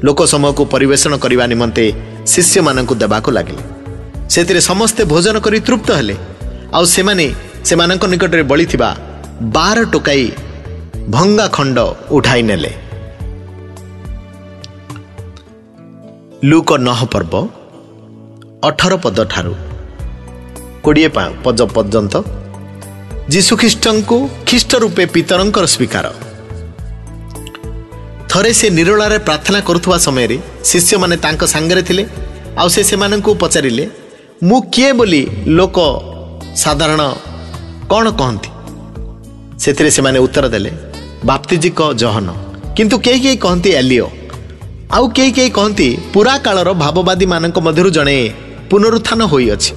लोक समूह को परिवेषण करने निमंते शिष्य मानकु देबाकु लागिले सेतिरे समस्ते भोजन करी तृप्त हेले आउ सेमानक निकट रे बळी थिबा 12 टोकाई भंगा खंड उठाई नेले। लूक 9 पर्व 18 पद ठारू 20 पद पर्यंत जीशुख्रीष्ट को ख्रीष्ट रूपे पितरंकर स्वीकार थरे से निरोला प्रार्थना करुवा समय रे शिष्य माने तांको सांगरे थिले आउ से सेमानंकु पचारिले मु किए बोली लोक साधारण कौन कहती सेतिरे सेमाने उत्तर देले बाप्तिजिक जहन किंतु केही केही कहती एलियो आउ केही केही कहती पुरा कालर भाववादी मानक मध्यरु जणे पुनरुत्थान होई अछि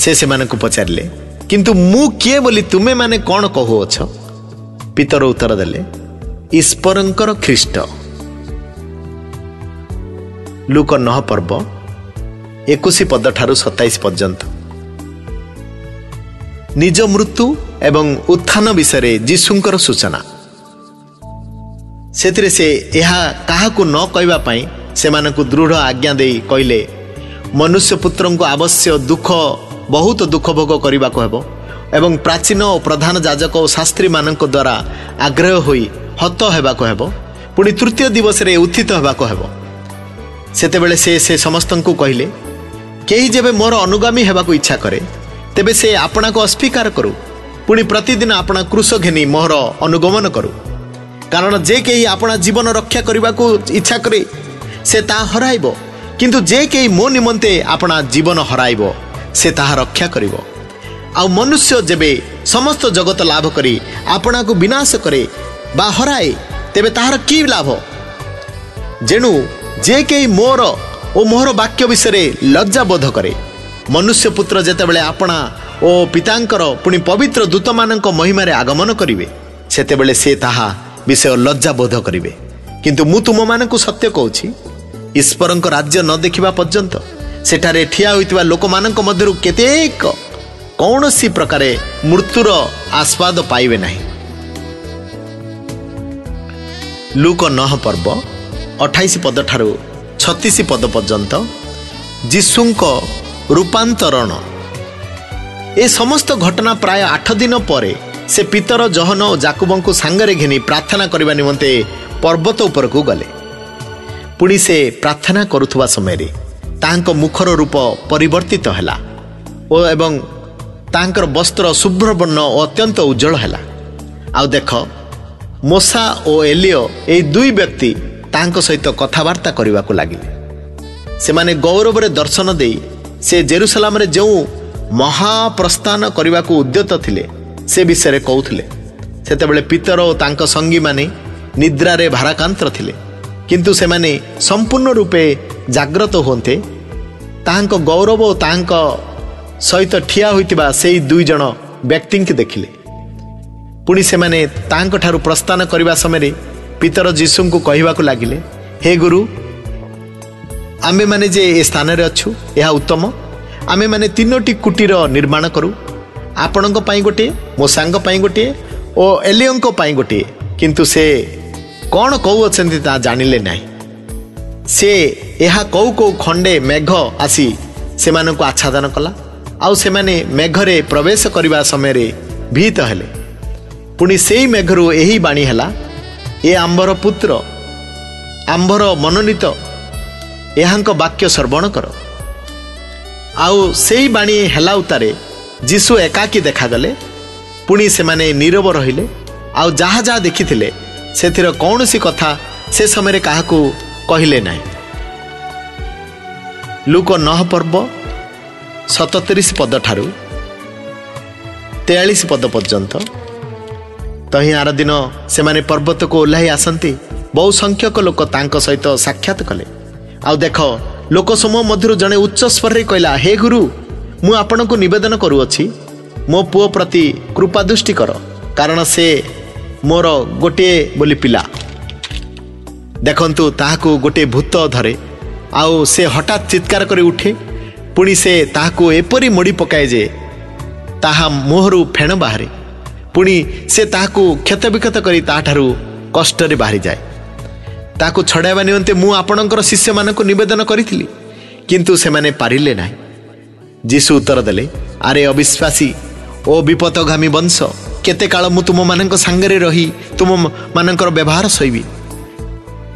से सेमानंकु पचारिले किंतु मु किए बोली तुमे माने कौन कहू अछ पितर उत्तर देले ईश्वरंकर ख्रीष्ट। लूक 9 पर्व 21 पद ठारू 27 पर्यंत निज मृत्यु एवं उत्थान विषय जीशुंकर सूचना सेतिरे से यहा काहाकु न कहबा पई सेमानकु दृढ़ आज्ञा देई कहले मनुष्य पुत्र को आवश्यक दुख बहुत दुख भोग करने को हेबो एवं प्राचीन और प्रधान याजक और शास्त्री मानक द्वारा आग्रह होई हत हेबा को हेबो पुणी तृतीय दिवस रे उत्थित हेबा को हेबो सेतेबेले से समस्त को कहले केही जेबे मोर अनुगामी हेबा को इच्छा करे तेबे से आपना को अस्वीकार करू पुणी प्रतिदिन आपना क्रूस घेनी मोर अनुगमन करू कारण जे केही आपना जीवन रक्षा करने को इच्छा करे से ता हराइबो किंतु जे केही मो निमंते आपना जीवन हराइबो से ताहा रक्षा करिवो आ मनुष्य जेबे समस्त जगत लाभ करी आपना को विनाश करे बा हराए तेबे ताहार की लाभ जेनु जे केही मोर ଓ ମୋହର ବାକ୍ୟ ବିଷୟରେ ଲଜ୍ଜା ବୋଧ କରେ। ମନୁଷ୍ୟ ପୁତ୍ର ଯେତେବେଳେ ଆପଣା ଓ ପିତାଙ୍କର ପୁଣି ପବିତ୍ର ଦୂତମାନଙ୍କ ମହିମାରେ ଆଗମନ କରିବେ, ସେତେବେଳେ ସେ ତାହା ବିଷୟ ଲଜ୍ଜା ବୋଧ କରିବେ। କିନ୍ତୁ ମୁଁ ତୁମମାନଙ୍କୁ ସତ୍ୟ କହୁଛି, ଈଶ୍ୱରଙ୍କ ରାଜ୍ୟ ନ ଦେଖିବା ପର୍ଯ୍ୟନ୍ତ ସେଠାରେ ଠିଆ ହୋଇଥିବା ଲୋକମାନଙ୍କ ମଧ୍ୟରୁ କେତେକ କୌଣସି ପ୍ରକାରେ ମୃତ୍ୟୁର ଆସ୍ୱାଦ ପାଇବେ ନାହିଁ। ଲୁକ 9 ପର୍ବ 28 ପଦ ଠାରୁ 36 ପଦ ପର୍ଯ୍ୟନ୍ତ ଯୀଶୁଙ୍କ ରୂପାନ୍ତରଣ। ଏ ସମସ୍ତ ଘଟଣା ପ୍ରାୟ 8 ଦିନ ପରେ ସେ ପିତର, ଜହନ ଓ ଯାକୁବଙ୍କୁ ସାଙ୍ଗରେ ଘେନି ପ୍ରାର୍ଥନା କରିବା ନିମନ୍ତେ ପର୍ବତ ଉପରକୁ ଗଲେ। ପୁଣି ସେ ପ୍ରାର୍ଥନା କରୁଥିବା ସମୟରେ ତାହାଙ୍କ ମୁଖର ରୂପ ପରିବର୍ତ୍ତିତ ହେଲା ଓ ଏବଂ ତାହାଙ୍କର ବସ୍ତ୍ର ଶୁଭ୍ରବର୍ଣ୍ଣ ଓ ଅତ୍ୟନ୍ତ ଉଜ୍ଜଳ ହେଲା। ଆଉ ଦେଖ, ମୋଶା ଓ ଏଲିୟ ଏହି ଦୁଇ ବ୍ୟକ୍ତି ତାହାଙ୍କ ସହିତ କଥାବାର୍ତ୍ତା କରିବାକୁ ଲାଗିଲେ। ସେମାନେ ଗୌରବରେ ଦର୍ଶନ ଦେଇ ସେ ଜେରୁସାଲାମରେ ଯେଉଁ ମହାପ୍ରସ୍ଥାନ କରିବାକୁ ଉଦ୍ୟତ ଥିଲେ ସେ ବିଷୟରେ କହୁଥିଲେ। ସେତେବେଳେ ପିତର ଓ ତାଙ୍କ ସଙ୍ଗୀମାନେ ନିଦ୍ରାରେ ଭାରାକ୍ରାନ୍ତ ଥିଲେ, କିନ୍ତୁ ସେମାନେ ସମ୍ପୂର୍ଣ୍ଣ ରୂପେ ଜାଗ୍ରତ ହୁଅନ୍ତେ ତାହାଙ୍କ ଗୌରବ ଓ ତାହାଙ୍କ ସହିତ ଠିଆ ହୋଇଥିବା ସେହି ଦୁଇ ଜଣ ବ୍ୟକ୍ତିଙ୍କୁ ଦେଖିଲେ। ପୁଣି ସେମାନେ ତାହାଙ୍କଠାରୁ ପ୍ରସ୍ଥାନ କରିବା ସମୟରେ ପିତର ଯୀଶୁଙ୍କୁ କହିବାକୁ ଲାଗିଲେ, ହେ ଗୁରୁ, ଆମ୍ଭେମାନେ ଯେ ଏ ସ୍ଥାନରେ ଅଛୁ ଏହା ଉତ୍ତମ। ଆମେମାନେ 3ଟି କୁଟୀର ନିର୍ମାଣ କରୁ, ଆପଣଙ୍କ ପାଇଁ ଗୋଟିଏ, ମୋ ସାଙ୍ଗ ପାଇଁ ଗୋଟିଏ ଓ ଏଲିୟଙ୍କ ପାଇଁ ଗୋଟିଏ। କିନ୍ତୁ ସେ କ'ଣ କହୁଅଛନ୍ତି ତାହା ଜାଣିଲେ ନାହିଁ। ସେ ଏହା କହୁ କହୁ ଖଣ୍ଡେ ମେଘ ଆସି ସେମାନଙ୍କୁ ଆଚ୍ଛାଦନ କଲା, ଆଉ ସେମାନେ ମେଘରେ ପ୍ରବେଶ କରିବା ସମୟରେ ଭୀତ ହେଲେ। ପୁଣି ସେହି ମେଘରୁ ଏହି ବାଣୀ ହେଲା, ଏ ଆମ୍ଭର ପୁତ୍ର, ଆମ୍ଭର ମନୋନୀତ, ଏହାଙ୍କ ବାକ୍ୟ ଶ୍ରବଣ କର। ଆଉ ସେହି ବାଣୀ ହେଲା ଉତ୍ତାରେ ଯୀଶୁ ଏକାକୀ ଦେଖାଗଲେ। ପୁଣି ସେମାନେ ନୀରବ ରହିଲେ, ଆଉ ଯାହା ଯାହା ଦେଖିଥିଲେ ସେଥିର କୌଣସି କଥା ସେ ସମୟରେ କାହାକୁ କହିଲେ ନାହିଁ। ଲୁକ 9 ପର୍ବ 37 ପଦ ଠାରୁ 43 ପଦ ପର୍ଯ୍ୟନ୍ତ। ତହିଁ ଆର ଦିନ ସେମାନେ ପର୍ବତକୁ ଓହ୍ଲାଇ ଆସନ୍ତି ବହୁ ସଂଖ୍ୟକ ଲୋକ ତାଙ୍କ ସହିତ ସାକ୍ଷାତ କଲେ। ଆଉ ଦେଖ, ଲୋକ ସମୂହ ମଧ୍ୟରୁ ଜଣେ ଉଚ୍ଚ ସ୍ୱରରେ କହିଲା, ହେ ଗୁରୁ, ମୁଁ ଆପଣଙ୍କୁ ନିବେଦନ କରୁଅଛି, ମୋ ପୁଅ ପ୍ରତି କୃପା ଦୃଷ୍ଟି କର, କାରଣ ସେ ମୋର ଗୋଟିଏ ବୋଲି ପିଲା। ଦେଖନ୍ତୁ, ତାହାକୁ ଗୋଟିଏ ଭୂତ ଧରେ, ଆଉ ସେ ହଠାତ୍ ଚିତ୍କାର କରି ଉଠେ। ପୁଣି ସେ ତାହାକୁ ଏପରି ମୋଡ଼ି ପକାଏ ଯେ ତାହା ମୁହଁରୁ ଫେଣ ବାହାରେ। ପୁଣି ସେ ତାହାକୁ କ୍ଷତବିକ୍ଷତ କରି ତାହାଠାରୁ କଷ୍ଟରେ ବାହାରିଯାଏ। ତାହାକୁ ଛଡ଼ାଇବା ନିମନ୍ତେ ମୁଁ ଆପଣଙ୍କର ଶିଷ୍ୟମାନଙ୍କୁ ନିବେଦନ କରିଥିଲି, କିନ୍ତୁ ସେମାନେ ପାରିଲେ ନାହିଁ। ଯୀଶୁ ଉତ୍ତର ଦେଲେ, ଆରେ ଅବିଶ୍ୱାସୀ ଓ ବିପଦଗାମୀ ବଂଶ, କେତେ କାଳ ମୁଁ ତୁମମାନଙ୍କ ସାଙ୍ଗରେ ରହି ତୁମମାନଙ୍କର ବ୍ୟବହାର ସହିବି?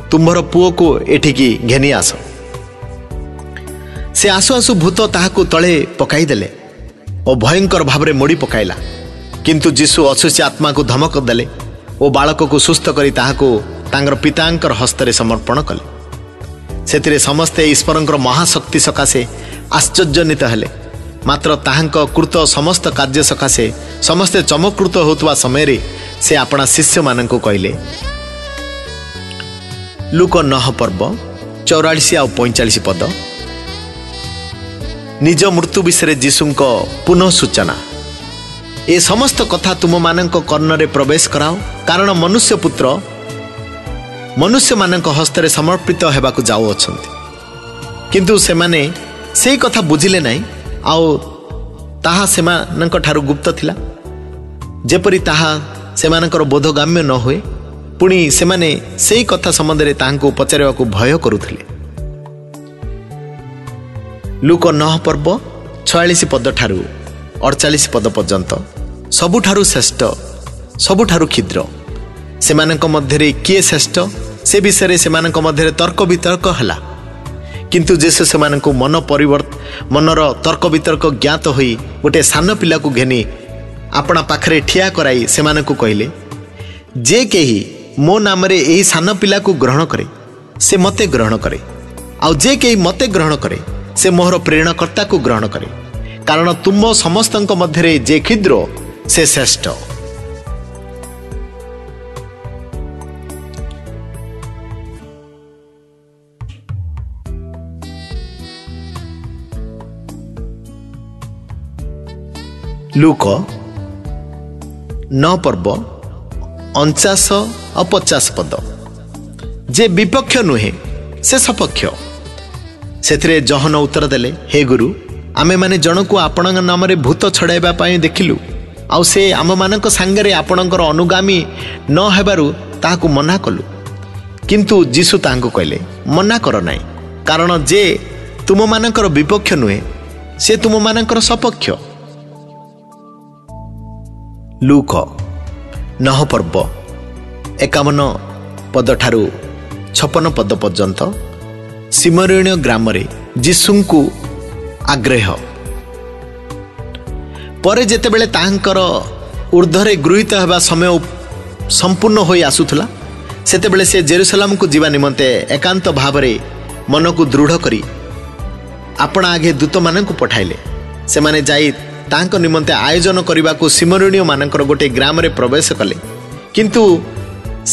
ତୁମ୍ଭର ପୁଅକୁ ଏଠିକି ଘେନି ଆସ। ସେ ଆସୁ ଆସୁ ଭୂତ ତାହାକୁ ତଳେ ପକାଇଦେଲେ ଓ ଭୟଙ୍କର ଭାବରେ ମୋଡ଼ି ପକାଇଲା। କିନ୍ତୁ ଯୀଶୁ ଅସୁସ୍ଥ ଆତ୍ମାକୁ ଧମକ ଦେଲେ ଓ ବାଳକକୁ ସୁସ୍ଥ କରି ତାହାକୁ ତାଙ୍କର ପିତାଙ୍କର ହସ୍ତରେ ସମର୍ପଣ କଲେ। ସେଥିରେ ସମସ୍ତେ ଈଶ୍ୱରଙ୍କର ମହାଶକ୍ତି ସକାଶେ ଆଶ୍ଚର୍ଯ୍ୟାନ୍ୱିତ ହେଲେ। ମାତ୍ର ତାହାଙ୍କ କୃତ ସମସ୍ତ କାର୍ଯ୍ୟ ସକାଶେ ସମସ୍ତେ ଚମତ୍କୃତ ହେଉଥିବା ସମୟରେ ସେ ଆପଣା ଶିଷ୍ୟମାନଙ୍କୁ କହିଲେ। ଲୁକ 9 ପର୍ବ 44 ଆଉ 45 ପଦ। ନିଜ ମୃତ୍ୟୁ ବିଷୟରେ ଯୀଶୁଙ୍କ ପୁନଃ ସୂଚନା। ଏ ସମସ୍ତ କଥା ତୁମମାନଙ୍କ କର୍ଣ୍ଣରେ ପ୍ରବେଶ କରାଅ, କାରଣ ମନୁଷ୍ୟ ପୁତ୍ର ମନୁଷ୍ୟମାନଙ୍କ ହସ୍ତରେ ସମର୍ପିତ ହେବାକୁ ଯାଉଅଛନ୍ତି। କିନ୍ତୁ ସେମାନେ ସେଇ କଥା ବୁଝିଲେ ନାହିଁ, ଆଉ ତାହା ସେମାନଙ୍କ ଠାରୁ ଗୁପ୍ତ ଥିଲା, ଯେପରି ତାହା ସେମାନଙ୍କର ବୋଧଗାମ୍ୟ ନ ହୁଏ। ପୁଣି ସେମାନେ ସେଇ କଥା ସମ୍ବନ୍ଧରେ ତାହାଙ୍କୁ ପଚାରିବାକୁ ଭୟ କରୁଥିଲେ। ଲୁକ 9 ପର୍ବ 46 ପଦ ଠାରୁ 48 ପଦ ପର୍ଯ୍ୟନ୍ତ। ସବୁଠାରୁ ଶ୍ରେଷ୍ଠ, ସବୁଠାରୁ କ୍ଷୁଦ୍ର, ସେମାନଙ୍କ ମଧ୍ୟରେ କିଏ ଶ୍ରେଷ୍ଠ ସେ ବିଷୟରେ ସେମାନଙ୍କ ମଧ୍ୟରେ ତର୍କ ବିତର୍କ ହେଲା। କିନ୍ତୁ ଯୀଶୁ ସେମାନଙ୍କୁ ମନର ତର୍କ ବିତର୍କ ଜ୍ଞାତ ହୋଇ ଗୋଟିଏ ସାନ ପିଲାକୁ ଘେନି ଆପଣା ପାଖରେ ଠିଆ କରାଇ ସେମାନଙ୍କୁ କହିଲେ, ଯେ କେହି ମୋ ନାମରେ ଏହି ସାନ ପିଲାକୁ ଗ୍ରହଣ କରେ ସେ ମୋତେ ଗ୍ରହଣ କରେ, ଆଉ ଯେ କେହି ମୋତେ ଗ୍ରହଣ କରେ ସେ ମୋହର ପ୍ରେରଣକର୍ତ୍ତାକୁ ଗ୍ରହଣ କରେ। କାରଣ ତୁମ ସମସ୍ତଙ୍କ ମଧ୍ୟରେ ଯେ କ୍ଷୁଦ୍ର ସେ ଶ୍ରେଷ୍ଠ। ଲୁକ 9 ପର୍ବ 49 ଆଉ 50 ପଦ। ଯେ ବିପକ୍ଷ ନୁହେଁ ସେ ସପକ୍ଷ। ସେଥିରେ ଜହନ ଉତ୍ତର ଦେଲେ, ହେ ଗୁରୁ, ଆମେମାନେ ଜଣକୁ ଆପଣଙ୍କ ନାମରେ ଭୂତ ଛଡ଼ାଇବା ପାଇଁ ଦେଖିଲୁ, ଆଉ ସେ ଆମମାନଙ୍କ ସାଙ୍ଗରେ ଆପଣଙ୍କର ଅନୁଗାମୀ ନ ହେବାରୁ ତାହାକୁ ମନା କଲୁ। କିନ୍ତୁ ଯୀଶୁ ତାହାଙ୍କୁ କହିଲେ, ମନା କର ନାହିଁ, କାରଣ ଯେ ତୁମମାନଙ୍କର ବିପକ୍ଷ ନୁହେଁ ସେ ତୁମମାନଙ୍କର ସପକ୍ଷ। ଲୁକ 9 ପର୍ବ 51 ପଦଠାରୁ 56 ପଦ ପର୍ଯ୍ୟନ୍ତ ସିମୋନିୟ ଗ୍ରାମରେ ଯୀଶୁଙ୍କୁ ଆଗ୍ରହ। ପରେ ଯେତେବେଳେ ତାହାଙ୍କର ଉର୍ଦ୍ଧ୍ୱରେ ଗୃହୀତ ହେବା ସମୟ ସମ୍ପୂର୍ଣ୍ଣ ହୋଇ ଆସୁଥିଲା, ସେତେବେଳେ ସେ ଜେରୁସାଲେମକୁ ଯିବା ନିମନ୍ତେ ଏକାନ୍ତ ଭାବରେ ମନକୁ ଦୃଢ଼ କରି ଆପଣା ଆଗେ ଦୂତମାନଙ୍କୁ ପଠାଇଲେ। ସେମାନେ ଯାଇ ତାଙ୍କ ନିମନ୍ତେ ଆୟୋଜନ କରିବାକୁ ସିମୋନିୟମାନଙ୍କର ଗୋଟିଏ ଗ୍ରାମରେ ପ୍ରବେଶ କଲେ। କିନ୍ତୁ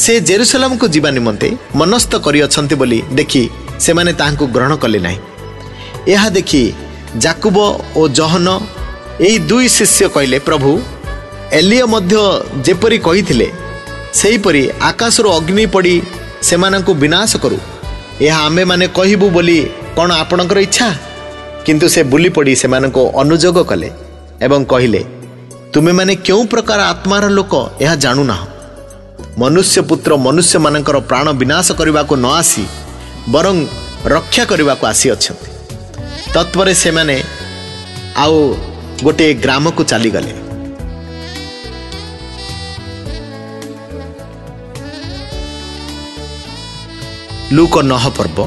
ସେ ଜେରୁସାଲେମକୁ ଯିବା ନିମନ୍ତେ ମନସ୍ଥ କରିଅଛନ୍ତି ବୋଲି ଦେଖି ସେମାନେ ତାହାଙ୍କୁ ଗ୍ରହଣ କଲେ ନାହିଁ। ଏହା ଦେଖି ଯାକୁବ ଓ ଜହନ ଏହି ଦୁଇ ଶିଷ୍ୟ କହିଲେ, ପ୍ରଭୁ, ଏଲିୟ ମଧ୍ୟ ଯେପରି କହିଥିଲେ ସେହିପରି ଆକାଶରୁ ଅଗ୍ନି ପଡ଼ି ସେମାନଙ୍କୁ ବିନାଶ କରୁ, ଏହା ଆମେମାନେ କହିବୁ ବୋଲି କ'ଣ ଆପଣଙ୍କର ଇଚ୍ଛା? କିନ୍ତୁ ସେ ବୁଲି ପଡ଼ି ସେମାନଙ୍କୁ ଅନୁଯୋଗ କଲେ ଏବଂ କହିଲେ, ତୁମେମାନେ କେଉଁ ପ୍ରକାର ଆତ୍ମାର ଲୋକ ଏହା ଜାଣୁନାହ। ମନୁଷ୍ୟ ପୁତ୍ର ମନୁଷ୍ୟମାନଙ୍କର ପ୍ରାଣ ବିନାଶ କରିବାକୁ ନ ଆସି ବରଂ ରକ୍ଷା କରିବାକୁ ଆସିଅଛନ୍ତି। ତତ୍ପରେ ସେମାନେ ଆଉ ଗୋଟିଏ ଗ୍ରାମକୁ ଚାଲିଗଲେ। ଲୁକ 9 ପର୍ବ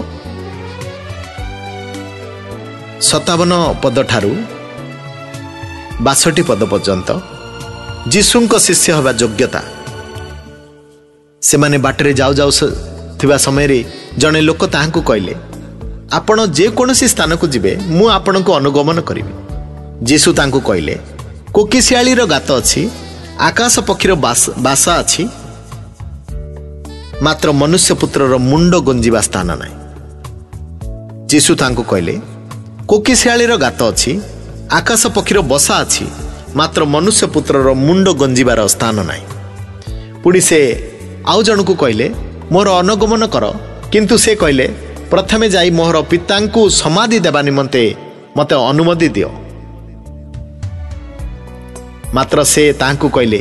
57 ପଦଠାରୁ 62 ପଦ ପର୍ଯ୍ୟନ୍ତ ଯୀଶୁଙ୍କ ଶିଷ୍ୟ ହେବା ଯୋଗ୍ୟତା। ସେମାନେ ବାଟରେ ଯାଉ ଯାଉ ଥିବା ସମୟରେ ଜଣେ ଲୋକ ତାହାଙ୍କୁ କହିଲେ, ଆପଣ ଯେକୌଣସି ସ୍ଥାନକୁ ଯିବେ ମୁଁ ଆପଣଙ୍କୁ ଅନୁଗମନ କରିବି। ଯୀଶୁ ତାଙ୍କୁ କହିଲେ, କୋକିଶିଆଳିର ଗାତ ଅଛି, ଆକାଶ ପକ୍ଷୀର ବାସା ଅଛି, ମାତ୍ର ମନୁଷ୍ୟ ପୁତ୍ରର ମୁଣ୍ଡ ଗୁଞ୍ଜିବା ସ୍ଥାନ ନାହିଁ। ଯୀଶୁ ତାଙ୍କୁ କହିଲେ, କୋକିଶିଆଳିର ଗାତ ଅଛି, ଆକାଶ ପକ୍ଷୀର ବସା ଅଛି, ମାତ୍ର ମନୁଷ୍ୟ ପୁତ୍ରର ମୁଣ୍ଡ ଗଞ୍ଜିବାର ସ୍ଥାନ ନାହିଁ। ପୁଣି ସେ ଆଉ ଜଣକୁ କହିଲେ, ମୋର ଅନୁଗମନ କର। କିନ୍ତୁ ସେ କହିଲେ, ପ୍ରଥମେ ଯାଇ ମୋର ପିତାଙ୍କୁ ସମାଧି ଦେବା ନିମନ୍ତେ ମୋତେ ଅନୁମତି ଦିଅ। ମାତ୍ର ସେ ତାହାଙ୍କୁ କହିଲେ,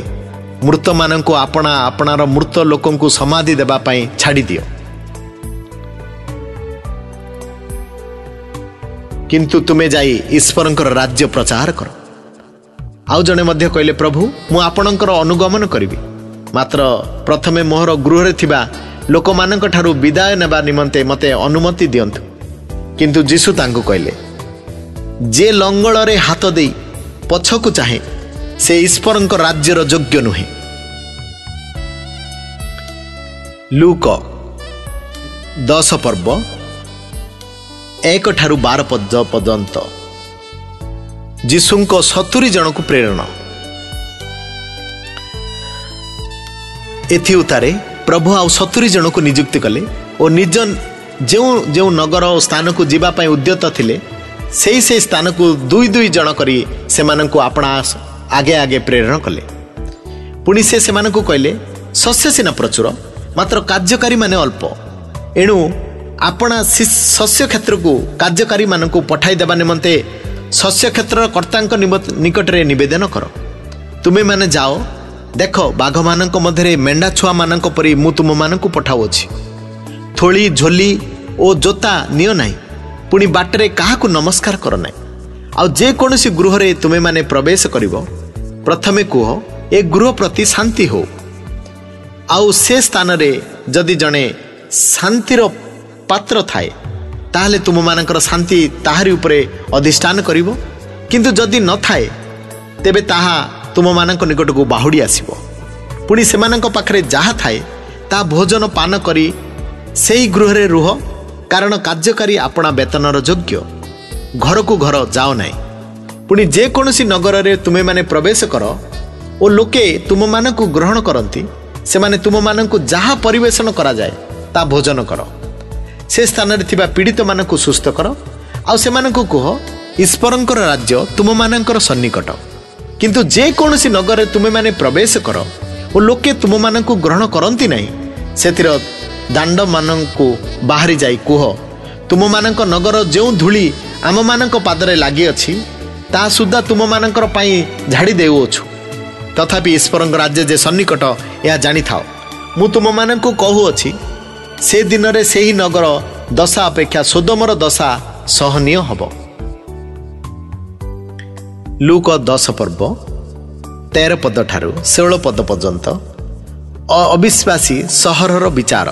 ମୃତମାନଙ୍କୁ ଆପଣାର ମୃତ ଲୋକଙ୍କୁ ସମାଧି ଦେବା ପାଇଁ ଛାଡ଼ିଦିଅ। କିନ୍ତୁ ତୁମେ ଯାଇ ଈଶ୍ୱରଙ୍କର ରାଜ୍ୟ ପ୍ରଚାର କର। ଆଉ ଜଣେ ମଧ୍ୟ କହିଲେ, ପ୍ରଭୁ, ମୁଁ ଆପଣଙ୍କର ଅନୁଗମନ କରିବି, ମାତ୍ର ପ୍ରଥମେ ମୋହର ଗୃହରେ ଥିବା ଲୋକମାନଙ୍କ ଠାରୁ ବିଦାୟ ନେବା ନିମନ୍ତେ ମୋତେ ଅନୁମତି ଦିଅନ୍ତୁ। କିନ୍ତୁ ଯୀଶୁ ତାଙ୍କୁ କହିଲେ, ଯେ ଲଙ୍ଗଳରେ ହାତ ଦେଇ ପଛକୁ ଚାହେଁ ସେ ଈଶ୍ୱରଙ୍କ ରାଜ୍ୟର ଯୋଗ୍ୟ ନୁହେଁ। ଲୁକ 10 ପର୍ବ 1 ଠାରୁ 12 ପଦ ପର୍ଯ୍ୟନ୍ତ ଯୀଶୁଙ୍କ 70 ଜଣକୁ ପ୍ରେରଣ। ଏଥି ଉତ୍ତାରେ ପ୍ରଭୁ ଆଉ 70 ଜଣକୁ ନିଯୁକ୍ତି କଲେ ଓ ନିଜ ଯେଉଁ ନଗର ଓ ସ୍ଥାନକୁ ଯିବା ପାଇଁ ଉଦ୍ୟତ ଥିଲେ ସେହି ସ୍ଥାନକୁ 2 ଜଣ କରି ସେମାନଙ୍କୁ ଆପଣା ଆଗେ ଆଗେ ପ୍ରେରଣ କଲେ। ପୁଣି ସେ ସେମାନଙ୍କୁ କହିଲେ, ଶସ୍ୟ ସିନା ପ୍ରଚୁର, ମାତ୍ର କାର୍ଯ୍ୟକାରୀମାନେ ଅଳ୍ପ। ଏଣୁ ଆପଣା ଶସ୍ୟ କ୍ଷେତ୍ରକୁ କାର୍ଯ୍ୟକାରୀମାନଙ୍କୁ ପଠାଇ ଦେବା ନିମନ୍ତେ ଶସ୍ୟ କ୍ଷେତ୍ରର କର୍ତ୍ତାଙ୍କ ନିକଟରେ ନିବେଦନ କର। ତୁମେମାନେ ଯାଅ, ଦେଖ, ବାଘମାନଙ୍କ ମଧ୍ୟରେ ମେଣ୍ଢା ଛୁଆମାନଙ୍କ ପରି ମୁଁ ତୁମମାନଙ୍କୁ ପଠାଉଅଛି। ଥୋଳି, ଝୋଲି ଓ ଜୋତା ନିଅ ନାହିଁ, ପୁଣି ବାଟରେ କାହାକୁ ନମସ୍କାର କର ନାହିଁ। ଆଉ ଯେକୌଣସି ଗୃହରେ ତୁମେମାନେ ପ୍ରବେଶ କରିବ, ପ୍ରଥମେ କୁହ, ଏ ଗୃହ ପ୍ରତି ଶାନ୍ତି ହଉ। ଆଉ ସେ ସ୍ଥାନରେ ଯଦି ଜଣେ ଶାନ୍ତିର ପାତ୍ର ଥାଏ, ତାହେଲେ ତୁମମାନଙ୍କର ଶାନ୍ତି ତାହାରି ଉପରେ ଅଧିଷ୍ଠାନ କରିବ। କିନ୍ତୁ ଯଦି ନଥାଏ, ତେବେ ତାହା ତୁମମାନଙ୍କ ନିକଟକୁ ବାହୁଡ଼ି ଆସିବ। ପୁଣି ସେମାନଙ୍କ ପାଖରେ ଯାହା ଥାଏ ତାହା ଭୋଜନ ପାନ କରି ସେହି ଗୃହରେ ରୁହ, କାରଣ କାର୍ଯ୍ୟକାରୀ ଆପଣା ବେତନର ଯୋଗ୍ୟ। ଘରକୁ ଘର ଯାଅ ନାହିଁ। ପୁଣି ଯେକୌଣସି ନଗରରେ ତୁମେମାନେ ପ୍ରବେଶ କର ଓ ଲୋକେ ତୁମମାନଙ୍କୁ ଗ୍ରହଣ କରନ୍ତି, ସେମାନେ ତୁମମାନଙ୍କୁ ଯାହା ପରିବେଷଣ କରାଯାଏ ତାହା ଭୋଜନ କର। ସେ ସ୍ଥାନରେ ଥିବା ପୀଡ଼ିତମାନଙ୍କୁ ସୁସ୍ଥ କର, ଆଉ ସେମାନଙ୍କୁ କୁହ, ଈଶ୍ୱରଙ୍କର ରାଜ୍ୟ ତୁମମାନଙ୍କର ସନ୍ନିକଟ। किंतु जे कौनसी नगर तुमे माने प्रवेश कर और लोके तुम मानकु ग्रहण करती नहीं सेतिर दांड मानकु बाहरी जाई कुह तुम मानक नगर जो धूली आम मानक पादरे लगी अच्छी ता सुद्धा तुम मानकर पाई झाड़ी देउछु तथापि ईश्वर राज्य जे सन्निकट यह जानी थाओ मु तुम मानकु कहूअछि से दिन रे से ही नगर दशा अपेक्षा सोदोमर दशा सहनीय हब। लूक 10 पर्व 13 पद ठारू 16 पद पर्यंत अविश्वासी सहरर विचार।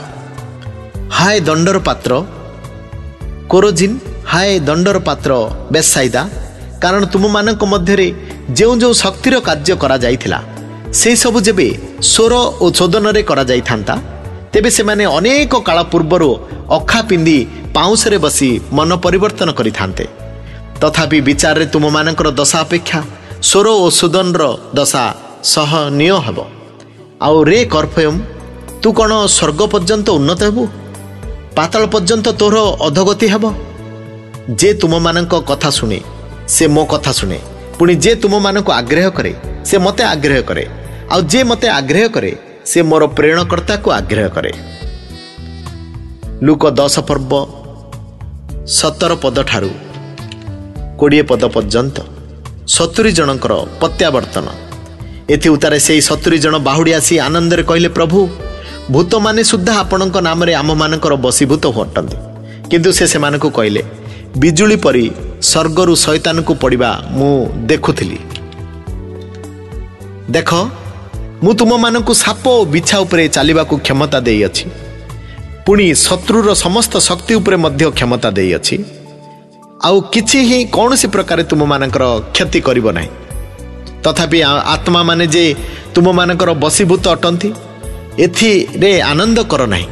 हाय दंडर पात्र कोरोजिन हाय दंडर पात्र बेसाइदा कारण तुम मानक मध्यरे जो जो शक्तिर कार्य करा जाइथिला से सब जेबे स्वर और चोदन रे करा जाइथांता तेबे से माने अनेक काल पूर्वर अखा पिंदी पाउसरे बसी मन परिवर्तन करिथांते तथापि विचार रे तुम मानकर दशा अपेक्षा स्वर और सुदन दशा सहनीय हब। आउ रे कर्फयम तू कौन स्वर्ग पर्यंत उन्नत हेबु पाताल पर्यंत तोर अधोगति हेब। जे तुम मानक कथा शुणे से मो कथा शुणे पुणी जे तुम मानक आग्रह करे से मते आग्रह करे आउ जे मते आग्रह करे से मोर प्रेरणकर्ता को आग्रह करे। लूक 10 पर्व 17 पद ठारू 20 पद पर्यंत 70 जनकर प्रत्यावर्तन। एथि उतारे से 70 जन बाहुड़ी आसी आनंद रे कहले प्रभु भूत माने सुद्धा आपणक नाम रे आम मानकर बसीभूत होटंती किंतु से मानकु कहले बिजुली परी स्वर्गरु शैतान को पड़िबा मु देखुथिली देख मु तुम मानकु साप और बिछा उपरे चालिबा को क्षमता देई अछि पुणी शत्रुर समस्त शक्ति उपरे मध्य क्षमता देई अछि आउ किछि ही कौनसी प्रकार तुम मानकर क्षति करिबो नाही तथापि आत्मा माने जे तुम मानकर बसीभूत अटंती एथि रे आनंद कर नाही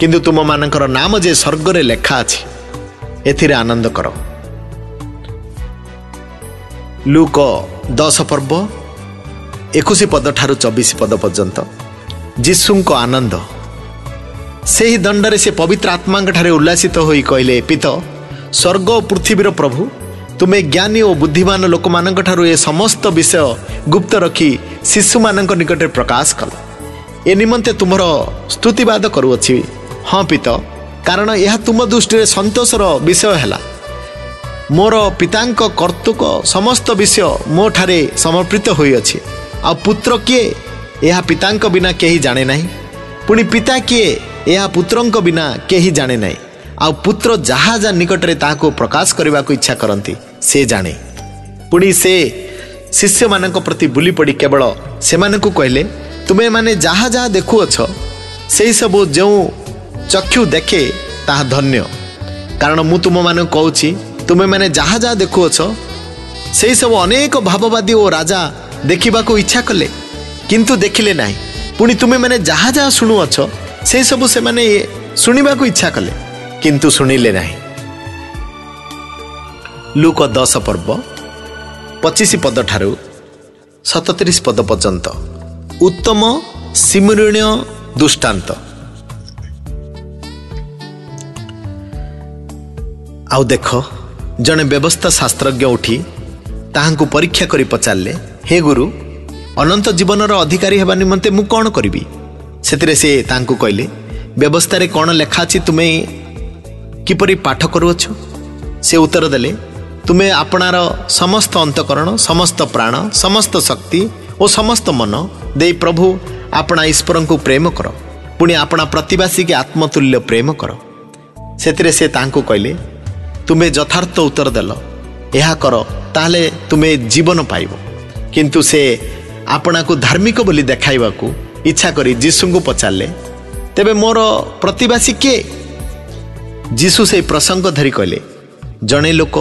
किंतु तुम मानकर नाम जे स्वर्ग रे लेखा अछि एथि रे आनंद कर। लूक 10 पर्व 21 पद ठारू 24 पद पर्यंत जीशुंक आनंद से ही दंडरे से पवित्र आत्मा ठारे उल्लासित होई कहले पिता स्वर्ग और पृथ्वीर प्रभु तुमे ज्ञानी और बुद्धिमान लोक मानक ठारू ए समस्त विषय गुप्त रखी शिशु मानक निकटे प्रकाश कल ए निमंते तुमर स्तुतिवाद करुअछि। हाँ पिता कारण यह तुम दृष्टि संतोषर विषय है मोर पितांक कर्तुक समस्त विषय मो ठारे समर्पित होई अछि आ पुत्र किए यह पितांक बिना केही जाने नहीं पुणी पिता किए यह पुत्रंक बिना केही जाने नहीं आ पुत्र जहा जा निकट रे ताको प्रकाश करने को इच्छा करती से जाने पुणी से शिष्य मानक प्रति बुली पड़ी केवल से मानकु कहले तुमे माने जहा जहा देखुअछ से सब जो चक्षु देखे ता धन्य कारण मु तुम मान कहूँ तुमे माने जहा जहा देखुअछ से सब अनेक भाववादी और राजा देखा इच्छा कले किंतु देखिले नहीं पुणी तुमे माने जहा जहा शुणुअछ से सब से माने शुणा इच्छा कले किंतु शुणिले नहीं। लूक 10 पर्व 25 पद ठारू 37 पद पर्यंत उत्तम सिमरणीय दृष्टांत। आउ देख जड़े व्यवस्था शास्त्रज्ञ उठी ताहांकु परीक्षा करी पचारे हे गुरु अनंत जीवनर अधिकारी हेबा निमंते मु कौन करिबी सेतिरे से तांकु कहले व्यवस्था रे कौन लेखा अछि तुमे किपरि पाठ करूछ से उत्तर देले तुमे आपणार समस्त अंतकरण समस्त प्राण समस्त शक्ति और समस्त मन दे प्रभु आपणा ईश्वर को प्रेम कर पुणी आपणा प्रतिवासी के आत्मतुल्य प्रेम कर सेतिरे से तांकु कहले तुमे यथार्थ उत्तर देल यह कर ताहले तुमे जीवन पाइब किंतु से आपना को धार्मिक बोली देखाइबा को इच्छा करी जीशु को पचारे तेबे मोर प्रतिवासी के जीशु से प्रसंग धरी कहले जड़े लोक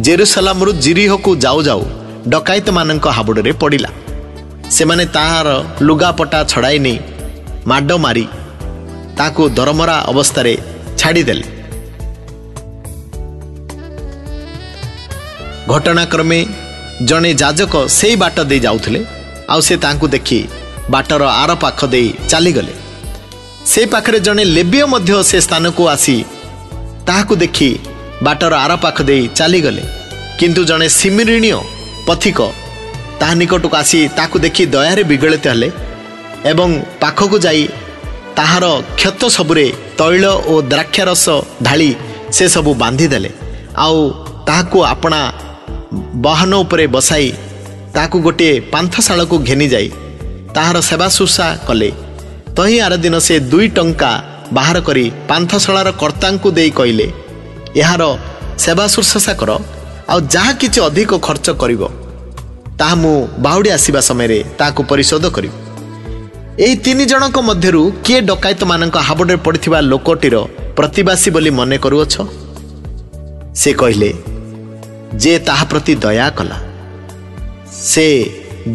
जेरुसलाम रु जिरिह को जाऊ जाऊ डकायत मानक हाबुड़े पड़ा से माने ताहार लुगापटा छड़ाई नहीं माड मारी ताको दरमरा अवस्था रे छाड़ीदेले। घटनाक्रमे जड़े जाजक से बाट दे जाउथले आउ से तांकु देखी बाटर आर पाख दे चलीगले से पाखरे जड़े लेबिय मध्य से स्थान को आसी ताहाकु देखी बाटर आर पाख दे चलीगले किंतु जड़े सिमरणीय पथिक ତାହା ନିକଟକୁ ଆସି ତାକୁ ଦେଖି ଦୟାରେ ବିଗଳିତ ହେଲେ ଏବଂ ପାଖକୁ ଯାଇ ତାହାର କ୍ଷତ ସବୁରେ ତୈଳ ଓ ଦ୍ରାକ୍ଷାରସ ଢାଳି ସେ ସବୁ ବାନ୍ଧିଦେଲେ। ଆଉ ତାହାକୁ ଆପଣା ବାହନ ଉପରେ ବସାଇ ତାହାକୁ ଗୋଟିଏ ପାନ୍ଥଶାଳକୁ ଘେନି ଯାଇ ତାହାର ସେବା ଶୁଶ୍ରୂଷା କଲେ। ତହିଁ ଆର ଦିନ ସେ 2 ଟଙ୍କା ବାହାର କରି ପାନ୍ଥଶାଳାର କର୍ତ୍ତାଙ୍କୁ ଦେଇ କହିଲେ, ଏହାର ସେବା ଶୁଶ୍ରୂଷା କର, ଆଉ ଯାହା କିଛି ଅଧିକ ଖର୍ଚ୍ଚ କରିବ ତାହା ମୁଁ ବାହୁଡ଼ି ଆସିବା ସମୟରେ ତାହାକୁ ପରିଶୋଧ କରିବି। ଏହି 3 ଜଣଙ୍କ ମଧ୍ୟରୁ କିଏ ଡକାୟତମାନଙ୍କ ହାବୁଡ଼ରେ ପଡ଼ିଥିବା ଲୋକଟିର ପ୍ରତିବାସୀ ବୋଲି ମନେ କରୁଅଛ? ସେ କହିଲେ, ଯେ ତାହା ପ୍ରତି ଦୟା କଲା। ସେ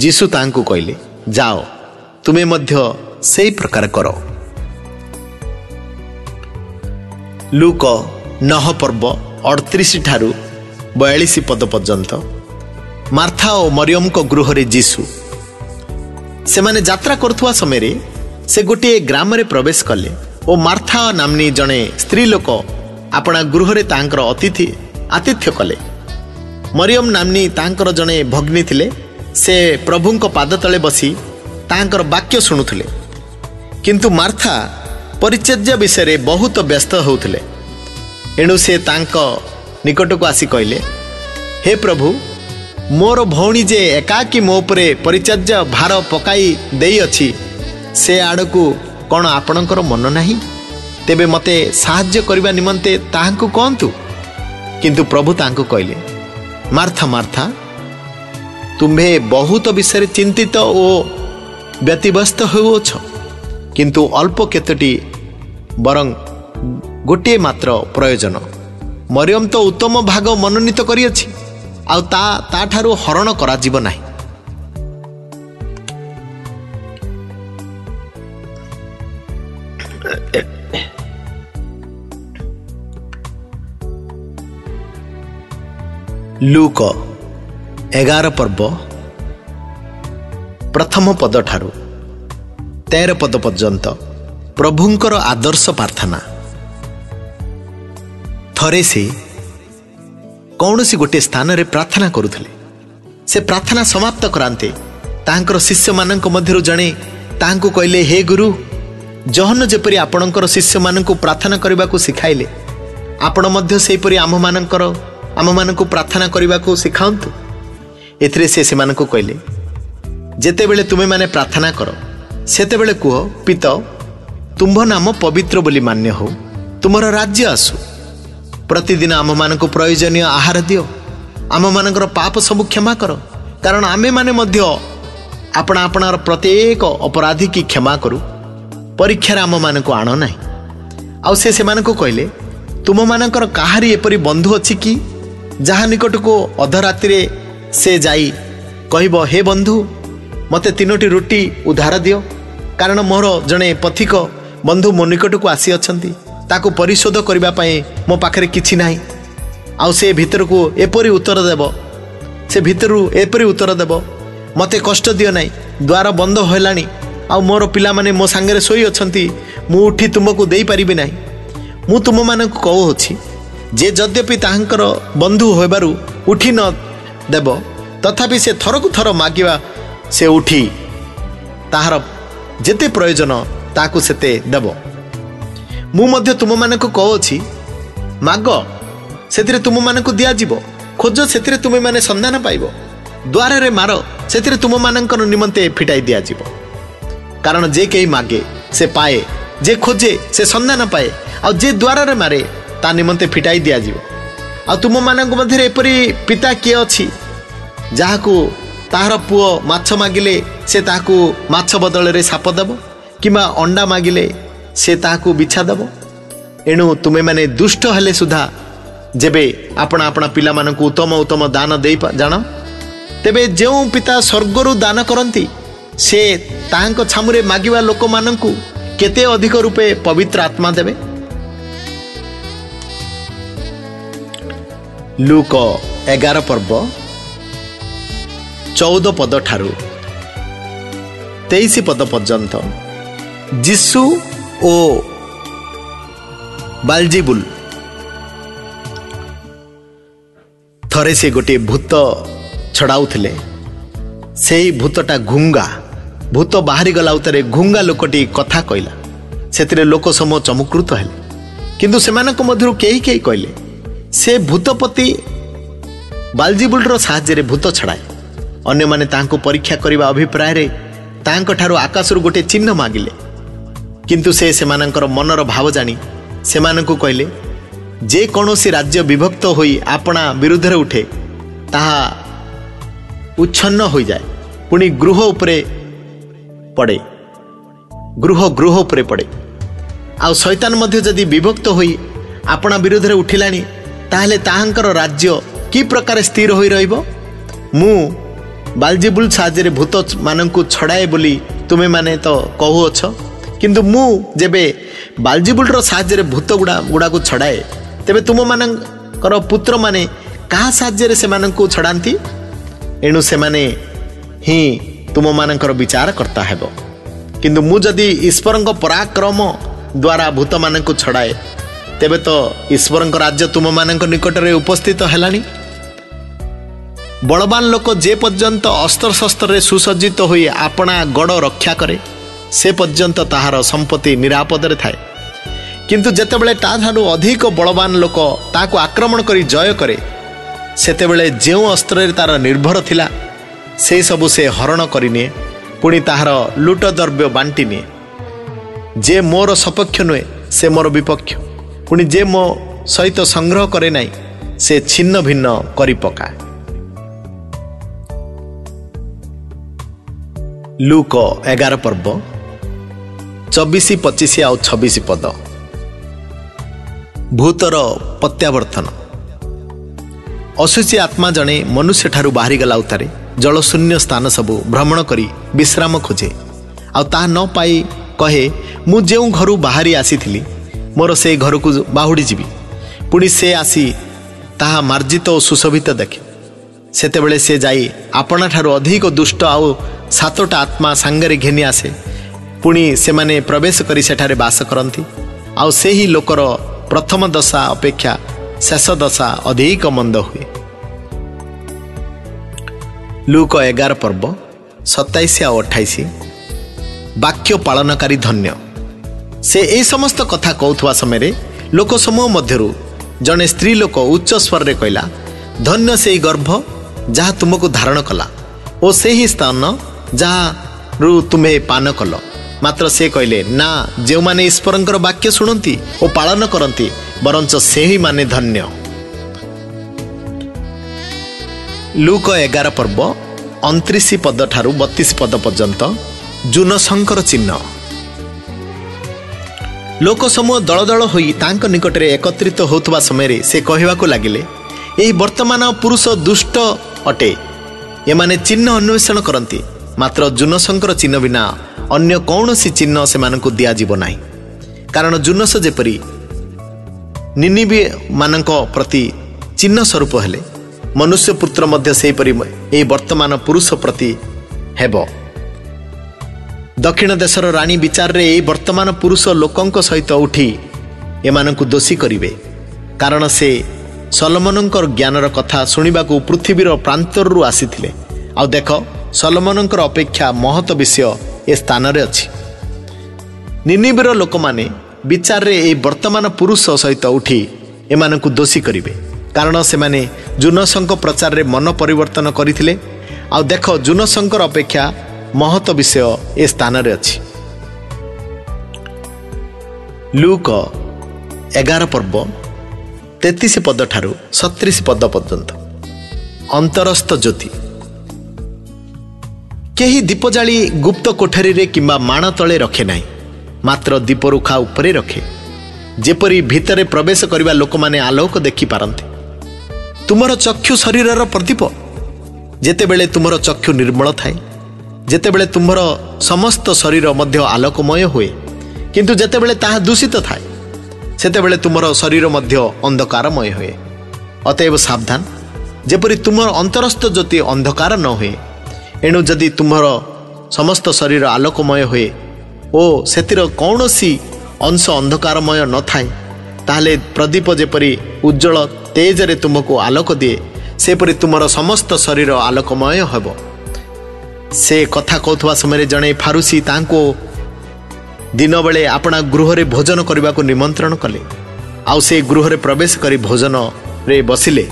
ଯୀଶୁ ତାଙ୍କୁ କହିଲେ, ଯାଅ, ତୁମେ ମଧ୍ୟ ସେହି ପ୍ରକାର କର। ଲୁକ 9 ପର୍ବ 38 ଠାରୁ 42 ପଦ ପର୍ଯ୍ୟନ୍ତ। ମାର୍ଥା ଓ ମରିୟମଙ୍କ ଗୃହରେ ଯୀଶୁ। ସେମାନେ ଯାତ୍ରା କରୁଥିବା ସମୟରେ ସେ ଗୋଟିଏ ଗ୍ରାମରେ ପ୍ରବେଶ କଲେ ଓ ମାର୍ଥା ନାମ୍ନୀ ଜଣେ ସ୍ତ୍ରୀ ଲୋକ ଆପଣା ଗୃହରେ ତାଙ୍କର ଆତିଥ୍ୟ କଲେ। ମରିୟମ ନାମ୍ନୀ ତାଙ୍କର ଜଣେ ଭଗ୍ନୀ ଥିଲେ। ସେ ପ୍ରଭୁଙ୍କ ପାଦ ତଳେ ବସି ତାଙ୍କର ବାକ୍ୟ ଶୁଣୁଥିଲେ। କିନ୍ତୁ ମାର୍ଥା ପରିଚର୍ଯ୍ୟା ବିଷୟରେ ବହୁତ ବ୍ୟସ୍ତ ହେଉଥିଲେ। ଏଣୁ ସେ ତାଙ୍କ ନିକଟକୁ ଆସି କହିଲେ, ହେ ପ୍ରଭୁ, ମୋର ଭଉଣୀ ଯେ ଏକାକୀ ମୋ ଉପରେ ପରିଚର୍ଯ୍ୟା ଭାର ପକାଇ ଦେଇଅଛି, ସେ ଆଡ଼କୁ କ'ଣ ଆପଣଙ୍କର ମନ ନାହିଁ? ତେବେ ମୋତେ ସାହାଯ୍ୟ କରିବା ନିମନ୍ତେ ତାହାଙ୍କୁ କହନ୍ତୁ। କିନ୍ତୁ ପ୍ରଭୁ ତାଙ୍କୁ କହିଲେ, ମାର୍ଥା ମାର୍ଥା, ତୁମ୍ଭେ ବହୁତ ବିଷୟରେ ଚିନ୍ତିତ ଓ ବ୍ୟତିବ୍ୟସ୍ତ ହେଉଅଛ, କିନ୍ତୁ ଅଳ୍ପ କେତୋଟି ବରଂ ଗୋଟିଏ ମାତ୍ର ପ୍ରୟୋଜନ। ମରିୟମ ତ ଉତ୍ତମ ଭାଗ ମନୋନୀତ କରିଅଛି, ଆଉ ତାଠାରୁ ହରଣ କରାଯିବ ନାହିଁ। ଲୁକ 11 ପର୍ବ 1 ପଦ ଠାରୁ 13 ପଦ ପର୍ଯ୍ୟନ୍ତ ପ୍ରଭୁଙ୍କର ଆଦର୍ଶ ପ୍ରାର୍ଥନା। ଥରେ ସେ କୌଣସି ଗୋଟିଏ ସ୍ଥାନରେ ପ୍ରାର୍ଥନା କରୁଥିଲେ। ସେ ପ୍ରାର୍ଥନା ସମାପ୍ତ କରାନ୍ତେ ତାଙ୍କର ଶିଷ୍ୟମାନଙ୍କ ମଧ୍ୟରୁ ଜଣେ ତାହାଙ୍କୁ କହିଲେ, ହେ ଗୁରୁ, ଜହନ ଯେପରି ଆପଣଙ୍କର ଶିଷ୍ୟମାନଙ୍କୁ ପ୍ରାର୍ଥନା କରିବାକୁ ଶିଖାଇଲେ, ଆପଣ ମଧ୍ୟ ସେହିପରି ଆମମାନଙ୍କୁ ପ୍ରାର୍ଥନା କରିବାକୁ ଶିଖାନ୍ତୁ। ଏଥିରେ ସେ ସେମାନଙ୍କୁ କହିଲେ, ଯେତେବେଳେ ତୁମେମାନେ ପ୍ରାର୍ଥନା କର, ସେତେବେଳେ କୁହ, ପିତ, ତୁମ୍ଭ ନାମ ପବିତ୍ର ବୋଲି ମାନ୍ୟ ହେଉ, ତୁମର ରାଜ୍ୟ ଆସୁ। ପ୍ରତିଦିନ ଆମମାନଙ୍କୁ ପ୍ରୟୋଜନୀୟ ଆହାର ଦିଅ। ଆମମାନଙ୍କର ପାପ ସବୁ କ୍ଷମା କର, କାରଣ ଆମେମାନେ ମଧ୍ୟ ଆପଣାର ପ୍ରତ୍ୟେକ ଅପରାଧୀ କି କ୍ଷମା କରୁ। ପରୀକ୍ଷାରେ ଆମମାନଙ୍କୁ ଆଣ ନାହିଁ। ଆଉ ସେ ସେମାନଙ୍କୁ କହିଲେ, ତୁମମାନଙ୍କର କାହାରି ଏପରି ବନ୍ଧୁ ଅଛି କି, ଯାହା ନିକଟକୁ ଅଧରାତିରେ ସେ ଯାଇ କହିବ, ହେ ବନ୍ଧୁ, ମୋତେ 3ଟି ରୁଟି ଉଧାର ଦିଅ, କାରଣ ମୋର ଜଣେ ପଥିକ ବନ୍ଧୁ ମୋ ନିକଟକୁ ଆସିଅଛନ୍ତି, ତାକୁ ପରିଶୋଧ କରିବା ପାଇଁ ମୋ ପାଖରେ କିଛି ନାହିଁ। ଆଉ ସେ ଭିତରୁ ଏପରି ଉତ୍ତର ଦେବ, ମୋତେ କଷ୍ଟ ଦିଅ ନାହିଁ, ଦ୍ୱାର ବନ୍ଦ ହେଲାଣି, ଆଉ ମୋର ପିଲାମାନେ ମୋ ସାଙ୍ଗରେ ଶୋଇଅଛନ୍ତି, ମୁଁ ଉଠି ତୁମକୁ ଦେଇପାରିବି ନାହିଁ। ମୁଁ ତୁମମାନଙ୍କୁ କହୁଅଛି ଯେ ଯଦ୍ୟପି ତାହାଙ୍କର ବନ୍ଧୁ ହେବାରୁ ଉଠି ନ ଦେବ, ତଥାପି ସେ ଥରକୁ ଥର ମାଗିବା ସେ ଉଠି ତାହାର ଯେତେ ପ୍ରୟୋଜନ ତାକୁ ସେତେ ଦେବ। ମୁଁ ମଧ୍ୟ ତୁମମାନଙ୍କୁ କହୁଅଛି, ମାଗ, ସେଥିରେ ତୁମମାନଙ୍କୁ ଦିଆଯିବ, ଖୋଜ, ସେଥିରେ ତୁମେମାନେ ସନ୍ଧାନ ପାଇବ, ଦ୍ୱାରରେ ମାର, ସେଥିରେ ତୁମମାନଙ୍କର ନିମନ୍ତେ ଫିଟାଇ ଦିଆଯିବ। କାରଣ ଯେ କେହି ମାଗେ ସେ ପାଏ, ଯେ ଖୋଜେ ସେ ସନ୍ଧାନ ପାଏ, ଆଉ ଯେ ଦ୍ୱାରରେ ମାରେ ତା ନିମନ୍ତେ ଫିଟାଇ ଦିଆଯିବ। ଆଉ ତୁମମାନଙ୍କ ମଧ୍ୟରେ ଏପରି ପିତା କିଏ ଅଛି, ଯାହାକୁ ତାହାର ପୁଅ ମାଛ ମାଗିଲେ ସେ ତାହାକୁ ମାଛ ବଦଳରେ ସାପ ଦେବ, କିମ୍ବା ଅଣ୍ଡା ମାଗିଲେ ସେ ତାହାକୁ ବିଛା ଦେବ? ଏଣୁ ତୁମେମାନେ ଦୁଷ୍ଟ ହେଲେ ସୁଦ୍ଧା ଯେବେ ଆପଣା ପିଲାମାନଙ୍କୁ ଉତ୍ତମ ଦାନ ଦେଇ ଜାଣ, ତେବେ ଯେଉଁ ପିତା ସ୍ୱର୍ଗରୁ ଦାନ କରନ୍ତି, ସେ ତାହାଙ୍କ ଛାମୁରେ ମାଗିବା ଲୋକମାନଙ୍କୁ କେତେ ଅଧିକ ରୂପେ ପବିତ୍ର ଆତ୍ମା ଦେବେ। ଲୁକ 11 ପର୍ବ 14 ପଦ ଠାରୁ 23 ପଦ ପର୍ଯ୍ୟନ୍ତ। ଯୀଶୁ ଓ ବାଲଜିବୁଲ। ଥରେ ସେ ଗୋଟିଏ ଭୂତ ଛଡ଼ାଉଥିଲେ। ସେଇ ଭୂତଟା ଘୁଙ୍ଗା ଭୂତ ବାହାରିଗଲା ଉତ୍ତରେ ଘୁଙ୍ଗା ଲୋକଟି କଥା କହିଲା। ସେଥିରେ ଲୋକ ସମୂହ ଚମତ୍କୃତ ହେଲେ, କିନ୍ତୁ ସେମାନଙ୍କ ମଧ୍ୟରୁ କେହି କେହି କହିଲେ ସେ ଭୂତପତି ବାଲଜିବୁଲର ସାହାଯ୍ୟରେ ଭୂତ ଛଡ଼ାଏ। ଅନ୍ୟମାନେ ତାହାଙ୍କୁ ପରୀକ୍ଷା କରିବା ଅଭିପ୍ରାୟରେ ତାହାଙ୍କଠାରୁ ଆକାଶରୁ ଗୋଟିଏ ଚିହ୍ନ ମାଗିଲେ, କିନ୍ତୁ ସେ ସେମାନଙ୍କର ମନର ଭାବ ଜାଣି ସେମାନଙ୍କୁ କହିଲେ, ଯେକୌଣସି ରାଜ୍ୟ ବିଭକ୍ତ ହୋଇ ଆପଣା ବିରୁଦ୍ଧରେ ଉଠେ ତାହା ଉଚ୍ଛନ୍ନ ହୋଇଯାଏ, ପୁଣି ଗୃହ ଉପରେ ପଡ଼େ। ଆଉ ଶୈତାନ ମଧ୍ୟ ଯଦି ବିଭକ୍ତ ହୋଇ ଆପଣା ବିରୁଦ୍ଧରେ ଉଠିଲାଣି, ତାହେଲେ ତାହାଙ୍କର ରାଜ୍ୟ କି ପ୍ରକାର ସ୍ଥିର ହୋଇ ରହିବ? ମୁଁ ବାଲଜିବୁଲ ସାହାଯ୍ୟରେ ଭୂତ ମାନଙ୍କୁ ଛଡ଼ାଏ ବୋଲି ତୁମେମାନେ ତ କହୁଅଛ, କିନ୍ତୁ ମୁଁ ଯେବେ ବାଲଜିବୁଲର ସାହାଯ୍ୟରେ ଭୂତ ଗୁଡ଼ାକୁ ଛଡ଼ାଏ, ତେବେ ତୁମମାନଙ୍କର ପୁତ୍ରମାନେ କାହା ସାହାଯ୍ୟରେ ସେମାନଙ୍କୁ ଛଡ଼ାନ୍ତି? ଏଣୁ ସେମାନେ ହିଁ ତୁମମାନଙ୍କର ବିଚାରକର୍ତ୍ତା ହେବ। କିନ୍ତୁ ମୁଁ ଯଦି ଈଶ୍ୱରଙ୍କ ପରାକ୍ରମ ଦ୍ୱାରା ଭୂତମାନଙ୍କୁ ଛଡ଼ାଏ, ତେବେ ତ ଈଶ୍ୱରଙ୍କ ରାଜ୍ୟ ତୁମମାନଙ୍କ ନିକଟରେ ଉପସ୍ଥିତ ହେଲାଣି। ବଳବାନ ଲୋକ ଯେ ପର୍ଯ୍ୟନ୍ତ ଅସ୍ତ୍ରଶସ୍ତ୍ରରେ ସୁସଜ୍ଜିତ ହୋଇ ଆପଣା ଗଡ଼ ରକ୍ଷା କରେ, ସେ ପର୍ଯ୍ୟନ୍ତ ତାହାର ସମ୍ପତ୍ତି ନିରାପଦରେ ଥାଏ। କିନ୍ତୁ ଯେତେବେଳେ ତାଠାରୁ ଅଧିକ ବଳବାନ ଲୋକ ତାହାକୁ ଆକ୍ରମଣ କରି ଜୟ କରେ, ସେତେବେଳେ ଯେଉଁ ଅସ୍ତ୍ରରେ ତାର ନିର୍ଭର ଥିଲା ସେସବୁ ସେ ହରଣ କରିନିଏ, ପୁଣି ତାହାର ଲୁଟ ଦ୍ରବ୍ୟ ବାଣ୍ଟି ନିଏ। ଯେ ମୋର ସପକ୍ଷ ନୁହେଁ ସେ ମୋର ବିପକ୍ଷ, ପୁଣି ଯେ ମୋ ସହିତ ସଂଗ୍ରହ କରେ ନାହିଁ ସେ ଛିନ୍ନ ଭିନ୍ନ କରି ପକାଏ। ଲୁକ 11 ପର୍ବ 24, 25 ଆଉ 26 ପଦ। ଭୂତର ପ୍ରତ୍ୟାବର୍ତ୍ତନ। ଅଶୁଚି ଆତ୍ମା ଜଣେ ମନୁଷ୍ୟଠାରୁ ବାହାରିଗଲା ଉତ୍ତାରେ ଜଳଶୂନ୍ୟ ସ୍ଥାନ ସବୁ ଭ୍ରମଣ କରି ବିଶ୍ରାମ ଖୋଜେ, ଆଉ ତାହା ନ ପାଇ କହେ, ମୁଁ ଯେଉଁ ଘରୁ ବାହାରି ଆସିଥିଲି ମୋର ସେଇ ଘରକୁ ବାହୁଡ଼ି ଯିବି। ପୁଣି ସେ ଆସି ତାହା ମାର୍ଜିତ ଓ ସୁଶୋଭିତ ଦେଖେ। ସେତେବେଳେ ସେ ଯାଇ ଆପଣାଠାରୁ ଅଧିକ ଦୁଷ୍ଟ ଆଉ 7ଟା ଆତ୍ମା ସାଙ୍ଗରେ ଘେନି ଆସେ, ପୁଣି ସେମାନେ ପ୍ରବେଶ କରି ସେଠାରେ ବାସ କରନ୍ତି। ଆଉ ସେହି ଲୋକର ପ୍ରଥମ ଦଶା ଅପେକ୍ଷା ଶେଷ ଦଶା ଅଧିକ ମନ୍ଦ ହୁଏ। ଲୁକ 11 ପର୍ବ 27 ଆଉ 28। ବାକ୍ୟ ପାଳନକାରୀ ଧନ୍ୟ। ସେ ଏହି ସମସ୍ତ କଥା କହୁଥିବା ସମୟରେ ଲୋକ ସମୂହ ମଧ୍ୟରୁ ଜଣେ ସ୍ତ୍ରୀ ଲୋକ ଉଚ୍ଚ ସ୍ୱରରେ କହିଲା, ଧନ୍ୟ ସେହି ଗର୍ଭ ଯାହା ତୁମକୁ ଧାରଣ କଲା ଓ ସେହି ସ୍ଥାନ ଯାହାରୁ ତୁମେ ପାନ କଲ। ମାତ୍ର ସେ କହିଲେ, ନା, ଯେଉଁମାନେ ଈଶ୍ୱରଙ୍କର ବାକ୍ୟ ଶୁଣନ୍ତି ଓ ପାଳନ କରନ୍ତି, ବରଞ୍ଚ ସେହିମାନେ ଧନ୍ୟ। ଲୁକ 11 ପର୍ବ 29 ପଦ ଠାରୁ 32 ପଦ ପର୍ଯ୍ୟନ୍ତ। ଜୁନସଙ୍କର ଚିହ୍ନ। ଲୋକ ସମୂହ ଦଳ ଦଳ ହୋଇ ତାଙ୍କ ନିକଟରେ ଏକତ୍ରିତ ହେଉଥିବା ସମୟରେ ସେ କହିବାକୁ ଲାଗିଲେ, ଏହି ବର୍ତ୍ତମାନ ପୁରୁଷ ଦୁଷ୍ଟ ଅଟେ। ଏମାନେ ଚିହ୍ନ ଅନ୍ୱେଷଣ କରନ୍ତି, ମାତ୍ର ଜୁନସଙ୍କର ଚିହ୍ନ ବିନା ଅନ୍ୟ କୌଣସି ଚିହ୍ନ ସେମାନଙ୍କୁ ଦିଆଯିବ ନାହିଁ। କାରଣ ଜୁନସ ଯେପରି ନିନିବେ ମାନଙ୍କ ପ୍ରତି ଚିହ୍ନ ସ୍ୱରୂପ ହେଲେ, ମନୁଷ୍ୟ ପୁତ୍ର ମଧ୍ୟ ସେହିପରି ଏହି ବର୍ତ୍ତମାନ ପୁରୁଷ ପ୍ରତି ହେବ। ଦକ୍ଷିଣ ଦେଶର ରାଣୀ ବିଚାରରେ ଏହି ବର୍ତ୍ତମାନ ପୁରୁଷ ଲୋକଙ୍କ ସହିତ ଉଠି ଏମାନଙ୍କୁ ଦୋଷୀ କରିବେ, କାରଣ ସେ ସଲୋମନଙ୍କର ଜ୍ଞାନର କଥା ଶୁଣିବାକୁ ପୃଥିବୀର ପ୍ରାନ୍ତରରୁ ଆସିଥିଲେ। ଆଉ ଦେଖ, ସଲୋମନଙ୍କର ଅପେକ୍ଷା ମହତ ବିଷୟ ଏ ସ୍ଥାନରେ ଅଛି। ନିନିବେର ଲୋକମାନେ ବିଚାରରେ ଏହି ବର୍ତ୍ତମାନ ପୁରୁଷ ସହିତ ଉଠି ଏମାନଙ୍କୁ ଦୋଷୀ କରିବେ, କାରଣ ସେମାନେ ଜୁନସଙ୍କ ପ୍ରଚାରରେ ମନ ପରିବର୍ତ୍ତନ କରିଥିଲେ। ଆଉ ଦେଖ, ଜୁନସଙ୍କର ଅପେକ୍ଷା ମହତ ବିଷୟ ଏ ସ୍ଥାନରେ ଅଛି। ଲୁକ 11 ପର୍ବ 33 ପଦ ଠାରୁ 37 ପଦ ପର୍ଯ୍ୟନ୍ତ। ଅନ୍ତରସ୍ଥ ଜ୍ୟୋତି। କେହି ଦୀପ ଜାଳି ଗୁପ୍ତ କୋଠରୀରେ କିମ୍ବା ମାଣ ତଳେ ରଖେ ନାହିଁ, ମାତ୍ର ଦୀପରୁଖା ଉପରେ ରଖେ, ଯେପରି ଭିତରେ ପ୍ରବେଶ କରିବା ଲୋକମାନେ ଆଲୋକ ଦେଖିପାରନ୍ତି। ତୁମର ଚକ୍ଷୁ ଶରୀରର ପ୍ରଦୀପ। ଯେତେବେଳେ ତୁମର ଚକ୍ଷୁ ନିର୍ମଳ ଥାଏ, ଯେତେବେଳେ ତୁମର ସମସ୍ତ ଶରୀର ମଧ୍ୟ ଆଲୋକମୟ ହୁଏ, କିନ୍ତୁ ଯେତେବେଳେ ତାହା ଦୂଷିତ ଥାଏ, ସେତେବେଳେ ତୁମର ଶରୀର ମଧ୍ୟ ଅନ୍ଧକାରମୟ ହୁଏ। ଅତଏବ ସାବଧାନ, ଯେପରି ତୁମର ଅନ୍ତରସ୍ଥ ଜ୍ୟୋତି ଅନ୍ଧକାର ନ ହୁଏ। ଏଣୁ ଯଦି ତୁମର ସମସ୍ତ ଶରୀର ଆଲୋକମୟ ହୁଏ ଓ ସେଥିର କୌଣସି ଅଂଶ ଅନ୍ଧକାରମୟ ନଥାଏ, ତାହେଲେ ପ୍ରଦୀପ ଯେପରି ଉଜ୍ଜଳ ତେଜରେ ତୁମକୁ ଆଲୋକ ଦିଏ, ସେପରି ତୁମର ସମସ୍ତ ଶରୀର ଆଲୋକମୟ ହେବ। से कथा कहथुवा समय जड़े फारुसी तांको दिन बेले अपना गृह रे भोजन करने को निमंत्रण कले। आउ से गृह रे प्रवेश करी भोजन रे बसिले।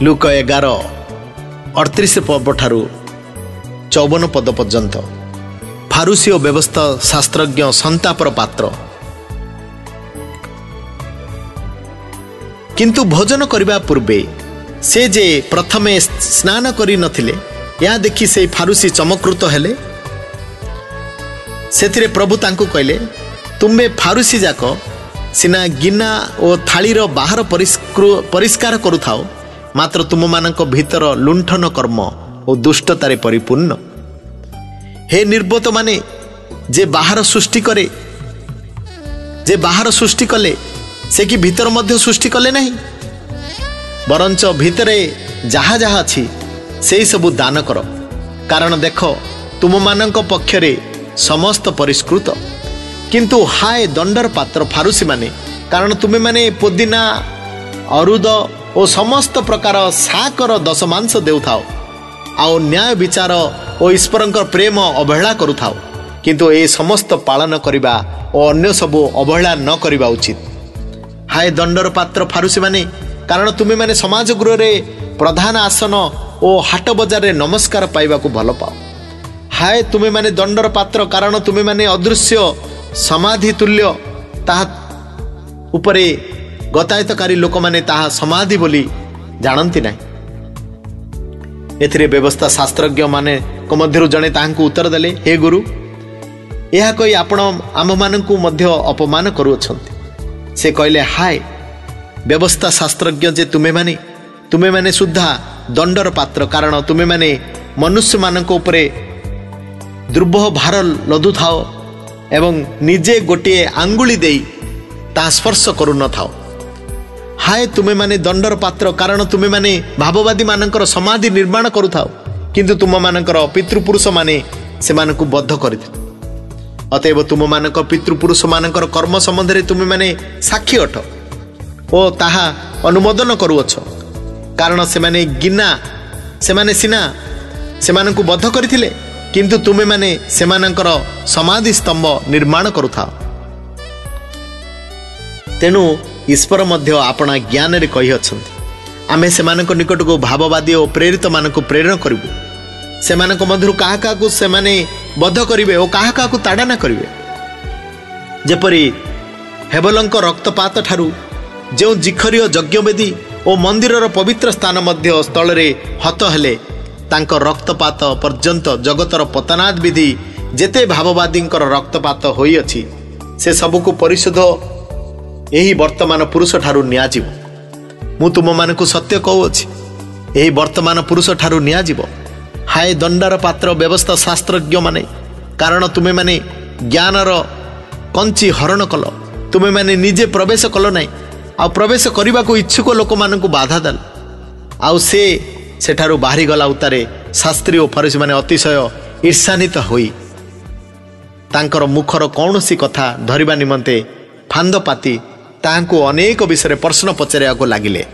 लूक 11:38 पद ठारू 54 पद पर्यंत फारुसी और व्यवस्था शास्त्रज्ञ संतापर पात्र। किंतु भोजन करने पूर्वे से जे प्रथमे स्नान करी नथिले या देखि से फारुसी चमकृत हेले। सेथिरे प्रभु तांको कहले, तुम्बे फारुसी जाक सिना गिना और थालीर बाहर परिष्कार करुथाओ, मात्र तुम मानक भीतर लुंठन कर्म और दुष्टतारे परिपूर्ण। हे निर्बोध माने जे बाहर सृष्टि करे, जे बाहर सृष्टि कले से कि भीतर मध्य सृष्टि कले नहीं, बरंच भितरे जहा जहा अछि से सबु दान कर। कारण देख तुम मानक पक्षरे समस्त परिष्कृत। किंतु हाय दंडर पात्र फारुसी माने, कारण तुम्हें माने पुदीना अरुद और समस्त प्रकार साकर दशमांश देउथाओ, आओ न्याय विचार और ईश्वरंकर प्रेम अवहेला करुथाओ, किंतु ए समस्त पालन करिबा और अन्य सबु अवहेला न करिबा उचित। हाय दंडर पात्र फारुसी माने, कारण तुम्हें माने समाज गृह रे प्रधान आसन और हाट बजार रे नमस्कार पाइबा को भल पाओ। हाय तुम्हें माने दंडर पात्र, कारण तुम्हें माने अदृश्य समाधि तुल्य ताहा उपरे गतायतकारी लोक माने ताहा समाधि बोली जानती नहीं। एथिरे व्यवस्था शास्त्रज्ञ माने को मध्यरु जणे ताहांकु उत्तर देले, हे गुरु, यह कही आपण आम मानकु मध्य अपमान करूछंती। से कहले, हाय व्यवस्था शास्त्रज्ञ जे तुम्हें माने सुद्धा दंडर पात्र, कारण तुम्हें माने मनुष्य मानक उपरे दुर्बह भार लदु थाओ एवं निजे गोटे आंगुली देई ता स्पर्श करू न थाओ। हाय तुम्हें माने दंडर पात्र, कारण तुम्हें माने भाववादी मानकर समाधि निर्माण करू थाओ, किंतु तुम मानकर पितृपुरुष माने से मानकु बद्ध करथिले। अतएव तुम मानक पितृपुरुष मानकर कर्म संबंध रे तुम्हें माने साक्षी अठ ओ ताहा अनुमोदन करूअछ, कारण से माने गिना से माने सिना से मानकु बद्ध करथिले, किंतु तुमे माने से मानकर समाधि स्तंभ निर्माण करुथा। तेणु ईश्वर मध्य आपना ज्ञान रे कहि अछंती, आमे से मानक निकट को भाववादी और प्रेरित मानक प्रेरणा करिबु। से मानक मध्यरु काहा काहा को से माने बद्ध करिवे और काहा काहा को ताड़ना करिवे। जेपरि हेबलंक रक्तपात ठारू जो जिखरीय यज्ञवेदी और मंदिरर पवित्र स्थान मध्य स्थल रे हत हेले, तांको रक्तपात पर्यंत जगतर पतनाद विधि जेते भाववादींकर रक्तपात होई अछि से सबको परिशोध यही वर्तमान पुरुष ठारू नियाजिव। मु तुम मानकु सत्य कहूछि, यही वर्तमान पुरुष ठारू नियाजिव। हाय दंडार पात्र व्यवस्था शास्त्रज्ञ माने, कारण तुमे माने ज्ञानर कंची हरण कल, तुमे माने निजे प्रवेश कल नहीं, आ प्रवेश करने को इच्छुक लोक मानकु बाधा देल। आउ सेठारू बाहरी गला उतारे शास्त्री और फरीसी माने अतिशय ईर्षान्वित होई तांकर मुखर कौनसी कथा धरिबा निमंते फांद पाती तांको अनेक विषय प्रश्न पचारिया को लागिले।